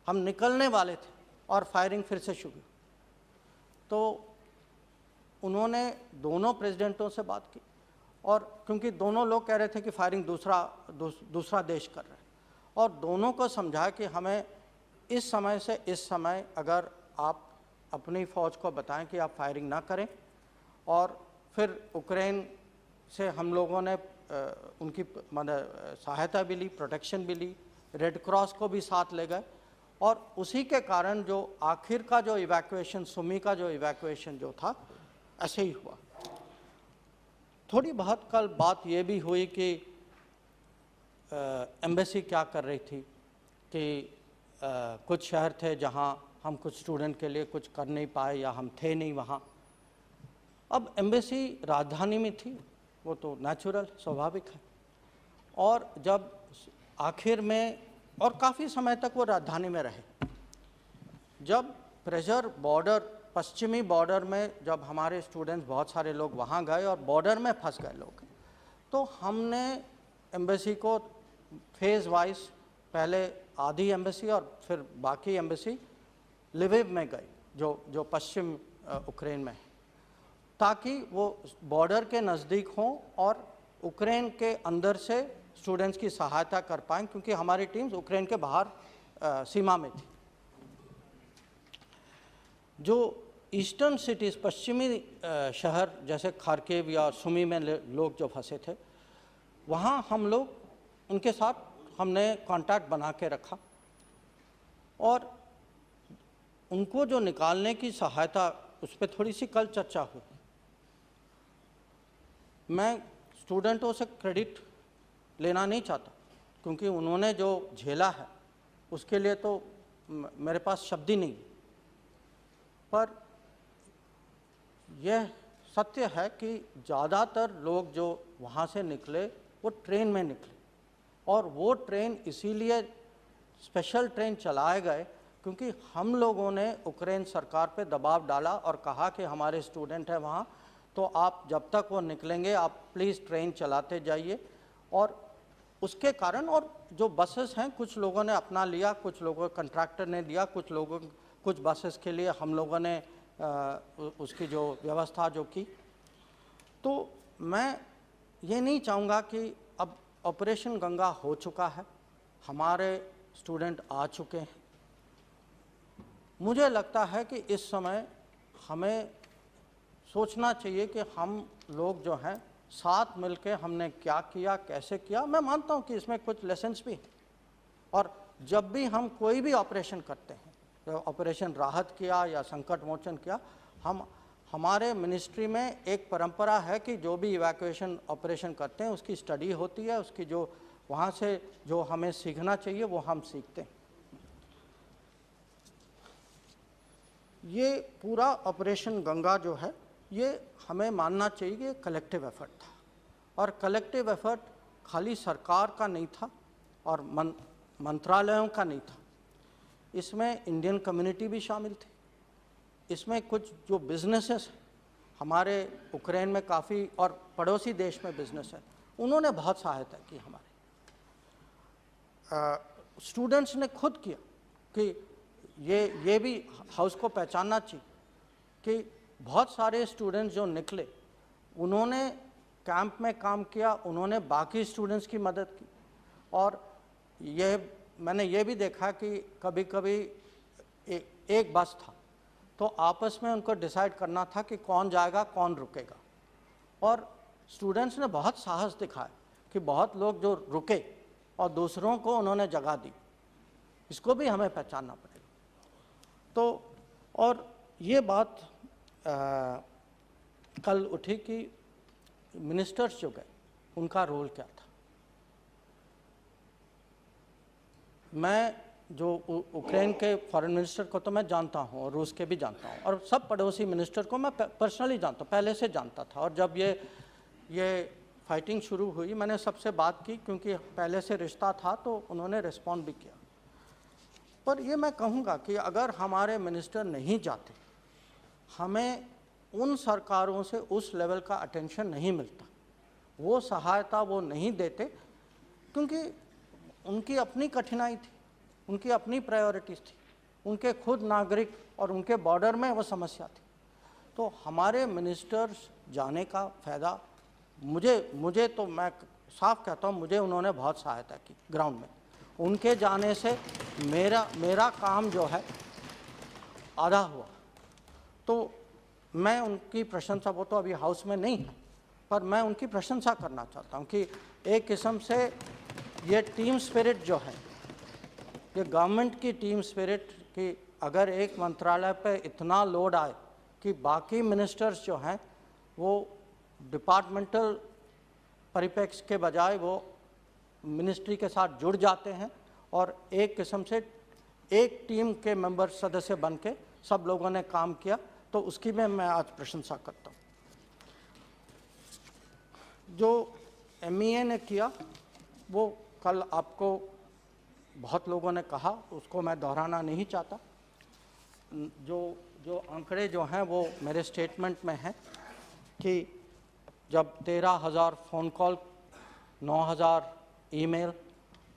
हम निकलने वाले थे और फायरिंग फिर से शुरू। तो उन्होंने दोनों प्रेसिडेंटों से बात की, और क्योंकि दोनों लोग कह रहे थे कि फायरिंग दूसरा देश कर रहा है, और दोनों को समझाया कि हमें इस समय से इस समय अगर आप अपनी फ़ौज को बताएं कि आप फायरिंग ना करें। और फिर यूक्रेन से हम लोगों ने उनकी सहायता भी ली, प्रोटेक्शन भी ली, रेड क्रॉस को भी साथ ले गए, और उसी के कारण जो आखिर का जो इवैक्यूएशन, सुमी का जो इवैक्यूएशन जो था, ऐसे ही हुआ। थोड़ी बहुत कल बात ये भी हुई कि एम्बेसी क्या कर रही थी, कि कुछ शहर थे जहाँ हम कुछ स्टूडेंट के लिए कुछ कर नहीं पाए या हम थे नहीं वहाँ। अब एम्बेसी राजधानी में थी, वो तो नेचुरल स्वाभाविक है, और जब आखिर में और काफ़ी समय तक वो राजधानी में रहे, जब प्रेशर बॉर्डर, पश्चिमी बॉर्डर में जब हमारे स्टूडेंट्स बहुत सारे लोग वहाँ गए और बॉर्डर में फंस गए लोग, तो हमने एम्बेसी को फेज़ वाइज, पहले आधी एम्बेसी और फिर बाकी एम्बेसी लिविव में गई, जो पश्चिम यूक्रेन में है, ताकि वो बॉर्डर के नज़दीक हों और यूक्रेन के अंदर से स्टूडेंट्स की सहायता कर पाएँ, क्योंकि हमारी टीम्स यूक्रेन के बाहर सीमा में थी। जो ईस्टर्न सिटीज़, पश्चिमी शहर जैसे खार्किव या सुमी में लोग जो फंसे थे, वहाँ हम लोग उनके साथ हमने कांटेक्ट बना के रखा, और उनको जो निकालने की सहायता, उस पर थोड़ी सी कल चर्चा हुई। मैं स्टूडेंटों से क्रेडिट लेना नहीं चाहता, क्योंकि उन्होंने जो झेला है उसके लिए तो मेरे पास शब्द ही नहीं। पर यह सत्य है कि ज़्यादातर लोग जो वहाँ से निकले वो ट्रेन में निकले, और वो ट्रेन इसीलिए स्पेशल ट्रेन चलाए गए क्योंकि हम लोगों ने यूक्रेन सरकार पे दबाव डाला और कहा कि हमारे स्टूडेंट हैं वहाँ, तो आप जब तक वो निकलेंगे आप प्लीज़ ट्रेन चलाते जाइए। और उसके कारण, और जो बसेस हैं कुछ लोगों ने अपना लिया, कुछ लोगों कंट्रैक्टर ने दिया, कुछ बसेस के लिए हम लोगों ने उसकी जो व्यवस्था जो की। तो मैं ये नहीं चाहूँगा कि अब ऑपरेशन गंगा हो चुका है, हमारे स्टूडेंट आ चुके हैं। मुझे लगता है कि इस समय हमें सोचना चाहिए कि हम लोग जो हैं साथ मिलकर हमने क्या किया, कैसे किया। मैं मानता हूं कि इसमें कुछ लेसन्स भी हैं, और जब भी हम कोई भी ऑपरेशन करते हैं, तो ऑपरेशन राहत किया या संकट मोचन किया, हमारे मिनिस्ट्री में एक परंपरा है कि जो भी इवैक्यूएशन ऑपरेशन करते हैं उसकी स्टडी होती है, उसकी जो वहाँ से जो हमें सीखना चाहिए वो हम सीखते हैं। ये पूरा ऑपरेशन गंगा जो है, ये हमें मानना चाहिए कि कलेक्टिव एफर्ट था, और कलेक्टिव एफर्ट खाली सरकार का नहीं था और मंत्रालयों का नहीं था। इसमें इंडियन कम्युनिटी भी शामिल थी, इसमें कुछ जो बिजनेसेस हमारे यूक्रेन में काफ़ी और पड़ोसी देश में बिजनेस है, उन्होंने बहुत सहायता की हमारे। स्टूडेंट्स ने खुद किया कि ये भी हाउस को पहचानना चाहिए कि बहुत सारे स्टूडेंट्स जो निकले उन्होंने कैंप में काम किया, उन्होंने बाकी स्टूडेंट्स की मदद की। और मैंने ये भी देखा कि कभी कभी एक बस था तो आपस में उनको डिसाइड करना था कि कौन जाएगा कौन रुकेगा, और स्टूडेंट्स ने बहुत साहस दिखाया कि बहुत लोग जो रुके और दूसरों को उन्होंने जगह दी। इसको भी हमें पहचानना पड़ेगा। तो और ये बात कल उठी कि मिनिस्टर्स जो गए उनका रोल क्या था। मैं जो यूक्रेन के फॉरेन मिनिस्टर को तो मैं जानता हूँ और रूस के भी जानता हूँ, और सब पड़ोसी मिनिस्टर को मैं पर्सनली जानता हूँ, पहले से जानता था। और जब ये फाइटिंग शुरू हुई मैंने सबसे बात की, क्योंकि पहले से रिश्ता था, तो उन्होंने रिस्पॉन्ड भी किया। पर ये मैं कहूँगा कि अगर हमारे मिनिस्टर नहीं जाते, हमें उन सरकारों से उस लेवल का अटेंशन नहीं मिलता, वो सहायता वो नहीं देते, क्योंकि उनकी अपनी कठिनाई थी, उनकी अपनी प्रायोरिटीज़ थी, उनके खुद नागरिक और उनके बॉर्डर में वो समस्या थी। तो हमारे मिनिस्टर्स जाने का फ़ायदा मुझे तो मैं साफ कहता हूँ, मुझे उन्होंने बहुत सहायता की ग्राउंड में। उनके जाने से मेरा काम जो है आधा हुआ। तो मैं उनकी प्रशंसा, वो तो अभी हाउस में नहीं है, पर मैं उनकी प्रशंसा करना चाहता हूँ कि एक किस्म से ये टीम स्पिरिट जो है, ये गवर्नमेंट की टीम स्पिरिट कि अगर एक मंत्रालय पे इतना लोड आए कि बाकी मिनिस्टर्स जो हैं वो डिपार्टमेंटल परिप्रेक्ष्य के बजाय वो मिनिस्ट्री के साथ जुड़ जाते हैं और एक किस्म से एक टीम के मेंबर सदस्य बन के सब लोगों ने काम किया, तो उसकी मैं आज प्रशंसा करता हूँ। जो MEA ने किया वो कल आपको बहुत लोगों ने कहा, उसको मैं दोहराना नहीं चाहता। जो आंकड़े जो हैं वो मेरे स्टेटमेंट में हैं कि जब 13,000 फ़ोन कॉल, 9,000 ईमेल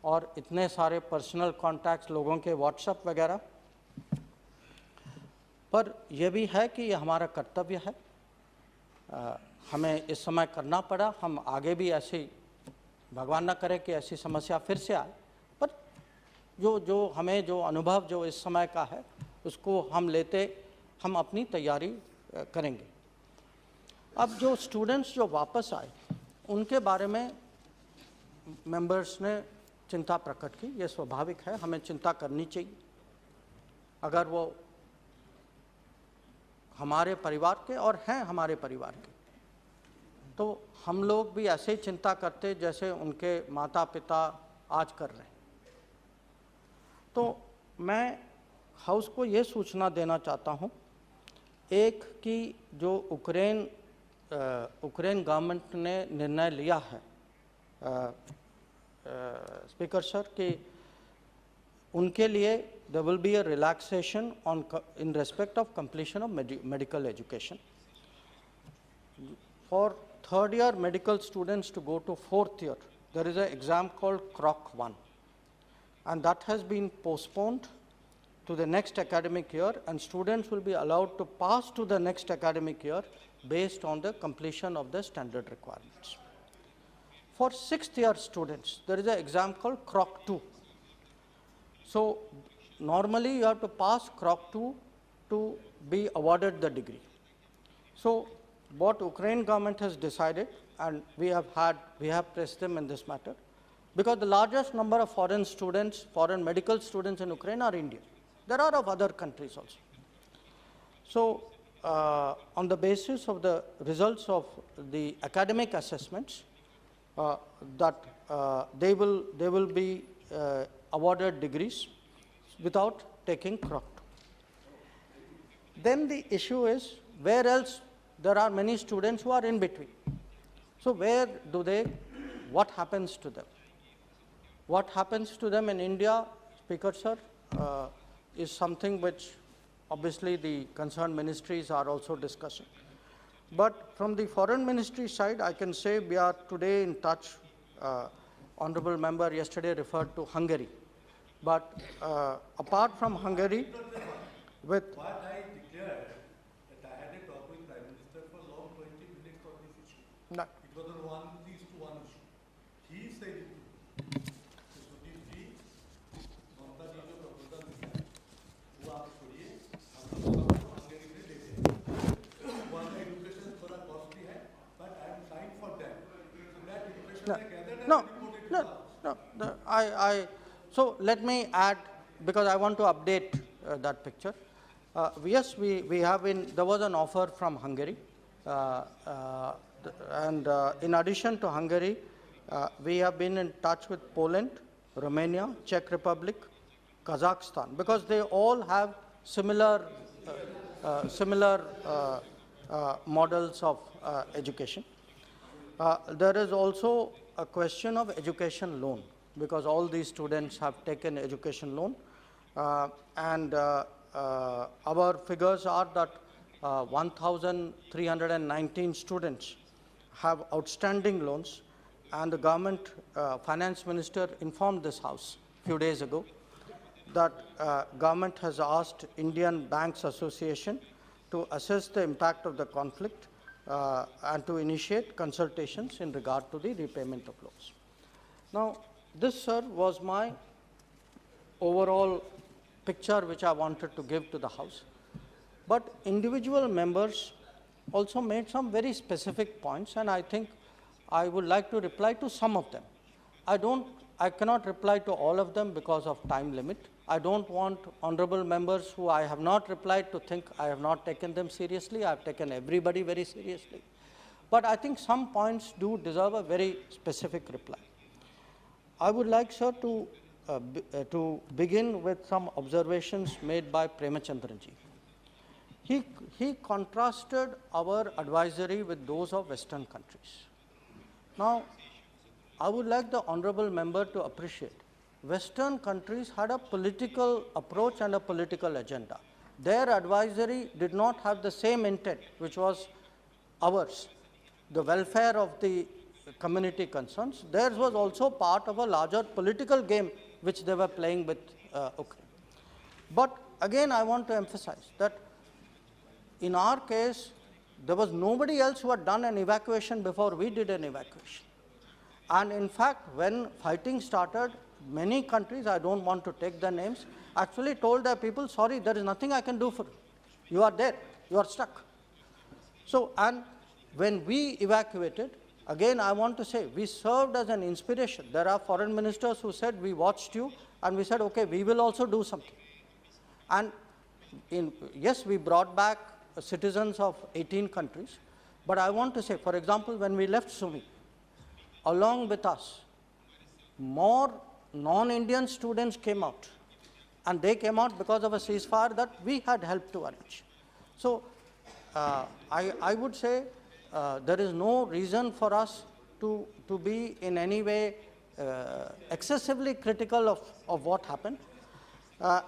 और इतने सारे पर्सनल कॉन्टैक्ट्स लोगों के व्हाट्सएप वगैरह, पर यह भी है कि ये हमारा कर्तव्य है, हमें इस समय करना पड़ा। हम आगे भी ऐसी, भगवान न करे कि ऐसी समस्या फिर से आए, पर जो हमें जो अनुभव जो इस समय का है उसको हम अपनी तैयारी करेंगे। अब जो स्टूडेंट्स जो वापस आए उनके बारे में मेंबर्स ने चिंता प्रकट की, ये स्वाभाविक है, हमें चिंता करनी चाहिए। अगर वो हमारे परिवार के और हैं हमारे परिवार के, तो हम लोग भी ऐसे ही चिंता करते जैसे उनके माता पिता आज कर रहे हैं। तो मैं हाउस को ये सूचना देना चाहता हूँ, एक कि जो यूक्रेन गवर्नमेंट ने निर्णय लिया है स्पीकर सर, कि उनके लिए there will be a relaxation in respect of completion of medical education. For third year medical students to go to fourth year, there is an exam called CROC 1, and that has been postponed to the next academic year, and students will be allowed to pass to the next academic year based on the completion of the standard requirements. For sixth year students, there is an exam called CROC 2. So normally you have to pass CROC 2 to be awarded the degree. So what Ukraine government has decided, and we have pressed them in this matter, because the largest number of foreign medical students in Ukraine are Indian. There are of other countries also. So on the basis of the results of the academic assessments, they will be awarded degrees without taking CROC 2. Then the issue is, where else there are many students who are in between. So where do what happens to them? What happens to them in India, Speaker Sir, is something which obviously the concerned ministries are also discussing. But from the foreign ministry side, I can say we are today in touch. Honorable member yesterday referred to Hungary. But apart from Hungary, with What I declared that I had a talk with Prime Minister for long 20 minutes on this issue. No. It was on 1:1 issue. He said it. Sudhir ji, Mamta ji जो proposal दिया है, वो आप छोड़िए, हम लोग Hungary में देते हैं. वहाँ का education थोड़ा costly है, but I am trying for them. So that education I gathered no, and reported no, so let me add, because I want to update that picture. Yes, we have been, there was an offer from Hungary, and in addition to Hungary, we have been in touch with Poland, Romania, Czech Republic, Kazakhstan, because they all have similar models of education. There is also a question of education loan, because all these students have taken education loan, and our figures are that 1,319 students have outstanding loans, and the government finance minister informed this house a few days ago that government has asked Indian Banks Association to assess the impact of the conflict and to initiate consultations in regard to the repayment of loans. Now, this, sir, was my overall picture which I wanted to give to the House. But individual members also made some very specific points, and I think I would like to reply to some of them. I cannot reply to all of them because of time limit. I don't want honorable members who I have not replied to think I have not taken them seriously. I have taken everybody very seriously. But I think some points do deserve a very specific reply. I would like, sir, to begin with some observations made by Premachandranji. He contrasted our advisory with those of Western countries. Now, I would like the honorable member to appreciate Western countries had a political approach and a political agenda. Their advisory did not have the same intent which was ours, the welfare of the community concerns. Theirs was also part of a larger political game which they were playing with Ukraine. But again, I want to emphasize that in our case, there was nobody else who had done an evacuation before we did an evacuation. And in fact, when fighting started, many countries, I don't want to take their names, actually told their people, sorry, there is nothing I can do for you. You are there, you are stuck. So, and when we evacuated, again, I want to say, we served as an inspiration. There are foreign ministers who said, we watched you, and we said, okay, we will also do something. And yes, we brought back citizens of 18 countries, but I want to say, for example, when we left Sumy, along with us, more non-Indian students came out, and they came out because of a ceasefire that we had helped to arrange. So I would say there is no reason for us to be in any way excessively critical of what happened.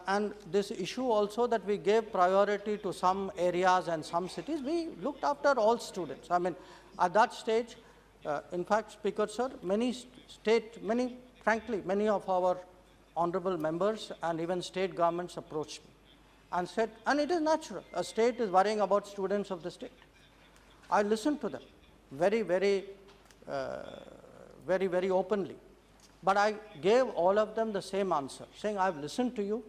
And this issue also that we gave priority to some areas and some cities, we looked after all students. I mean, at that stage, in fact, Speaker, sir, frankly, many of our honorable members and even state governments approached me and said, and it is natural, a state is worrying about students of the state. I listened to them very, very openly. But I gave all of them the same answer, saying, I've listened to you,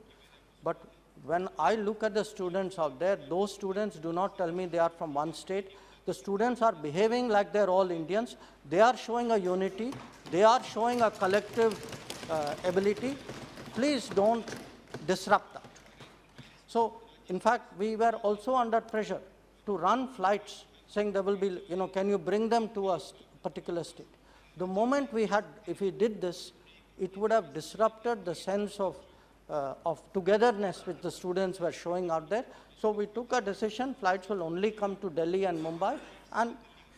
but when I look at the students out there, those students do not tell me they are from one state. The students are behaving like they're all Indians. They are showing a unity. They are showing a collective ability. Please don't disrupt that. So, in fact, we were also under pressure to run flights, saying there will be, can you bring them to a particular state? The moment we had, if we did this, it would have disrupted the sense of togetherness which the students were showing out there. So we took a decision, flights will only come to Delhi and Mumbai.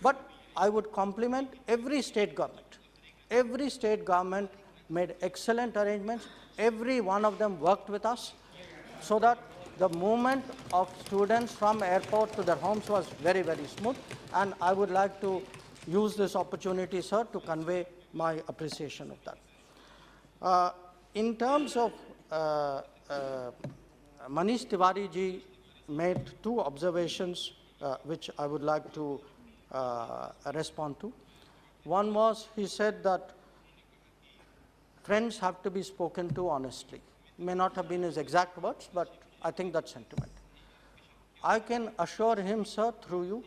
But I would compliment every state government. Every state government made excellent arrangements. Every one of them worked with us so that the movement of students from airport to their homes was very, very smooth. And I would like to use this opportunity, sir, to convey my appreciation of that. In terms of Manish Tiwari ji made two observations which I would like to respond to. One was, he said that friends have to be spoken to honestly. May not have been his exact words, but I think that sentiment. I can assure him, sir, through you,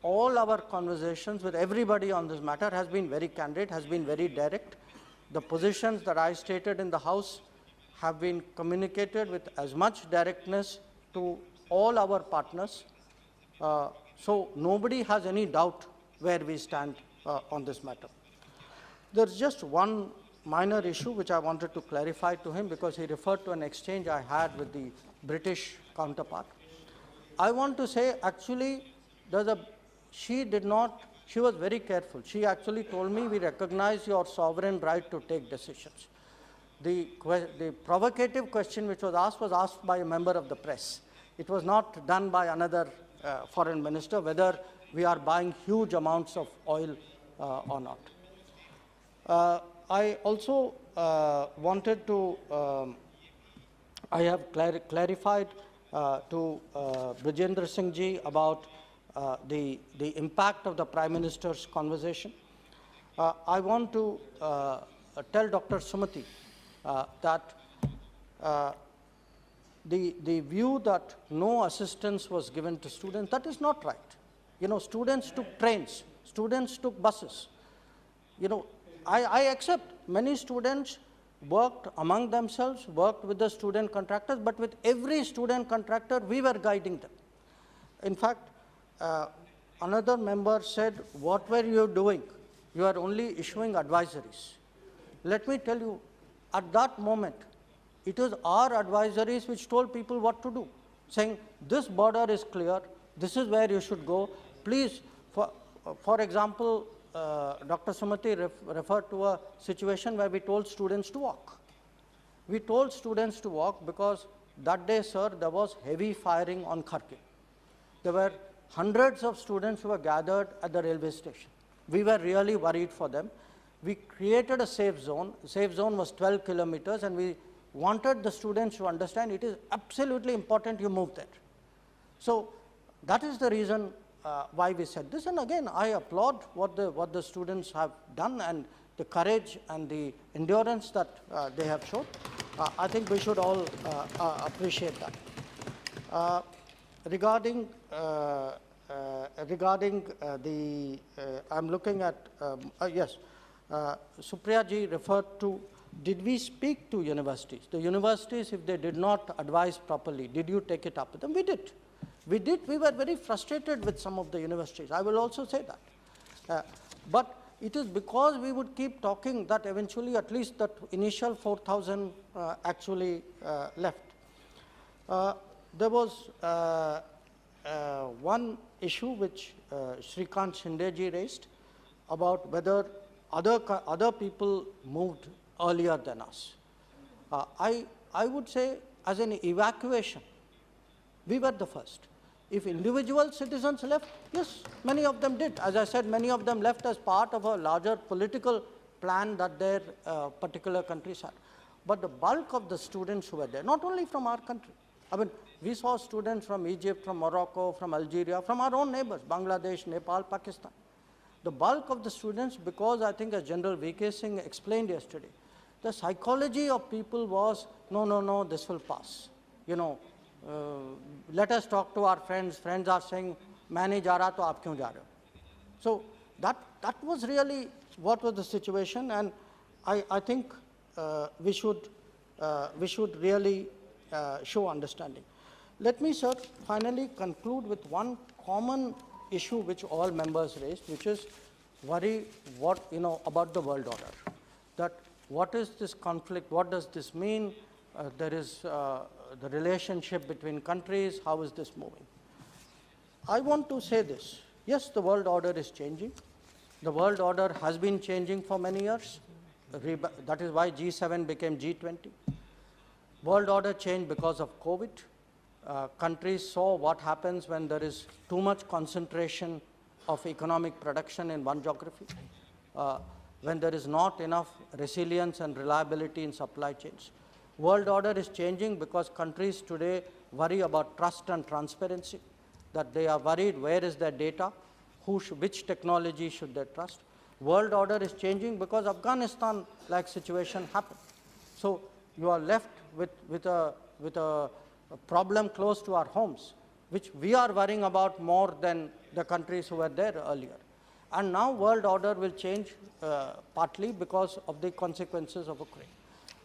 all our conversations with everybody on this matter has been very candid, has been very direct. The positions that I stated in the House have been communicated with as much directness to all our partners. So nobody has any doubt where we stand on this matter. There's just one minor issue which I wanted to clarify to him, because he referred to an exchange I had with the British counterpart. I want to say, actually, she was very careful. She actually told me, we recognize your sovereign right to take decisions. The provocative question which was asked by a member of the press. It was not done by another foreign minister, whether we are buying huge amounts of oil or not. I also wanted to, I have clarified to Brajendra Singh ji about the impact of the Prime Minister's conversation. I want to tell Dr. Sumati that the view that no assistance was given to students, that is not right. You know, students took trains, students took buses. You know, I accept many students worked among themselves, worked with the student contractors, but with every student contractor, we were guiding them. In fact, another member said, what were you doing? You are only issuing advisories. Let me tell you, at that moment, it was our advisories which told people what to do, saying, this border is clear, this is where you should go. Please, for example, Dr. Sumati referred to a situation where we told students to walk. We told students to walk because that day, sir, there was heavy firing on Kharkiv. There were hundreds of students who were gathered at the railway station. We were really worried for them. We created a safe zone. The safe zone was 12 kilometers, and we wanted the students to understand it is absolutely important you move there. So that is the reason why we said this. And again, I applaud what the students have done and the courage and the endurance that they have shown. I think we should all appreciate that. Regarding I'm looking at, yes, Supriya ji referred to, did we speak to universities? The universities, if they did not advise properly, did you take it up with them? We did. We did. We were very frustrated with some of the universities. I will also say that. But it is because we would keep talking that eventually at least that initial 4,000 actually left. There was one issue which Shrikant Shinde ji raised about whether other people moved earlier than us. I would say as an evacuation, we were the first. If individual citizens left, yes, many of them did. As I said, many of them left as part of a larger political plan that their particular countries had. But the bulk of the students who were there, not only from our country, I mean, we saw students from Egypt, from Morocco, from Algeria, from our own neighbors, Bangladesh, Nepal, Pakistan. The bulk of the students, because I think as General V.K. Singh explained yesterday, the psychology of people was, no, this will pass. You know, let us talk to our friends. Friends are saying, main nahi ja raha, to aap kyun ja rahe ho? So that was really what was the situation, and I think we should really show understanding. Let me, sir, finally conclude with one common issue which all members raised, which is worry about the world order. That what is this conflict? What does this mean? There is the relationship between countries. How is this moving? I want to say this. Yes, the world order is changing. The world order has been changing for many years. That is why G7 became G20. World order changed because of COVID. Countries saw what happens when there is too much concentration of economic production in one geography, when there is not enough resilience and reliability in supply chains. World order is changing because countries today worry about trust and transparency, that they are worried where is their data, which technology should they trust. World order is changing because Afghanistan-like situation happened. So you are left with a problem close to our homes, which we are worrying about more than the countries who were there earlier. And now world order will change partly because of the consequences of Ukraine.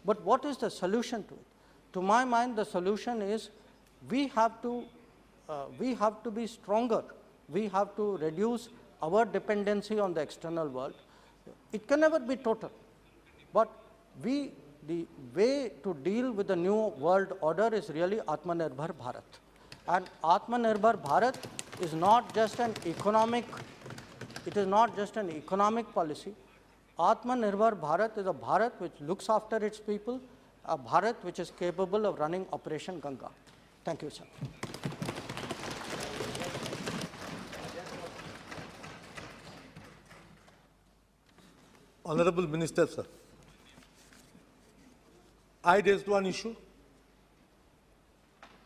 But what is the solution to it? To my mind, the solution is we have to be stronger. We have to reduce our dependency on the external world. It can never be total, but the way to deal with the new world order is really Atmanirbhar Bharat. And Atmanirbhar Bharat is not just an economic, policy. Atmanirbhar Bharat is a Bharat which looks after its people, a Bharat which is capable of running Operation Ganga. Thank you, sir. Honorable Minister, sir, I raised one issue,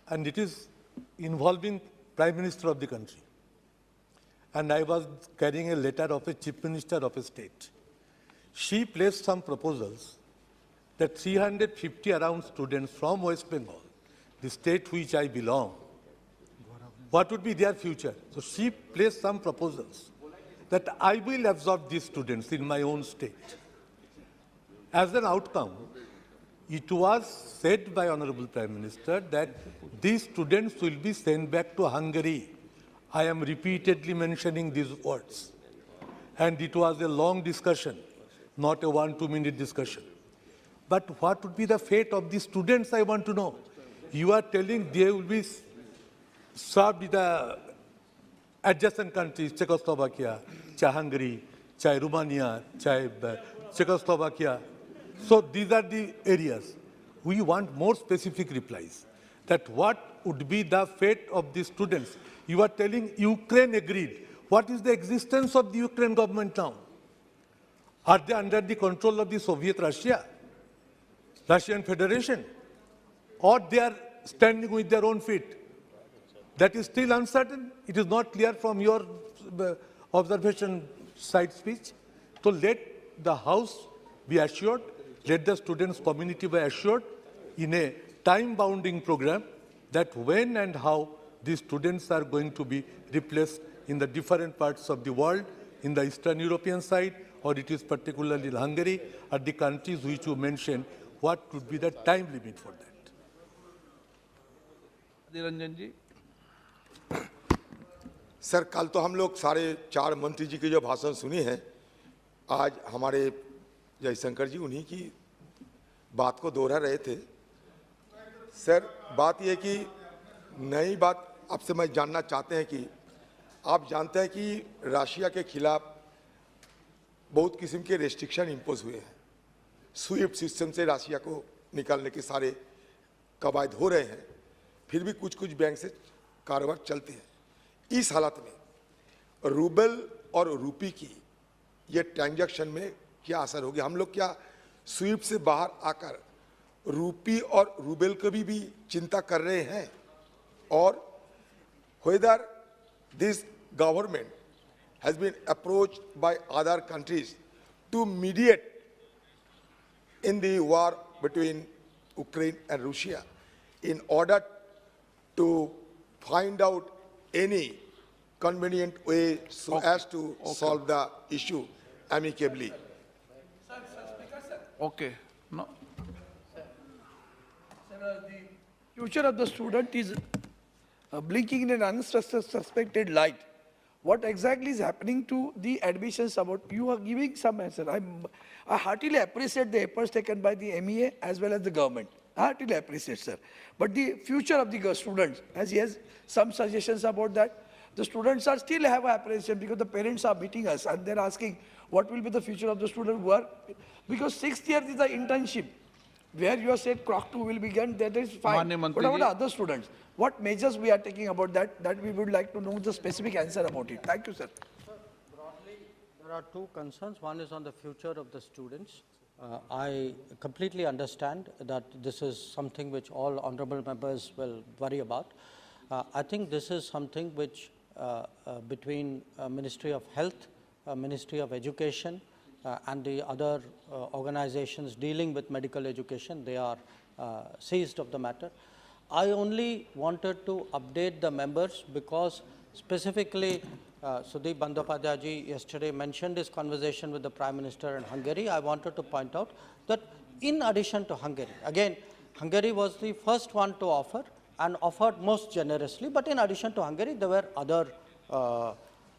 and it is involving Prime Minister of the country. And I was carrying a letter of a Chief Minister of a state. She placed some proposals that 350 around students from West Bengal, the state which I belong, what would be their future? So she placed some proposals that I will absorb these students in my own state. As an outcome, it was said by Honorable Prime Minister that these students will be sent back to Hungary. I am repeatedly mentioning these words. And it was a long discussion, not a 1-2 minute discussion. But what would be the fate of the students, I want to know. You are telling they will be served in the adjacent countries, Czechoslovakia, Hungary, Romania, Czechoslovakia. So these are the areas. We want more specific replies. That what would be the fate of the students? You are telling Ukraine agreed. What is the existence of the Ukraine government now? Are they under the control of the Soviet Russia, Russian Federation? Or they are standing with their own feet? That is still uncertain. It is not clear from your observation side speech. So let the House be assured, let the students' community be assured in a time-bounding program that when and how these students are going to be replaced in the different parts of the world, in the Eastern European side, or it is particularly Hungary, or the countries which you mentioned, what could be the time limit for that? Niranjan ji. Sir, कल तो हम लोग सारे 4 मंत्री जी की जो भाषण सुनी है, आज हमारे जयशंकर जी उन्हीं की बात को दोहरा रहे थे। सर, बात यह कि नई बात आपसे मैं जानना चाहते हैं कि आप जानते हैं कि रशिया के खिलाफ बहुत किस्म के रेस्ट्रिक्शन इम्पोज हुए हैं। स्विफ्ट सिस्टम से रशिया को निकालने के सारे कवायद हो रहे हैं, फिर भी कुछ कुछ बैंक से कारोबार चलते हैं। इस हालत में रूबल और रूपी की ये ट्रांजैक्शन में क्या असर होगी? हम लोग क्या स्विफ्ट से बाहर आकर रूपी और रूबल को भी चिंता कर रहे हैं? और whether this government has been approached by other countries to mediate in the war between Ukraine and Russia in order to find out any convenient way so as to solve the issue amicably. Okay. No. The future of the student is blinking in an unsuspected light. What exactly is happening to the admissions about? You are giving some answer. I heartily appreciate the efforts taken by the MEA as well as the government. I heartily appreciate, sir. But the future of the students, as he has some suggestions about that, the students are still have apprehension because the parents are meeting us and they're asking what will be the future of the student who are, because 6th year is the internship, where you have said Croc 2 will begin, that is fine. But about the other students, what measures we are taking about that, that we would like to know the specific answer about it. Thank you, sir. Broadly, there are 2 concerns. One is on the future of the students. I completely understand that this is something which all honorable members will worry about. I think this is something which between Ministry of Health, Ministry of Education and the other organizations dealing with medical education, they are seized of the matter. I only wanted to update the members because specifically Sudeep Bandyopadhyay ji yesterday mentioned his conversation with the Prime Minister in Hungary. I wanted to point out that in addition to Hungary, again, Hungary was the first one to offer and offered most generously, but in addition to Hungary, there were other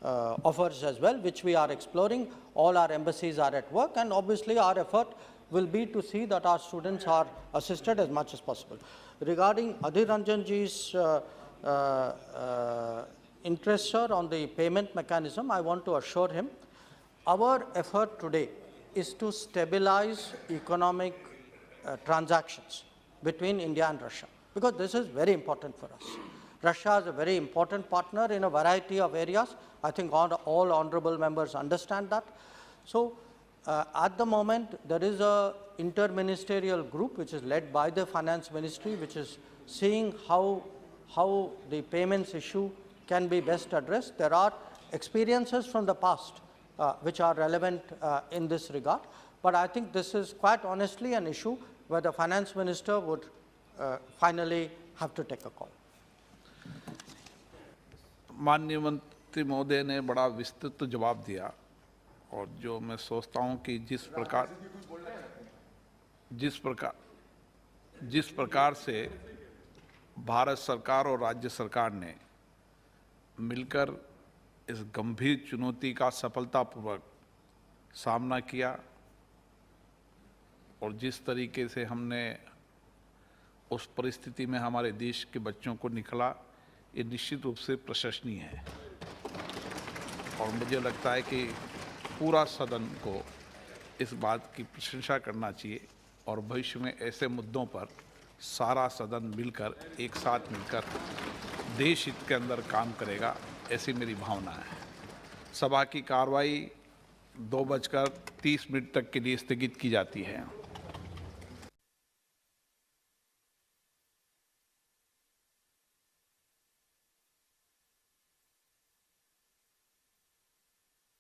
offers as well, which we are exploring. All our embassies are at work, and obviously our effort will be to see that our students are assisted as much as possible. Regarding Adhir Ranjan ji's interest, sir, on the payment mechanism, I want to assure him, our effort today is to stabilize economic transactions between India and Russia, because this is very important for us. Russia is a very important partner in a variety of areas. I think all honorable members understand that. So at the moment, there is a inter-ministerial group which is led by the Finance Ministry, which is seeing how the payments issue can be best addressed. There are experiences from the past which are relevant in this regard. But I think this is quite honestly an issue where the Finance Minister would finally have to take a call. माननीय मंत्री महोदय ने बड़ा विस्तृत जवाब दिया, और जो मैं सोचता हूं कि जिस प्रकार से भारत सरकार और राज्य सरकार ने मिलकर इस गंभीर चुनौती का सफलतापूर्वक सामना किया और जिस तरीके से हमने उस परिस्थिति में हमारे देश के बच्चों को निकला, ये निश्चित रूप से प्रशंसनीय है। और मुझे लगता है कि पूरा सदन को इस बात की प्रशंसा करना चाहिए और भविष्य में ऐसे मुद्दों पर सारा सदन मिलकर एक साथ मिलकर देश हित के अंदर काम करेगा, ऐसी मेरी भावना है। सभा की कार्रवाई 2:30 तक के लिए स्थगित की जाती है।